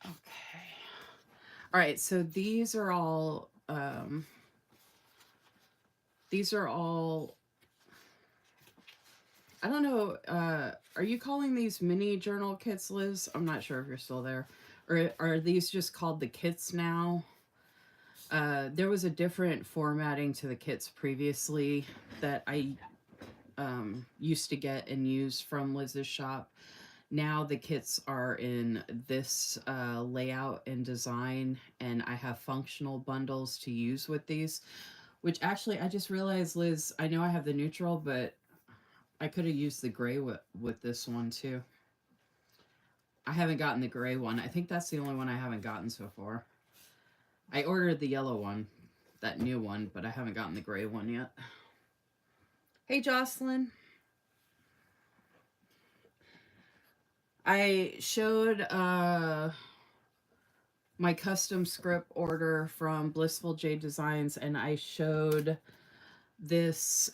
Okay. All right, so these are all I don't know, are you calling these mini journal kits, Liz? I'm not sure if you're still there. Or are these just called the kits now? There was a different formatting to the kits previously that I used to get and use from Liz's shop. Now the kits are in this layout and design, and I have functional bundles to use with these, which actually I just realized, Liz, I know I have the neutral, but I could have used the gray with this one too. I haven't gotten the gray one. I think that's the only one I haven't gotten so far. I ordered the yellow one, that new one, but I haven't gotten the gray one yet. Hey, Jocelyn. I showed my custom script order from Blissful Jade Designs, and I showed this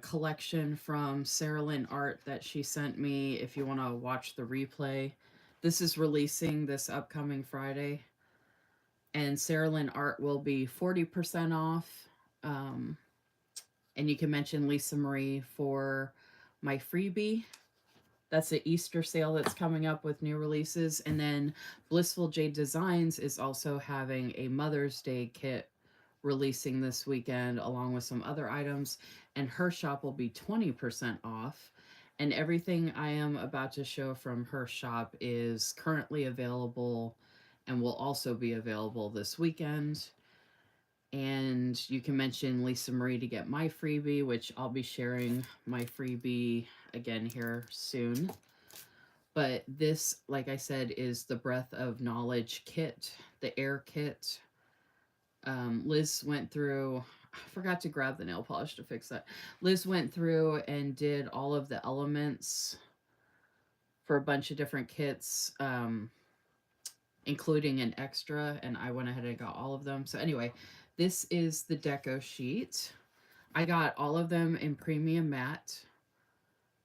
collection from Sarah Lynn Art that she sent me if you want to watch the replay. This is releasing this upcoming Friday, and Sarah Lynn Art will be 40% off. And you can mention Lisa Marie for my freebie. That's the Easter sale that's coming up with new releases. And then Blissful Jade Designs is also having a Mother's Day kit releasing this weekend along with some other items. And her shop will be 20% off. And everything I am about to show from her shop is currently available and will also be available this weekend. And you can mention Lisa Marie to get my freebie, which I'll be sharing my freebie again here soon. But this, like I said, is the Breath of Knowledge kit, the air kit. Liz went through, I forgot to grab the nail polish to fix that. Liz went through and did all of the elements for a bunch of different kits, including an extra, and I went ahead and got all of them. So anyway, this is the deco sheet. I got all of them in premium matte,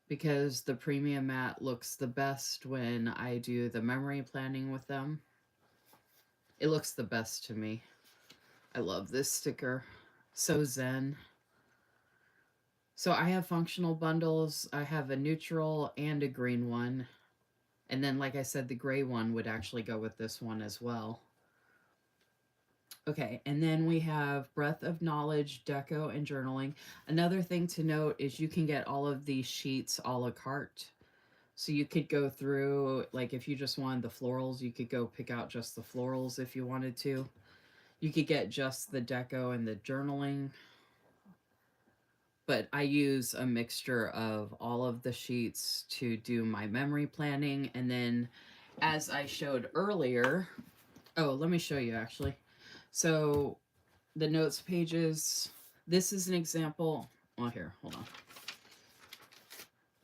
because the premium matte looks the best when I do the memory planning with them. It looks the best to me. I love this sticker. So zen. So I have functional bundles. I have a neutral and a green one. And then, like I said, the gray one would actually go with this one as well. Okay, and then we have Breath of Knowledge, Deco, and Journaling. Another thing to note is you can get all of these sheets a la carte. So you could go through, like if you just wanted the florals, you could go pick out just the florals if you wanted to. You could get just the deco and the journaling. But I use a mixture of all of the sheets to do my memory planning. And then as I showed earlier, oh, let me show you actually. So the notes pages, this is an example. Well, here, hold on.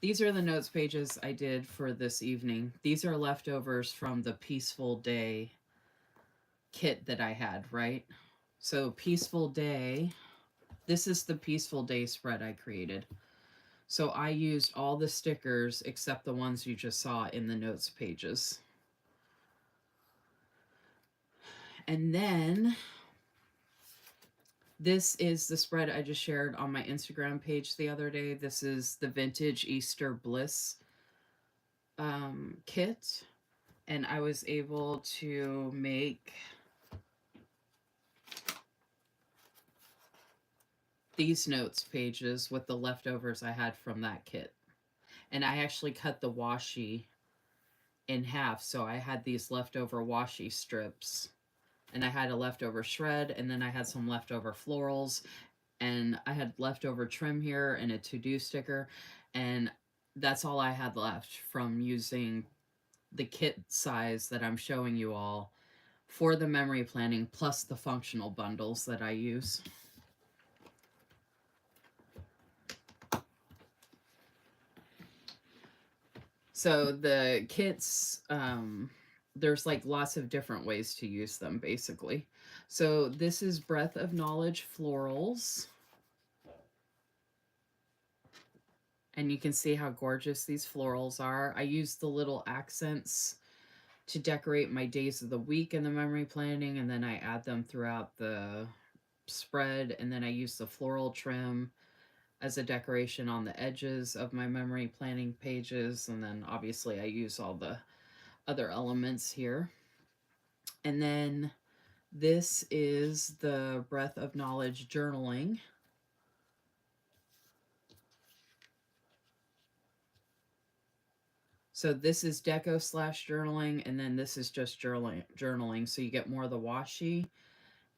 These are the notes pages I did for this evening. These are leftovers from the Peaceful Day kit that I had, right? So Peaceful Day, this is the Peaceful Day spread I created. So I used all the stickers except the ones you just saw in the notes pages. And then this is the spread I just shared on my Instagram page the other day. This is the Vintage Easter Bliss kit. And I was able to make these notes pages with the leftovers I had from that kit. And I actually cut the washi in half. So I had these leftover washi strips. And I had a leftover shred, and then I had some leftover florals, and I had leftover trim here and a to-do sticker, and that's all I had left from using the kit size that I'm showing you all for the memory planning, plus the functional bundles that I use. So the kits, there's like lots of different ways to use them, basically. So this is Breath of Knowledge Florals. And you can see how gorgeous these florals are. I use the little accents to decorate my days of the week in the memory planning, and then I add them throughout the spread, and then I use the floral trim as a decoration on the edges of my memory planning pages, and then obviously I use all the other elements here. And then This is the Breath of Knowledge journaling. So this is deco / journaling, and then this is just journaling. So you get more of the washi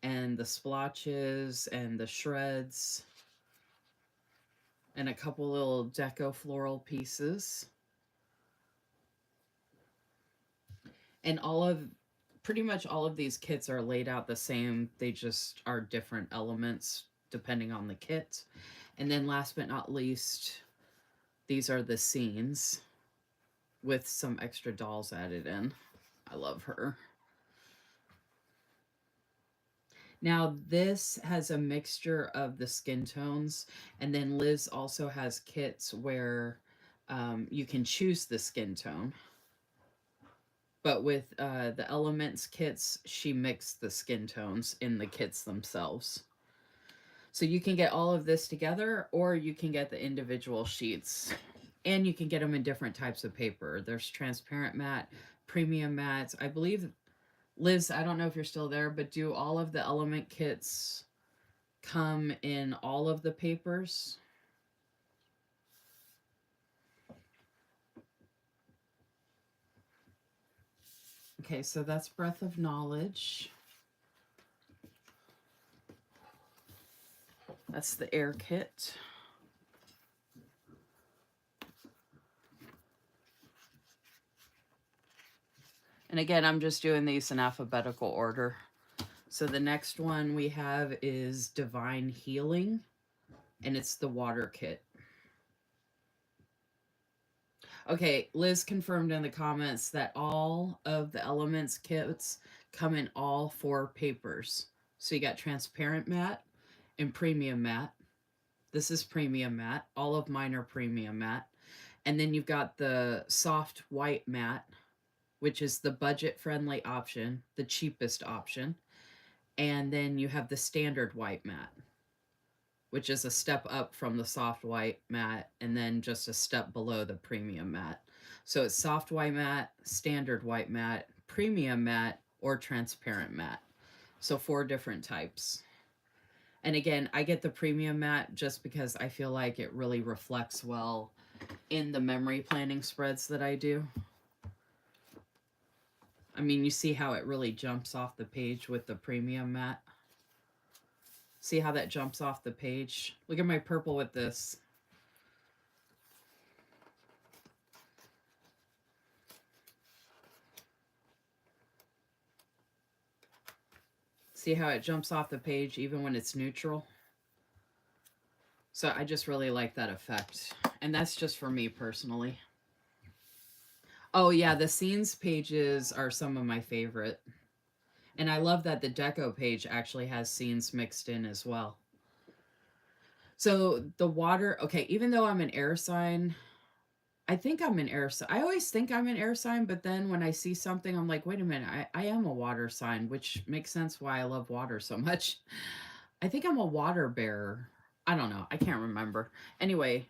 and the splotches and the shreds and a couple little deco floral pieces. And pretty much all of these kits are laid out the same. They just are different elements depending on the kit. And then last but not least, these are the scenes with some extra dolls added in. I love her. Now this has a mixture of the skin tones, and then Liz also has kits where you can choose the skin tone. But with the Elements kits, she mixed the skin tones in the kits themselves. So you can get all of this together, or you can get the individual sheets. And you can get them in different types of paper. There's transparent matte, premium matte. I believe, Liz, I don't know if you're still there, but do all of the Element kits come in all of the papers? Okay, so that's Breath of Knowledge. That's the air kit. And again, I'm just doing these in alphabetical order. So the next one we have is Divine Healing, and it's the water kit. Okay, Liz confirmed in the comments that all of the Elements kits come in all 4 papers. So you got transparent matte and premium matte. This is premium matte. All of mine are premium matte. And then you've got the soft white matte, which is the budget-friendly option, the cheapest option. And then you have the standard white matte, which is a step up from the soft white matte and then just a step below the premium matte. So it's soft white matte, standard white matte, premium matte, or transparent matte. So 4 different types. And again, I get the premium matte just because I feel like it really reflects well in the memory planning spreads that I do. I mean, you see how it really jumps off the page with the premium matte? See how that jumps off the page? Look at my purple with this. See how it jumps off the page even when it's neutral? So I just really like that effect. And that's just for me personally. Oh yeah, the scenes pages are some of my favorite. And I love that the deco page actually has scenes mixed in as well. So the water, okay, even though I'm an air sign, I think I'm an air sign. I always think I'm an air sign, but then when I see something, I'm like, wait a minute, I am a water sign, which makes sense why I love water so much. I think I'm a water bearer. I don't know. I can't remember. Anyway,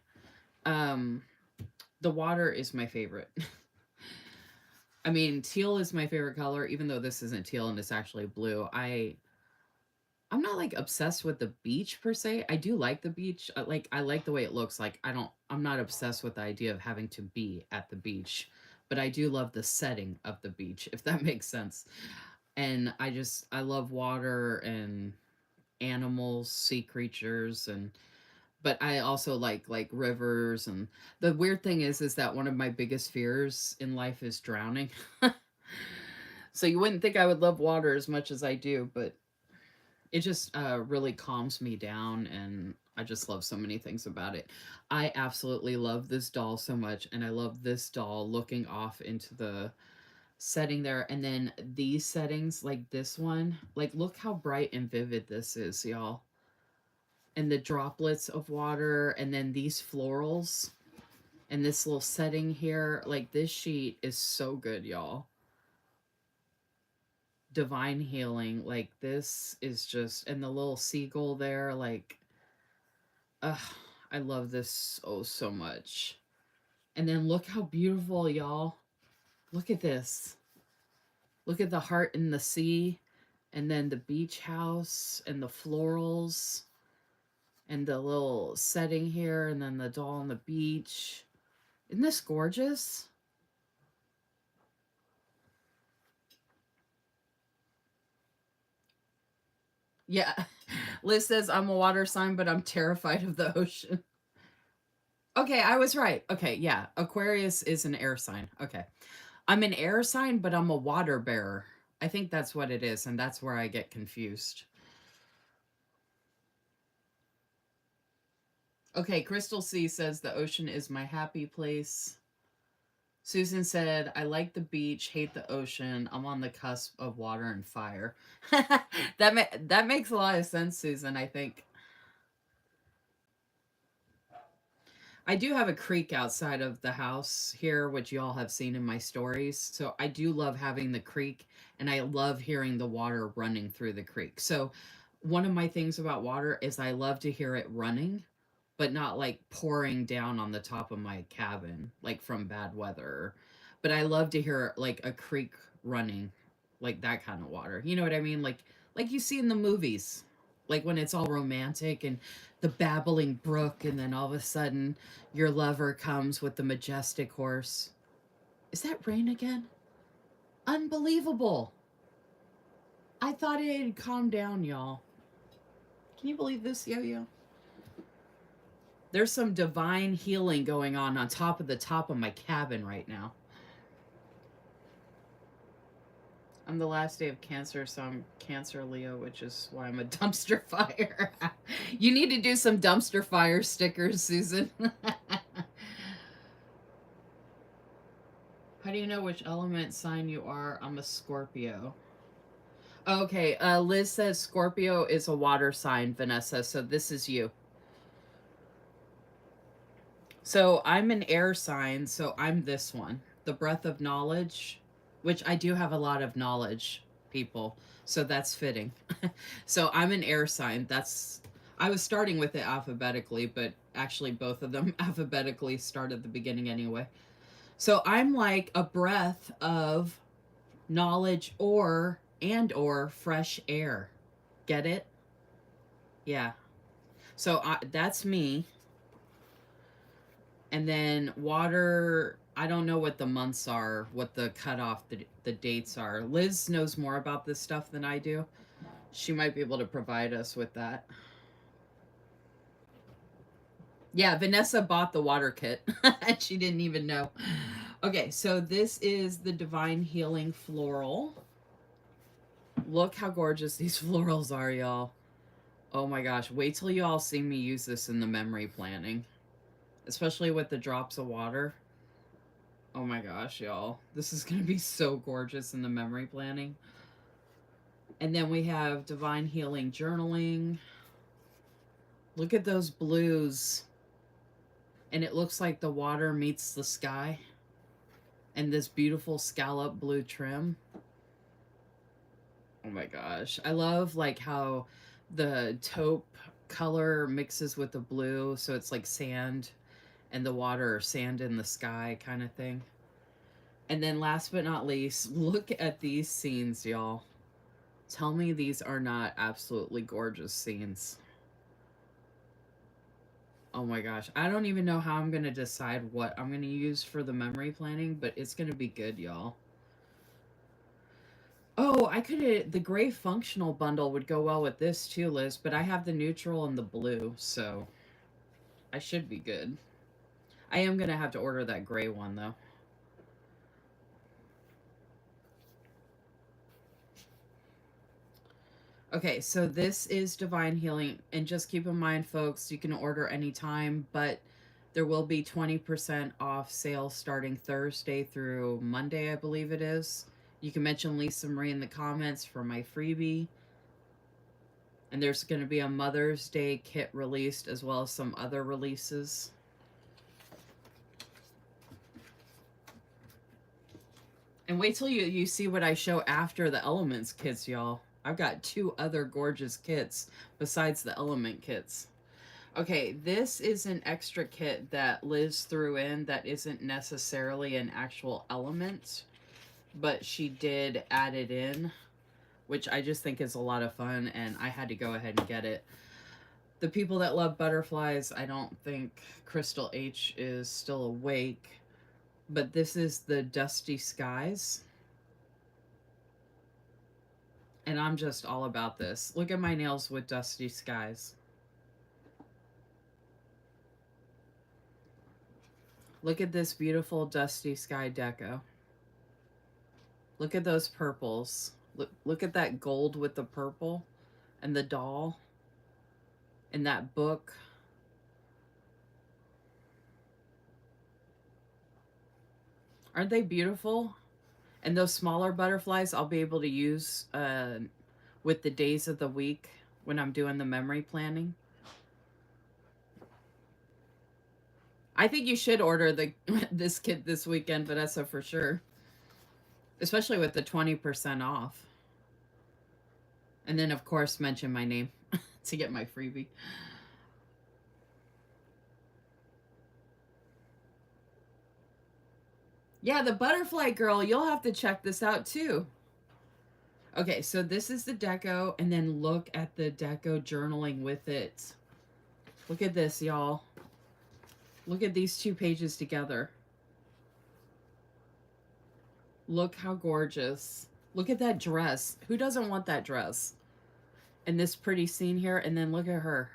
the water is my favorite. I mean, teal is my favorite color, even though this isn't teal and it's actually blue. I'm not like obsessed with the beach per se. I do like the beach. I like the way it looks. Like I'm not obsessed with the idea of having to be at the beach, but I do love the setting of the beach, if that makes sense. And I love water and animals, sea creatures, but I also like rivers. And the weird thing is that one of my biggest fears in life is drowning. So you wouldn't think I would love water as much as I do, but it just really calms me down, and I just love so many things about it. I absolutely love this doll so much, and I love this doll looking off into the setting there, and then these settings, like this one, like look how bright and vivid this is, y'all. And the droplets of water, and then these florals, and this little setting here, like this sheet is so good, y'all. Divine Healing, like this is just, and the little seagull there, like, I love this so much. And then look how beautiful, y'all. Look at this. Look at the heart in the sea, And then the beach house and the florals and the little setting here, and then the doll on the beach. Isn't this gorgeous? Yeah. Liz says, I'm a water sign, but I'm terrified of the ocean. Okay, I was right. Okay, yeah. Aquarius is an air sign. Okay. I'm an air sign, but I'm a water bearer. I think that's what it is, and that's where I get confused. Okay, Crystal C says the ocean is my happy place. Susan said, I like the beach, hate the ocean. I'm on the cusp of water and fire. That makes a lot of sense, Susan, I think. I do have a creek outside of the house here, which you all have seen in my stories. So I do love having the creek, and I love hearing the water running through the creek. So one of my things about water is I love to hear it running, but not like pouring down on the top of my cabin, like from bad weather. But I love to hear like a creek running, like that kind of water. You know what I mean? Like you see in the movies, like when it's all romantic and the babbling brook, and then all of a sudden your lover comes with the majestic horse. Is that rain again? Unbelievable. I thought it had calmed down, y'all. Can you believe this, Yo-Yo? There's some divine healing going on top of the top of my cabin right now. I'm the last day of Cancer, so I'm Cancer Leo, which is why I'm a dumpster fire. You need to do some dumpster fire stickers, Susan. How do you know which element sign you are? I'm a Scorpio. Okay, Liz says Scorpio is a water sign, Vanessa, so this is you. So I'm an air sign, so I'm this one. The breath of knowledge, which I do have a lot of knowledge, people, so that's fitting. So I'm an air sign. I was starting with it alphabetically, but actually both of them alphabetically start at the beginning anyway. So I'm like a breath of knowledge or fresh air. Get it? Yeah. So that's me. And then water, I don't know what the months are, what the cutoff, the dates are. Liz knows more about this stuff than I do. She might be able to provide us with that. Yeah, Vanessa bought the water kit and she didn't even know. Okay, so this is the Divine Healing Floral. Look how gorgeous these florals are, y'all. Oh my gosh, wait till you all see me use this in the memory planning. Especially with the drops of water. Oh my gosh, y'all. This is going to be so gorgeous in the memory planning. And then we have Divine Healing Journaling. Look at those blues. And it looks like the water meets the sky. And this beautiful scallop blue trim. Oh my gosh. I love like how the taupe color mixes with the blue. So it's like sand and the water, or sand in the sky kind of thing. And then last but not least, look at these scenes, y'all. Tell me these are not absolutely gorgeous scenes. Oh my gosh. I don't even know how I'm going to decide what I'm going to use for the memory planning, but it's going to be good, y'all. Oh, the gray functional bundle would go well with this too, Liz, but I have the neutral and the blue, so I should be good. I am going to have to order that gray one, though. Okay, so this is Divine Healing, and just keep in mind, folks, you can order anytime, but there will be 20% off sale starting Thursday through Monday, I believe it is. You can mention Lisa Marie in the comments for my freebie. And there's going to be a Mother's Day kit released, as well as some other releases. And wait till you see what I show after the Elements kits, y'all. I've got 2 other gorgeous kits besides the element kits. Okay, this is an extra kit that Liz threw in that isn't necessarily an actual element, but she did add it in. which I just think is a lot of fun, and I had to go ahead and get it. The people that love butterflies, I don't think Crystal H is still awake, but this is the Dusty Skies. And I'm just all about this. Look at my nails with Dusty Skies. Look at this beautiful Dusty Sky deco. Look at those purples. Look at that gold with the purple and the doll and that book. Aren't they beautiful? And those smaller butterflies I'll be able to use with the days of the week when I'm doing the memory planning. I think you should order this kit this weekend, Vanessa, for sure. Especially with the 20% off. And then, of course, mention my name to get my freebie. Yeah, the butterfly girl, you'll have to check this out too. Okay, so this is the deco, and then look at the deco journaling with it. Look at this, y'all. Look at these two pages together. Look how gorgeous. Look at that dress. Who doesn't want that dress? And this pretty scene here, and then look at her.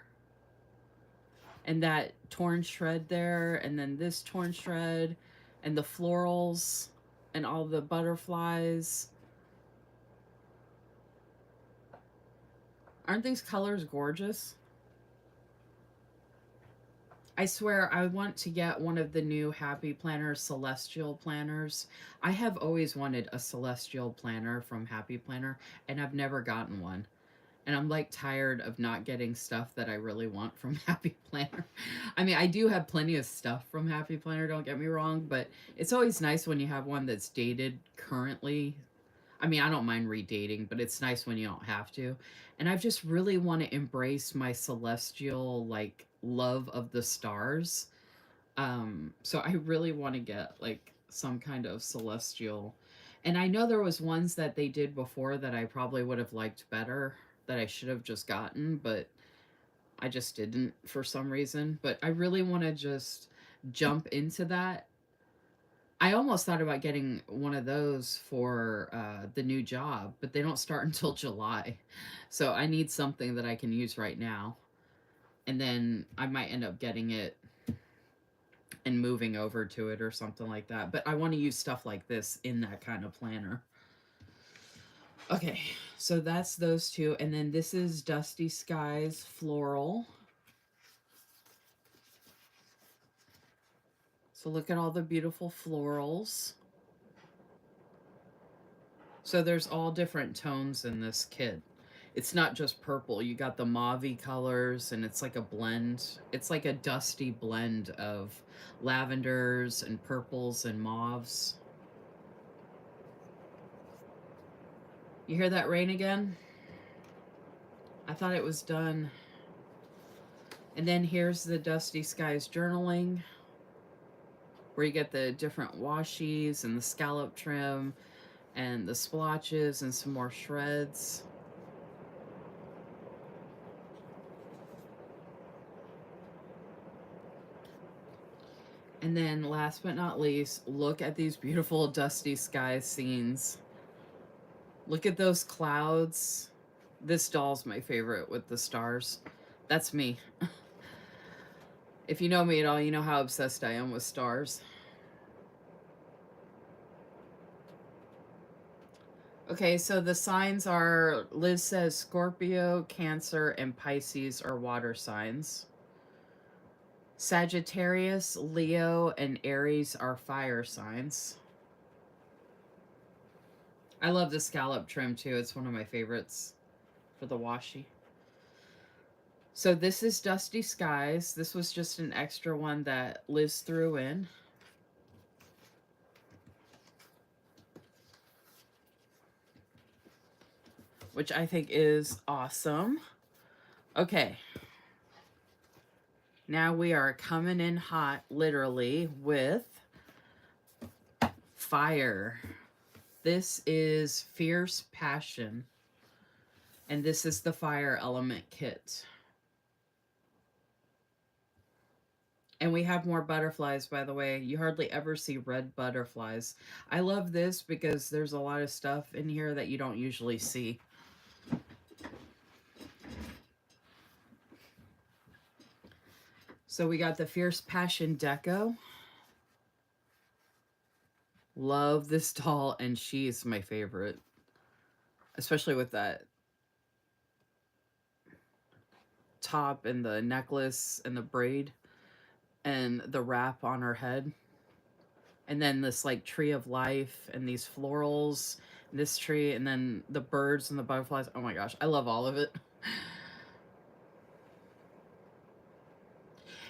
And that torn shred there, and then this torn shred, and the florals, and all the butterflies. Aren't these colors gorgeous? I swear I want to get one of the new Happy Planner Celestial planners. I have always wanted a Celestial planner from Happy Planner, and I've never gotten one. And I'm like tired of not getting stuff that I really want from Happy Planner. I mean, I do have plenty of stuff from Happy Planner, don't get me wrong, but it's always nice when you have one that's dated currently. I mean, I don't mind redating, but it's nice when you don't have to. And I just really want to embrace my celestial, like, love of the stars. So I really want to get, like, some kind of celestial. And I know there was ones that they did before that I probably would have liked better, that I should have just gotten, but I just didn't for some reason. But I really want to just jump into that. I almost thought about getting one of those for the new job, but they don't start until July. So I need something that I can use right now. And then I might end up getting it and moving over to it or something like that. But I want to use stuff like this in that kind of planner. Okay, so that's those two. And then this is Dusty Skies Floral. So look at all the beautiful florals. So there's all different tones in this kit. It's not just purple. You got the mauve-y colors, and it's like a blend. It's like a dusty blend of lavenders and purples and mauves. You hear that rain again? I thought it was done. And then here's the Dusty Skies journaling, where you get the different washies and the scallop trim and the splotches and some more shreds. And then last but not least, look at these beautiful Dusty Skies scenes. Look at those clouds. This doll's my favorite with the stars. That's me. If you know me at all, you know how obsessed I am with stars. Okay, so the signs are, Liz says Scorpio, Cancer, and Pisces are water signs. Sagittarius, Leo, and Aries are fire signs. I love the scallop trim too. It's one of my favorites for the washi. So this is Dusty Skies. This was just an extra one that Liz threw in. Which I think is awesome. Okay. Now we are coming in hot, literally, with fire. This is Fierce Passion. And this is the fire element kit. And we have more butterflies, by the way. You hardly ever see red butterflies. I love this because there's a lot of stuff in here that you don't usually see. So we got the Fierce Passion Deco. Love this doll, and she's my favorite. Especially with that top and the necklace and the braid and the wrap on her head. And then this like tree of life and these florals, this tree, and then the birds and the butterflies. Oh my gosh, I love all of it.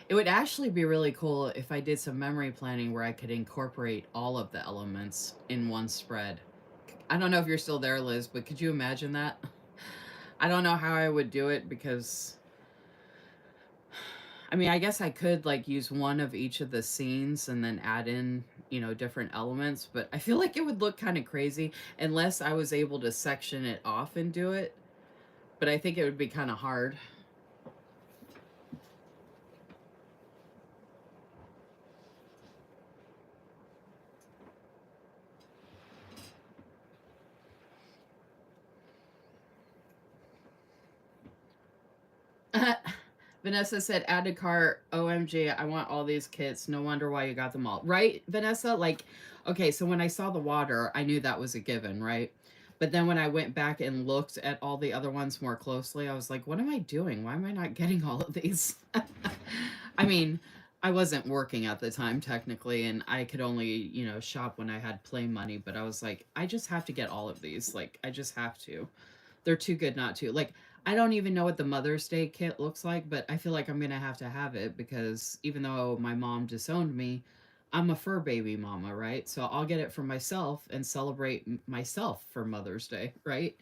It would actually be really cool if I did some memory planning where I could incorporate all of the elements in one spread. I don't know if you're still there, Liz, but could you imagine that? I don't know how I would do it because I mean, I guess I could like use one of each of the scenes and then add in, you know, different elements, but I feel like it would look kind of crazy unless I was able to section it off and do it. But I think it would be kind of hard. Vanessa said, add to cart. OMG, I want all these kits. No wonder why you got them all. Right, Vanessa? Like, okay, so when I saw the water, I knew that was a given, right? But then when I went back and looked at all the other ones more closely, I was like, what am I doing? Why am I not getting all of these? I mean, I wasn't working at the time technically, and I could only, you know, shop when I had play money, but I was like, I just have to get all of these. Like, I just have to. They're too good not to. Like, I don't even know what the Mother's Day kit looks like, but I feel like I'm going to have it because even though my mom disowned me, I'm a fur baby mama, right? So I'll get it for myself and celebrate myself for Mother's Day, right?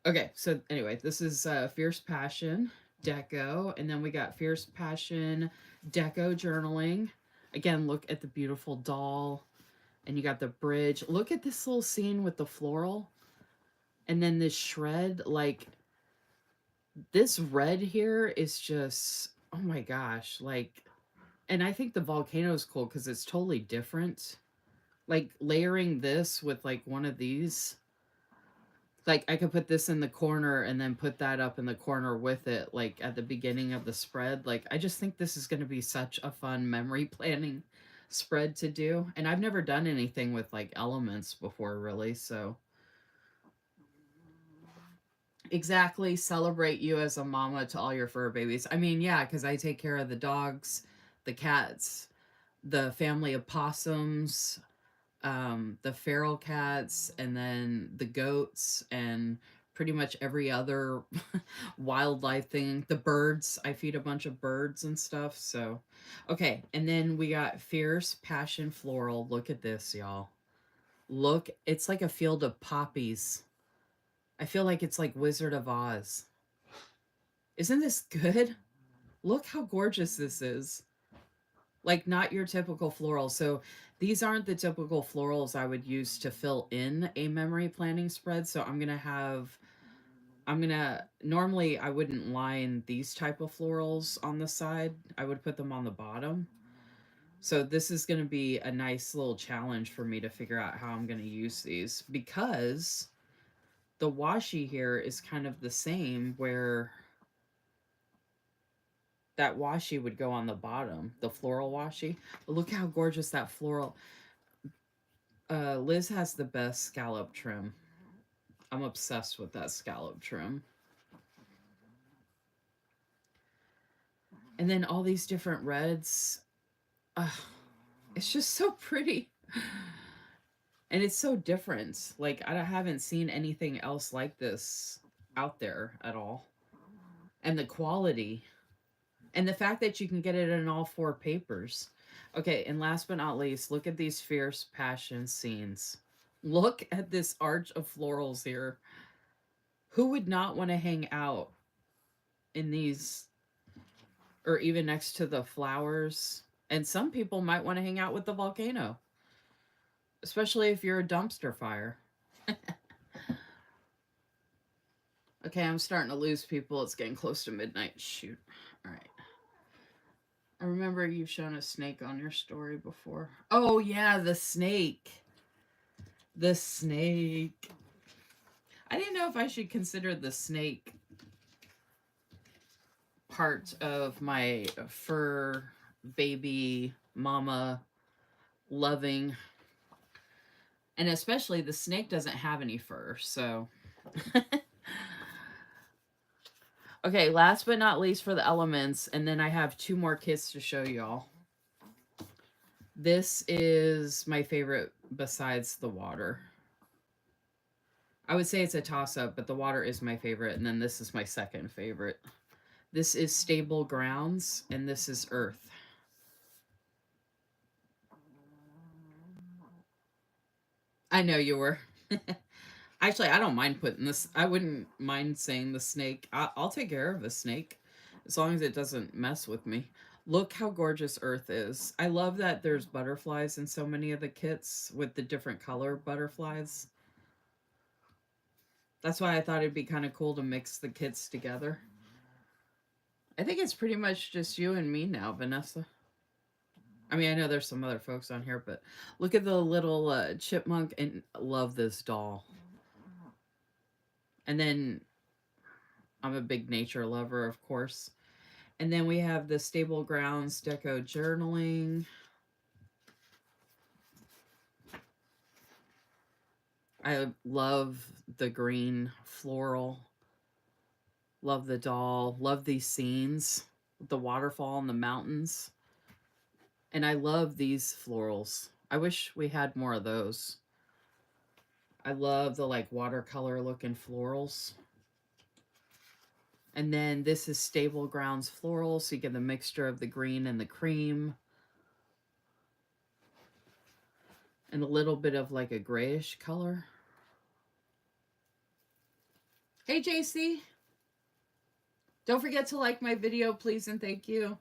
Okay, so anyway, this is Fierce Passion Deco, and then we got Fierce Passion Deco Journaling. Again, look at the beautiful doll, and you got the bridge. Look at this little scene with the floral, and then this shred. Like, this red here is just, oh my gosh, like, and I think the volcano is cool because it's totally different. Like, layering this with like one of these, like I could put this in the corner and then put that up in the corner with it, like at the beginning of the spread. Like, I just think this is going to be such a fun memory planning spread to do. And I've never done anything with like elements before, really. So, exactly, celebrate you as a mama to all your fur babies. I mean, yeah, because I take care of the dogs, the cats, the family of possums, the feral cats, and then the goats, and pretty much every other wildlife thing. The birds, I feed a bunch of birds and stuff. So, okay. And then we got Fierce Passion Floral. Look at this, y'all. Look, it's like a field of poppies. I feel like it's like Wizard of Oz. Isn't this good? Look how gorgeous this is. Like, not your typical floral. So these aren't the typical florals I would use to fill in a memory planning spread. So normally I wouldn't line these type of florals on the side. I would put them on the bottom. So this is going to be a nice little challenge for me to figure out how I'm going to use these, because the washi here is kind of the same, where that washi would go on the bottom, the floral washi. But look how gorgeous that floral. Liz has the best scallop trim. I'm obsessed with that scallop trim. And then all these different reds. It's just so pretty. And it's so different. Like, I haven't seen anything else like this out there at all. And the quality. And the fact that you can get it in all 4 papers. Okay, and last but not least, look at these Fierce Passion scenes. Look at this arch of florals here. Who would not want to hang out in these, or even next to the flowers? And some people might want to hang out with the volcano, especially if you're a dumpster fire. Okay, I'm starting to lose people. It's getting close to midnight. Shoot. All right. I remember you've shown a snake on your story before. Oh, yeah, the snake. The snake. I didn't know if I should consider the snake part of my fur baby mama loving. And especially the snake doesn't have any fur, so. Okay, last but not least for the elements, and then I have 2 more kits to show y'all. This is my favorite besides the water. I would say it's a toss-up, but the water is my favorite, and then this is my second favorite. This is Stable Grounds, and this is Earth. I know you were. Actually, I don't mind putting this. I wouldn't mind saying the snake. I'll take care of the snake as long as it doesn't mess with me. Look how gorgeous Earth is. I love that there's butterflies in so many of the kits with the different color butterflies. That's why I thought it'd be kind of cool to mix the kits together. I think it's pretty much just you and me now, Vanessa. I mean, I know there's some other folks on here, but look at the little chipmunk, and love this doll. And then I'm a big nature lover, of course. And then we have the Stable Grounds Deco Journaling. I love the green floral. Love the doll. Love these scenes. The waterfall and the mountains. And I love these florals. I wish we had more of those. I love the like watercolor looking florals. And then this is Stable Grounds Floral, so you get the mixture of the green and the cream. And a little bit of like a grayish color. Hey, JC. Don't forget to like my video, please, and thank you.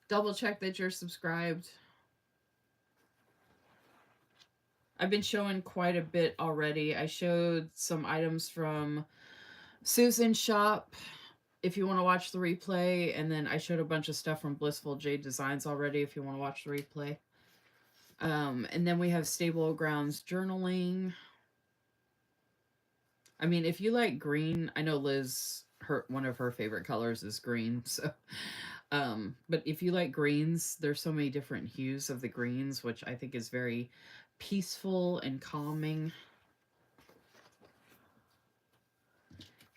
Double check that you're subscribed. I've been showing quite a bit already. I showed some items from Susan's shop, if you want to watch the replay, and then I showed a bunch of stuff from Blissful Jade Designs already, if you want to watch the replay. And then we have Stable Grounds Journaling. I mean, if you like green, I know Liz, one of her favorite colors is green, so but if you like greens, there's so many different hues of the greens, which I think is very peaceful and calming.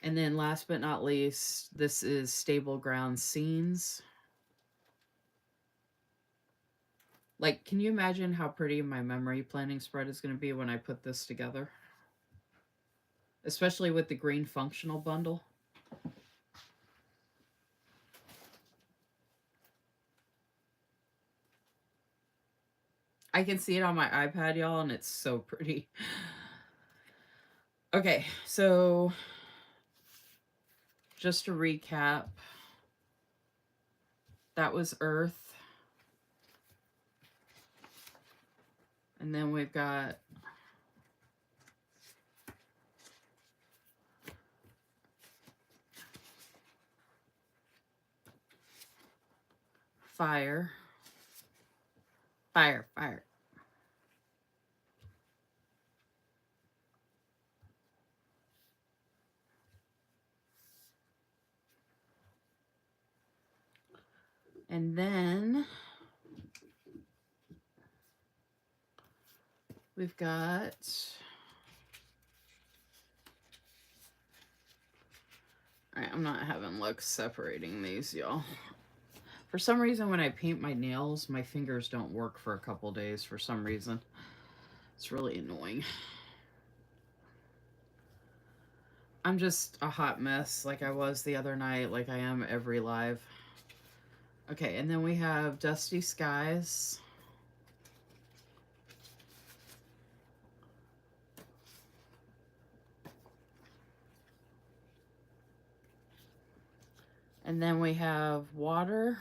And then last but not least, this is Stable Ground Scenes. Like, can you imagine how pretty my memory planning spread is going to be when I put this together? Especially with the green functional bundle. I can see it on my iPad, y'all, and it's so pretty. Okay, so just to recap, that was Earth. And then we've got Fire. Fire, fire. And then we've got all right, I'm not having luck separating these, y'all. For some reason, when I paint my nails, my fingers don't work for a couple days for some reason. It's really annoying. I'm just a hot mess like I was the other night, like I am every live. Okay, and then we have Dusty Skies. And then we have Water.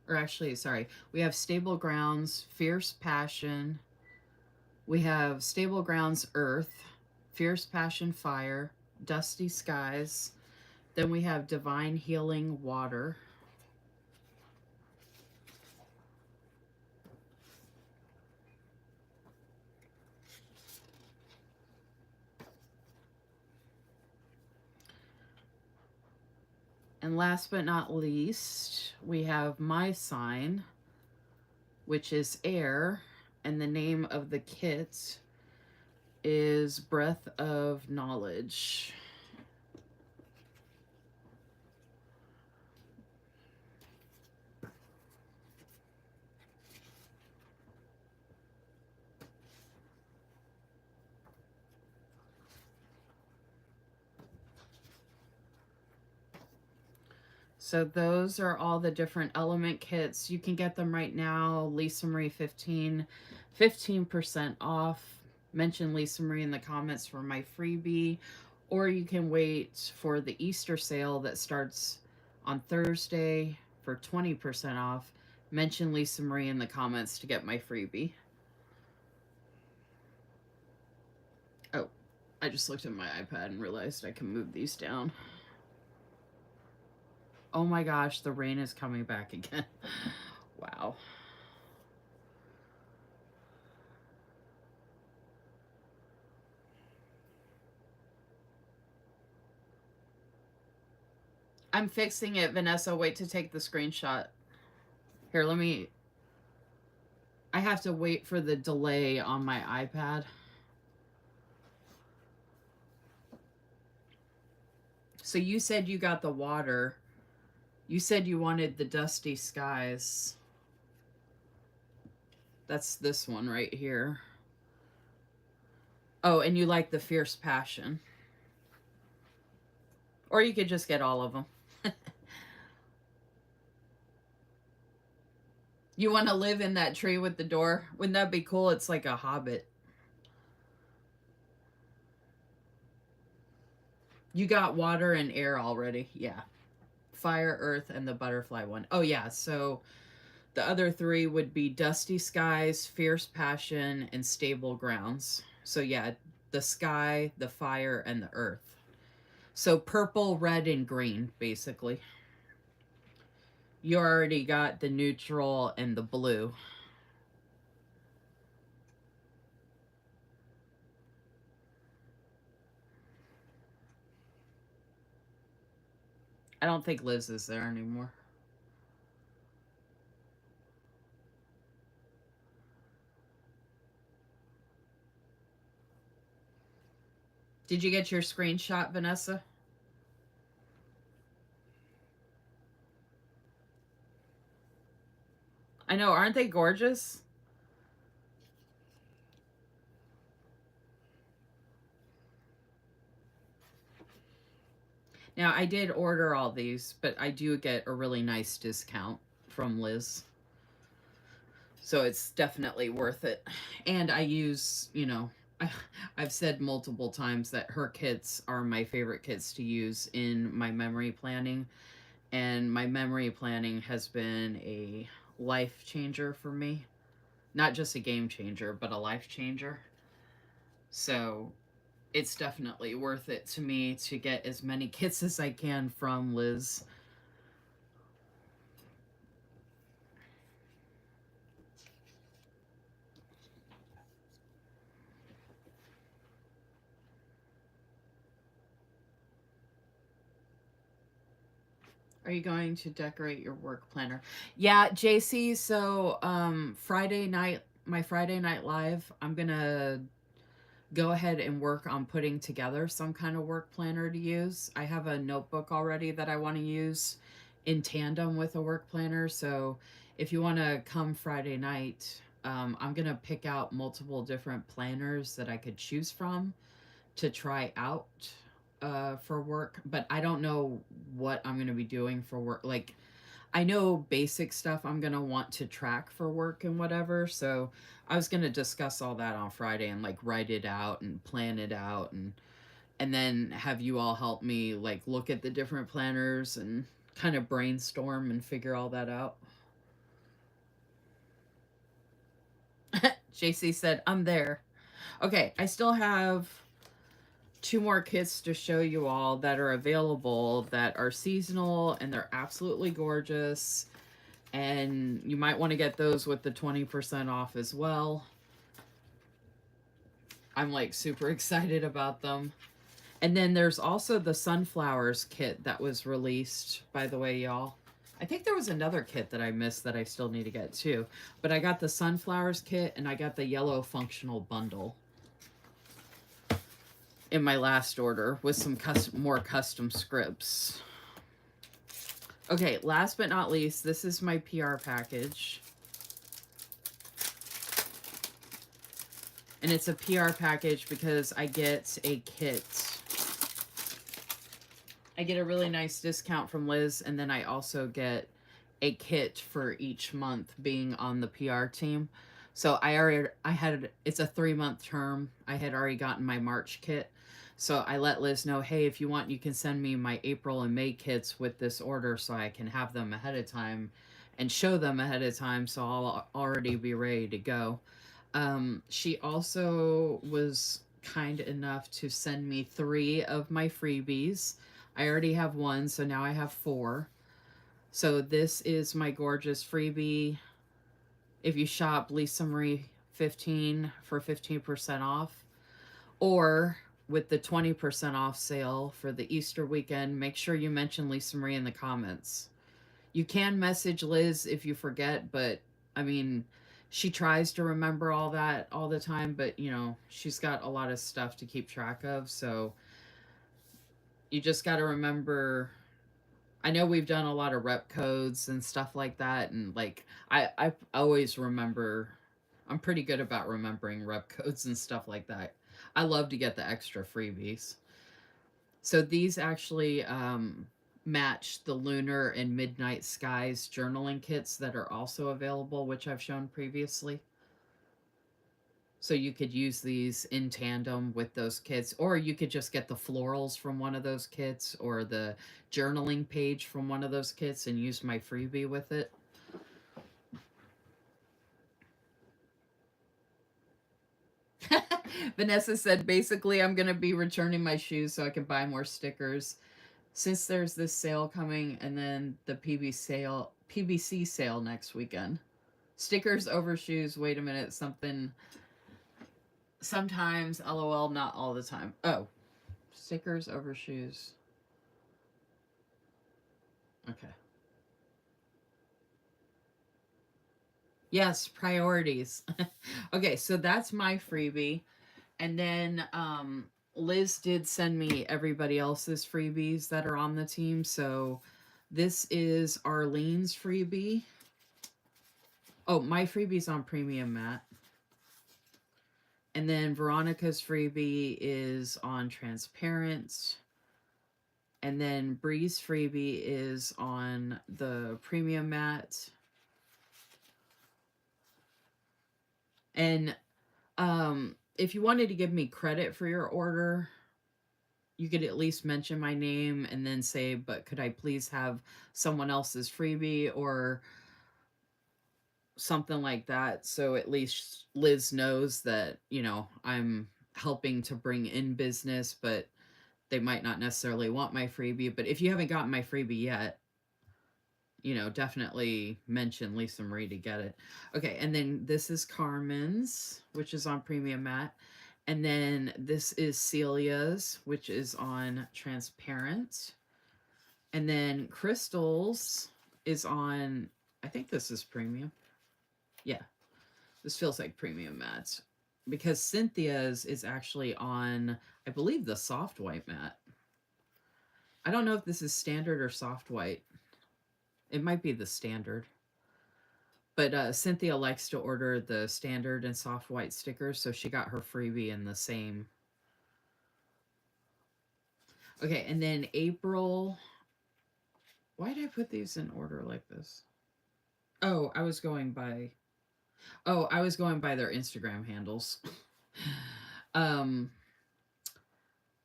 Or actually, sorry, we have Stable Grounds, Fierce Passion. We have Stable Grounds, Earth. Fierce Passion Fire, Dusty Skies. Then we have Divine Healing Water. And last but not least, we have My Sign, which is air. And the name of the kit is Breath of Knowledge. So those are all the different element kits. You can get them right now. Lisa Marie 15% off. Mention Lisa Marie in the comments for my freebie. Or you can wait for the Easter sale that starts on Thursday for 20% off. Mention Lisa Marie in the comments to get my freebie. Oh, I just looked at my iPad and realized I can move these down. Oh my gosh, the rain is coming back again. Wow. I'm fixing it, Vanessa. Wait to take the screenshot. Here, let me... I have to wait for the delay on my iPad. So you said you got the water. You said you wanted the Dusty Skies. That's this one right here. Oh, and you like the Fierce Passion. Or you could just get all of them. You want to live in that tree with the door? Wouldn't that be cool? It's like a hobbit. You got water and air already. Yeah. Fire, earth, and the butterfly one. Oh, yeah. So the other three would be Dusty Skies, Fierce Passion, and Stable Grounds. So yeah, the sky, the fire, and the earth. So purple, red, and green, basically. You already got the neutral and the blue. I don't think Liz is there anymore. Did you get your screenshot, Vanessa? I know, aren't they gorgeous? Now, I did order all these, but I do get a really nice discount from Liz. So it's definitely worth it. And I use, you know, I've said multiple times that her kits are my favorite kits to use in my memory planning. And my memory planning has been a life changer for me. Not just a game changer, but a life changer. So it's definitely worth it to me to get as many kits as I can from Liz. Are you going to decorate your work planner? Yeah, JC, so Friday night, my Friday night live, I'm going to go ahead and work on putting together some kind of work planner to use. I have a notebook already that I want to use in tandem with a work planner. So if you want to come Friday night, I'm going to pick out multiple different planners that I could choose from to try out for work. But I don't know what I'm going to be doing for work. Like, I know basic stuff I'm going to want to track for work and whatever. So I was going to discuss all that on Friday and like write it out and plan it out and then have you all help me like look at the different planners and kind of brainstorm and figure all that out. JC said, I'm there. Okay, I still have 2 more kits to show you all that are available that are seasonal, and they're absolutely gorgeous. And you might want to get those with the 20% off as well. I'm like super excited about them. And then there's also the sunflowers kit that was released, by the way, y'all. I think there was another kit that I missed that I still need to get too. But I got the sunflowers kit and I got the yellow functional bundle in my last order with some more custom scripts. Okay, last but not least, this is my PR package. And it's a PR package because I get a kit. I get a really nice discount from Liz, and then I also get a kit for each month being on the PR team. So it's a 3-month term. I had already gotten my March kit. So I let Liz know, hey, if you want, you can send me my April and May kits with this order so I can have them ahead of time and show them ahead of time so I'll already be ready to go. She also was kind enough to send me 3 of my freebies. I already have 1, so now I have 4. So this is my gorgeous freebie. If you shop Lisa Marie 15 for 15% off, or with the 20% off sale for the Easter weekend, make sure you mention Lisa Marie in the comments. You can message Liz if you forget, but I mean, she tries to remember all that all the time, but you know, she's got a lot of stuff to keep track of, so you just got to remember. I know we've done a lot of rep codes and stuff like that, and like I always remember. I'm pretty good about remembering rep codes and stuff like that. I love to get the extra freebies. So these actually match the Lunar and Midnight Skies journaling kits that are also available, which I've shown previously. So you could use these in tandem with those kits, or you could just get the florals from one of those kits or the journaling page from one of those kits and use my freebie with it. Vanessa said, basically, I'm going to be returning my shoes so I can buy more stickers. Since there's this sale coming and then the PBC sale next weekend. Stickers over shoes, wait a minute, sometimes, LOL, not all the time. Oh, stickers over shoes. Okay. Yes, priorities. Okay, so that's my freebie. And then Liz did send me everybody else's freebies that are on the team. So this is Arlene's freebie. Oh, my freebie's on Premium Matte. And then Veronica's freebie is on Transparent. And then Bree's freebie is on the Premium Matte. And if you wanted to give me credit for your order, you could at least mention my name and then say, but could I please have someone else's freebie or something like that, so at least Liz knows that, you know, I'm helping to bring in business, but they might not necessarily want my freebie. But if you haven't gotten my freebie yet, you know, definitely mention Lisa Marie to get it. Okay, and then this is Carmen's, which is on Premium Matte. And then this is Celia's, which is on Transparent. And then Crystal's is on, I think this is Premium. Yeah, this feels like Premium Matte. Because Cynthia's is actually on, I believe, the soft white matte. I don't know if this is standard or soft white. It might be the standard. But Cynthia likes to order the standard and soft white stickers, so she got her freebie in the same. Okay, and then April. Why did I put these in order like this? Oh, I was going by their Instagram handles.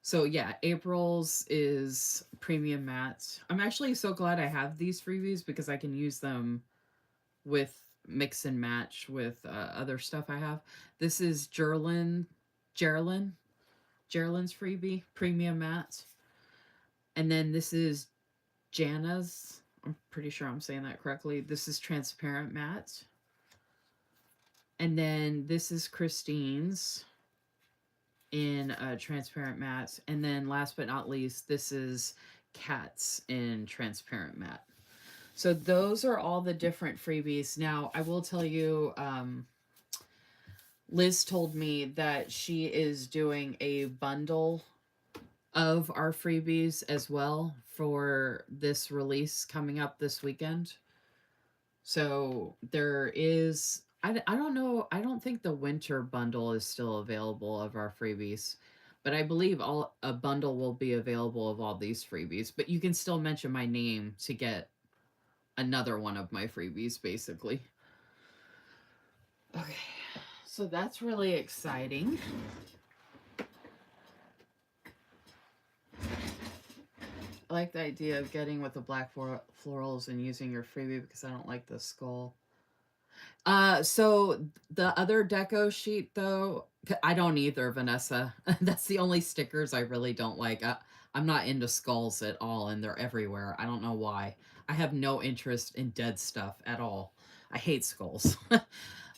So yeah, April's is Premium Matte. I'm actually so glad I have these freebies because I can use them with mix and match with other stuff I have. This is Geraldine. Geraldine's freebie, premium mats. And then this is Jana's. I'm pretty sure I'm saying that correctly. This is transparent mats. And then this is Christine's in transparent mats. And then last but not least, this is Kat's in transparent mat. So those are all the different freebies. Now, I will tell you, Liz told me that she is doing a bundle of our freebies as well for this release coming up this weekend. So there is, I don't know, I don't think the winter bundle is still available of our freebies, but I believe a bundle will be available of all these freebies. But you can still mention my name to get another one of my freebies, basically. Okay, so that's really exciting. I like the idea of getting with the black florals and using your freebie because I don't like the skull. So the other deco sheet though, I don't either, Vanessa. That's the only stickers I really don't like. I'm not into skulls at all, and they're everywhere. I don't know why. I have no interest in dead stuff at all. I hate skulls.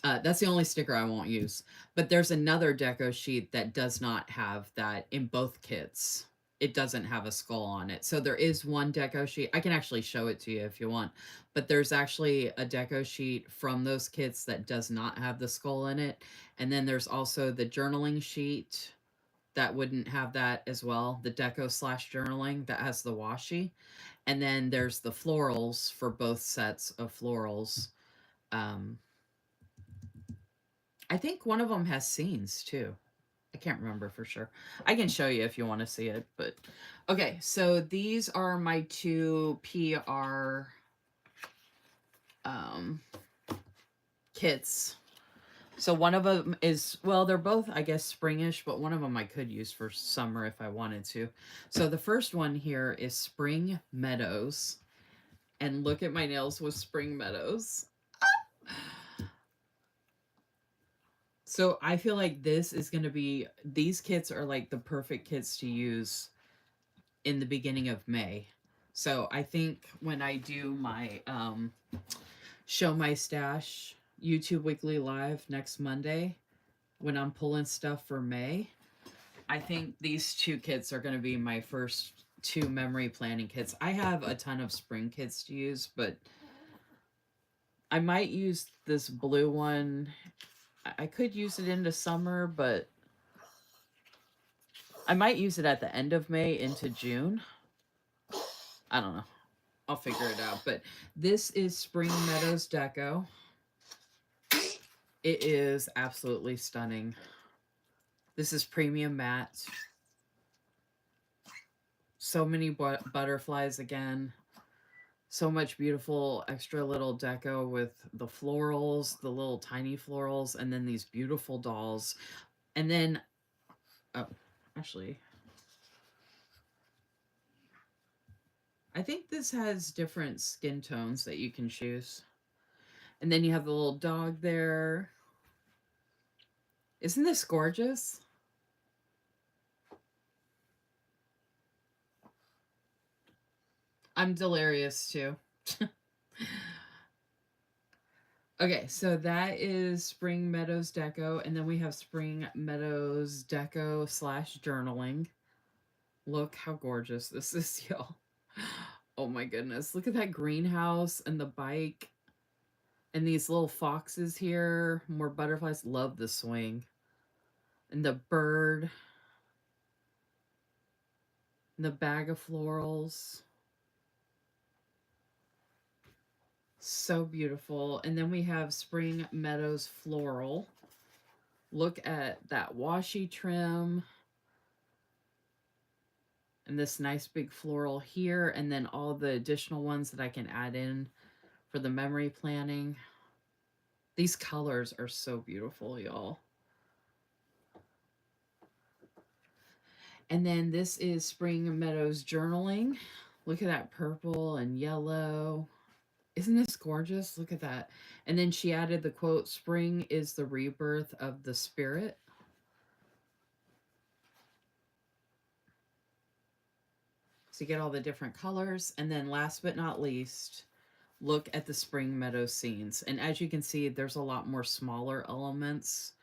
That's the only sticker I won't use. But there's another deco sheet that does not have that in both kits. It doesn't have a skull on it. So there is one deco sheet. I can actually show it to you if you want. But there's actually a deco sheet from those kits that does not have the skull in it. And then there's also the journaling sheet that wouldn't have that as well. The deco / journaling that has the washi. And then there's the florals for both sets of florals. I think one of them has scenes too. I can't remember for sure. I can show you if you want to see it. But okay, so these are my two PR kits. So one of them is, well, they're both, I guess, springish, but one of them I could use for summer if I wanted to. So the first one here is Spring Meadows. And look at my nails with Spring Meadows. So I feel like this is going to be, these kits are like the perfect kits to use in the beginning of May. So I think when I do my Show My Stash YouTube Weekly Live next Monday, when I'm pulling stuff for May, I think these two kits are going to be my first two memory planning kits. I have a ton of spring kits to use, but I might use this blue one. I could use it into summer, but I might use it at the end of May into June. I don't know. I'll figure it out. But this is Spring Meadows Deco. It is absolutely stunning. This is premium matte. So many butterflies again. So much beautiful extra little deco with the florals, the little tiny florals, and then these beautiful dolls. And then, oh, actually, I think this has different skin tones that you can choose. And then you have the little dog there. Isn't this gorgeous? I'm delirious too. Okay, so that is Spring Meadows Deco, and then we have Spring Meadows Deco / journaling. Look how gorgeous this is, y'all. Oh my goodness. Look at that greenhouse and the bike. And these little foxes here. More butterflies. Love the swing. And the bird. And the bag of florals. So beautiful. And then we have Spring Meadows Floral. Look at that washi trim. And this nice big floral here. And then all the additional ones that I can add in for the memory planning. These colors are so beautiful, y'all. And then this is Spring Meadows Journaling. Look at that purple and yellow. Isn't this gorgeous? Look at that. And then she added the quote, "Spring is the rebirth of the spirit." So you get all the different colors. And then last but not least, look at the Spring Meadow scenes. And as you can see, there's a lot more smaller elements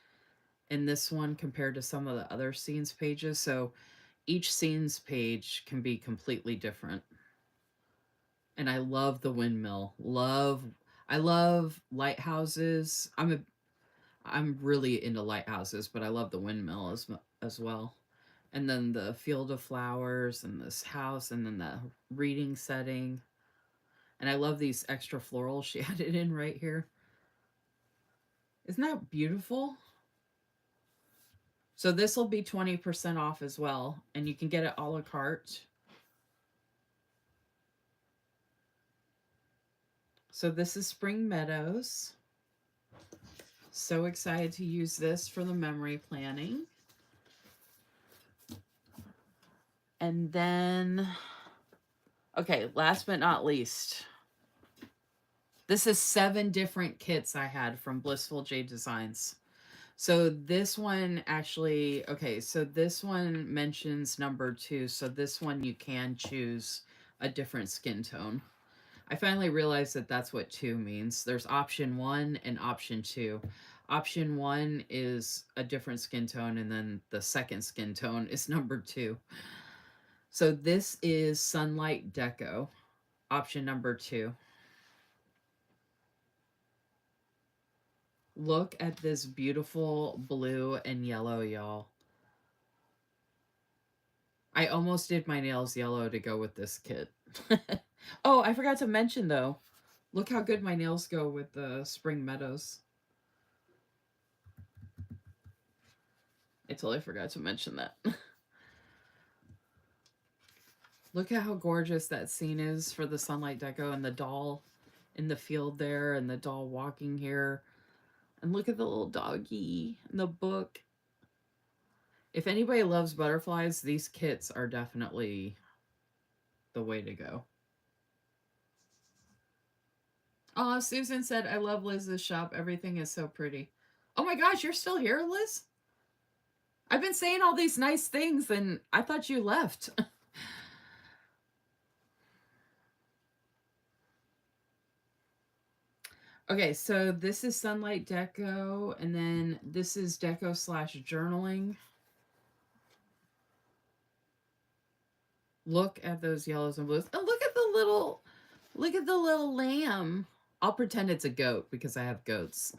in this one compared to some of the other scenes pages. So each scenes page can be completely different. And I love the windmill. I love lighthouses. I'm really into lighthouses, but I love the windmill as well. And then the field of flowers and this house and then the reading setting. And I love these extra florals she added in right here. Isn't that beautiful? So this will be 20% off as well. And you can get it a la carte. So this is Spring Meadows. So excited to use this for the memory planning. And then, okay, last but not least, this is 7 different kits I had from Blissful Jade Designs. So this one actually, okay, so this one mentions number 2. So this one you can choose a different skin tone. I finally realized that that's what 2 means. There's option 1 and option 2. Option 1 is a different skin tone, and then the second skin tone is number 2. So this is Sunlight Deco, option number 2. Look at this beautiful blue and yellow, y'all. I almost did my nails yellow to go with this kit. Oh, I forgot to mention, though. Look how good my nails go with the Spring Meadows. I totally forgot to mention that. Look at how gorgeous that scene is for the Sunlight Deco and the doll in the field there and the doll walking here. And look at the little doggy in the book. If anybody loves butterflies, these kits are definitely the way to go. Oh, Susan said, I love Liz's shop. Everything is so pretty. Oh my gosh, you're still here, Liz? I've been saying all these nice things and I thought you left. Okay, so this is Sunlight Deco, and then this is Deco / journaling. Look at those yellows and blues. Oh, look at the little lamb. I'll pretend it's a goat because I have goats.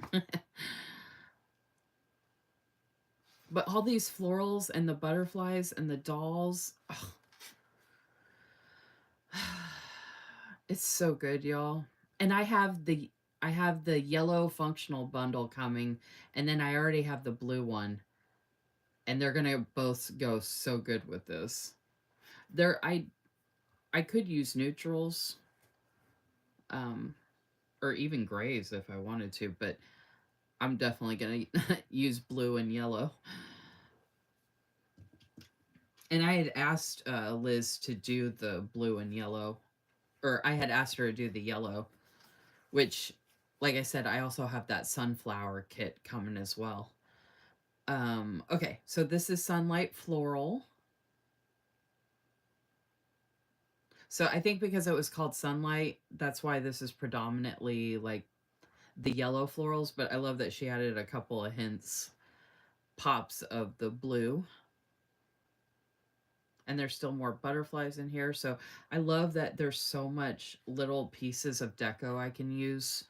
But all these florals and the butterflies and the dolls. Oh. It's so good, y'all. And I have the yellow functional bundle coming, and then I already have the blue one. And they're gonna both go so good with this. I could use neutrals, or even grays if I wanted to, but I'm definitely gonna use blue and yellow. And I had asked Liz to do the blue and yellow, or I had asked her to do the yellow, which, like I said, I also have that sunflower kit coming as well. Okay, so this is Sunlight Floral. So I think because it was called Sunlight, that's why this is predominantly like the yellow florals, but I love that she added a couple of hints, pops of the blue. And there's still more butterflies in here. So I love that there's so much little pieces of deco I can use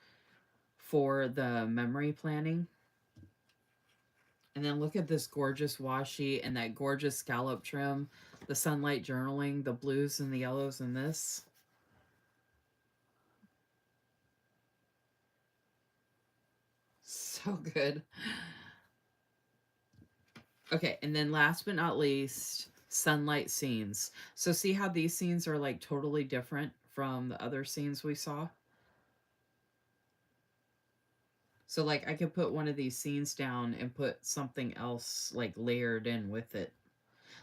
for the memory planning. And then look at this gorgeous washi and that gorgeous scallop trim, the sunlight journaling, the blues and the yellows in this. So good. Okay, and then last but not least, sunlight scenes. So see how these scenes are like totally different from the other scenes we saw? So like I could put one of these scenes down and put something else like layered in with it.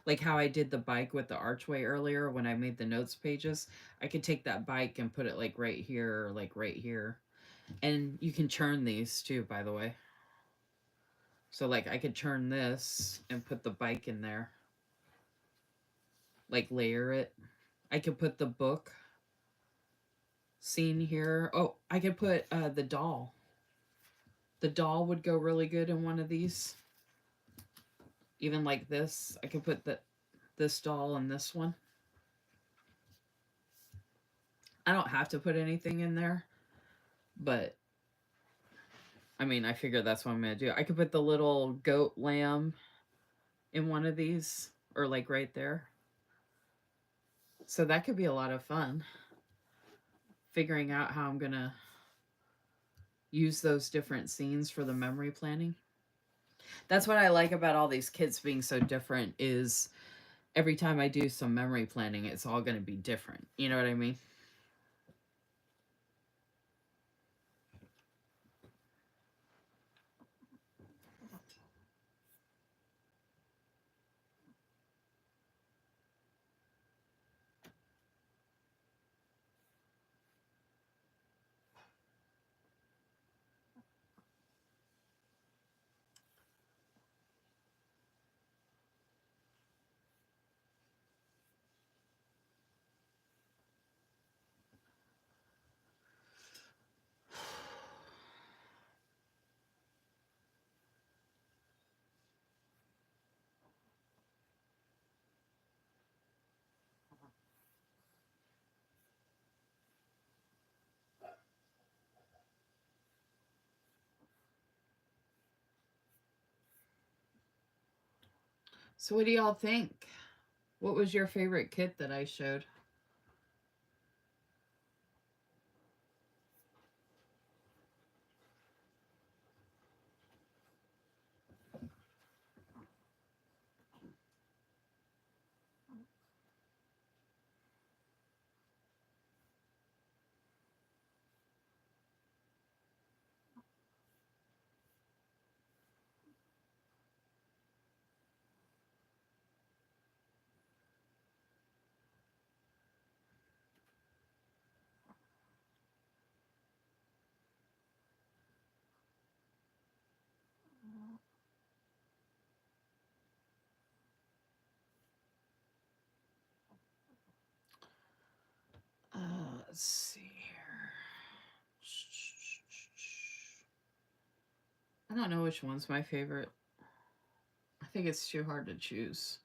Like how I did the bike with the archway earlier when I made the notes pages. I could take that bike and put it like right here or like right here. And you can churn these too, by the way. So like I could churn this and put the bike in there. Like layer it. I could put the book scene here. Oh, I could put the doll. The doll would go really good in one of these. Even like this, I could put this doll in this one. I don't have to put anything in there, but I mean, I figure that's what I'm gonna do. I could put the little goat lamb in one of these, or like right there. So that could be a lot of fun. Figuring out how I'm gonna use those different scenes for the memory planning. That's what I like about all these kits being so different is every time I do some memory planning, it's all going to be different. You know what I mean? So, what do y'all think? What was your favorite kit that I showed? Let's see here. I don't know which one's my favorite. I think it's too hard to choose.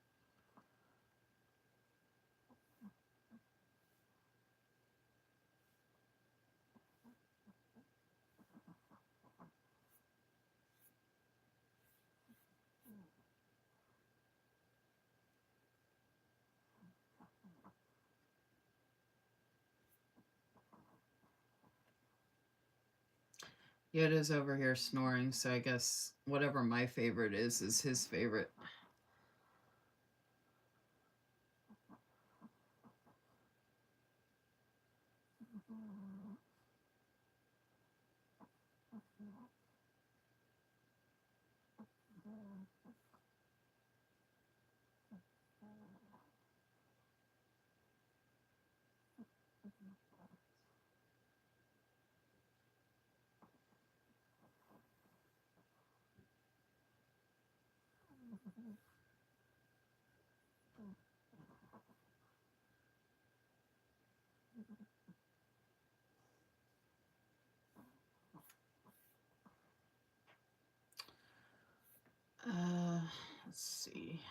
Yoda's over here snoring, so I guess whatever my favorite is his favorite. Let's see.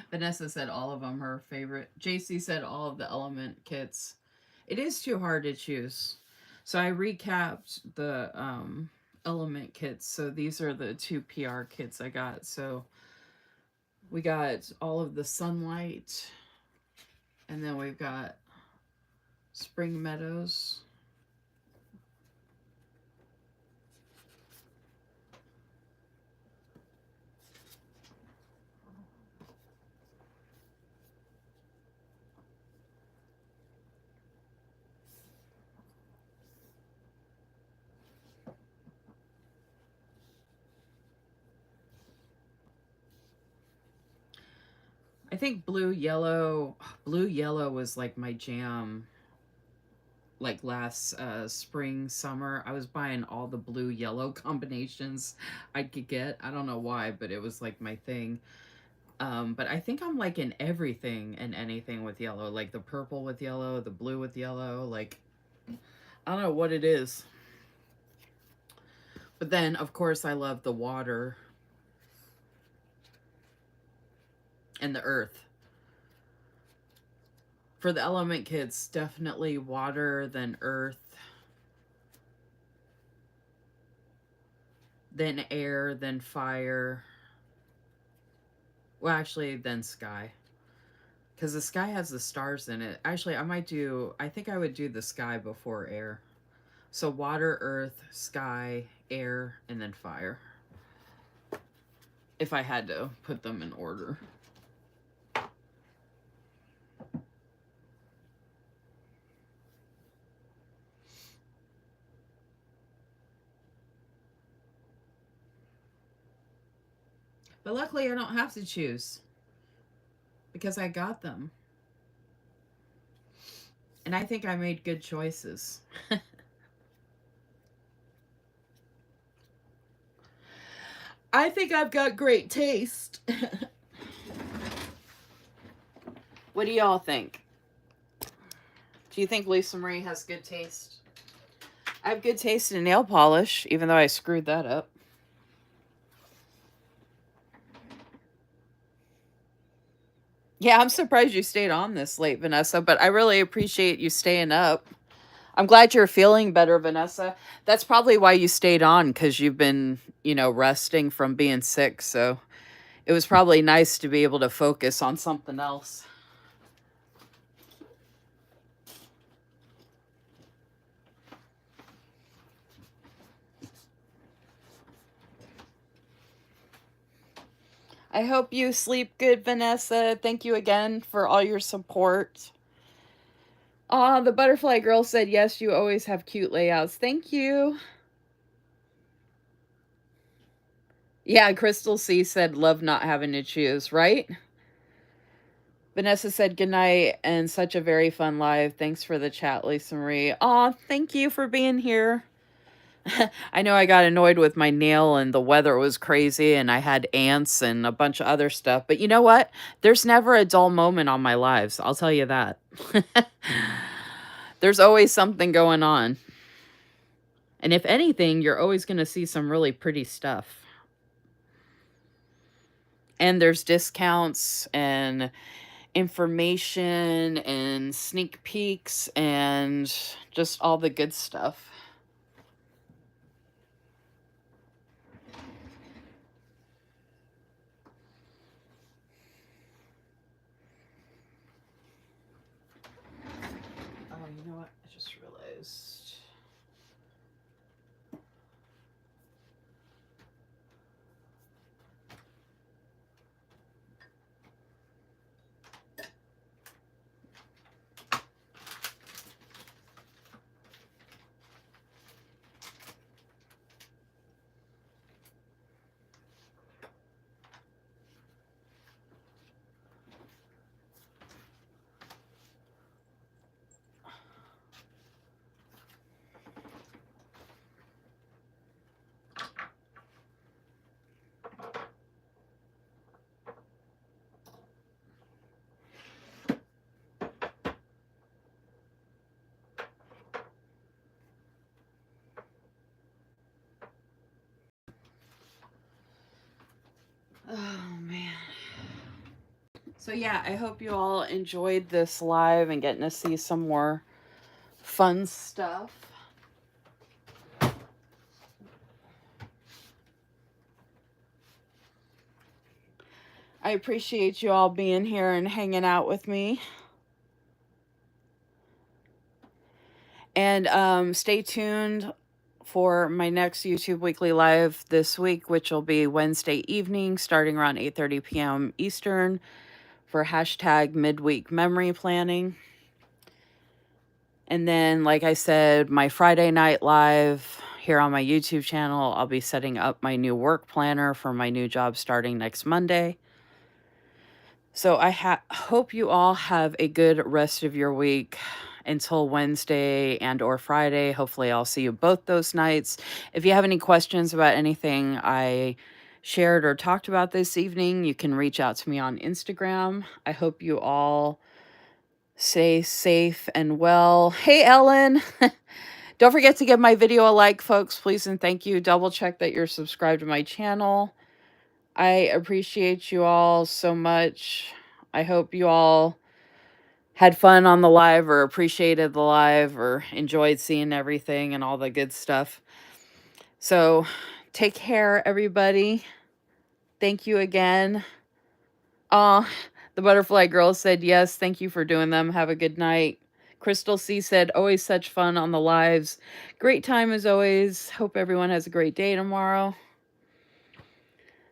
Vanessa said all of them her favorite. JC said all of the element kits. It is too hard to choose. So I recapped the element kits. So these are the 2 PR kits I got. So we got all of the sunlight, and then we've got spring meadows. think blue yellow was like my jam. Like last spring, summer, I was buying all the blue yellow combinations I could get. I don't know why, but it was like my thing. But I think I'm like in everything and anything with yellow, like the purple with yellow, the blue with yellow, like I don't know what it is. But then of course I love the water and the earth. For the element kits, definitely water, then earth, then air, then fire. Well, actually, then sky. Because the sky has the stars in it. Actually, I think I would do the sky before air. So water, earth, sky, air, and then fire. If I had to put them in order. But luckily I don't have to choose. Because I got them. And I think I made good choices. I think I've got great taste. What do y'all think? Do you think Lisa Marie has good taste? I have good taste in nail polish, even though I screwed that up. Yeah, I'm surprised you stayed on this late, Vanessa, but I really appreciate you staying up. I'm glad you're feeling better, Vanessa. That's probably why you stayed on, because you've been, resting from being sick. So it was probably nice to be able to focus on something else. I hope you sleep good, Vanessa. Thank you again for all your support. Aw, the butterfly girl said, yes, you always have cute layouts. Thank you. Yeah, Crystal C said, love not having to choose, right? Vanessa said, good night and such a very fun live. Thanks for the chat, Lisa Marie. Aw, thank you for being here. I know I got annoyed with my nail and the weather was crazy and I had ants and a bunch of other stuff. But you know what? There's never a dull moment on my lives. I'll tell you that. There's always something going on. And if anything, you're always going to see some really pretty stuff. And there's discounts and information and sneak peeks and just all the good stuff. Oh, you know what? I just realized. Oh, man. So, yeah, I hope you all enjoyed this live and getting to see some more fun stuff. I appreciate you all being here and hanging out with me. And stay tuned for my next YouTube Weekly Live this week, which will be Wednesday evening, starting around 8:30 p.m. Eastern, for hashtag midweek memory planning. And then, like I said, my Friday night live here on my YouTube channel, I'll be setting up my new work planner for my new job starting next Monday. So I hope you all have a good rest of your week until Wednesday and or Friday. Hopefully I'll see you both those nights. If you have any questions about anything I shared or talked about this evening, you can reach out to me on Instagram. I hope you all stay safe and well. Hey, Ellen. Don't forget to give my video a like, folks, please, and thank you. Double check that you're subscribed to my channel. I appreciate you all so much. I hope you all had fun on the live or appreciated the live or enjoyed seeing everything and all the good stuff. So take care, everybody. Thank you again. The butterfly girl said yes. Thank you for doing them. Have a good night. Crystal C said, always such fun on the lives. Great time as always. Hope everyone has a great day tomorrow.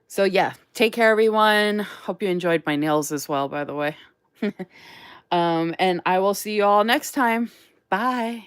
So yeah, take care, everyone. Hope you enjoyed my nails as well, by the way. And I will see you all next time. Bye.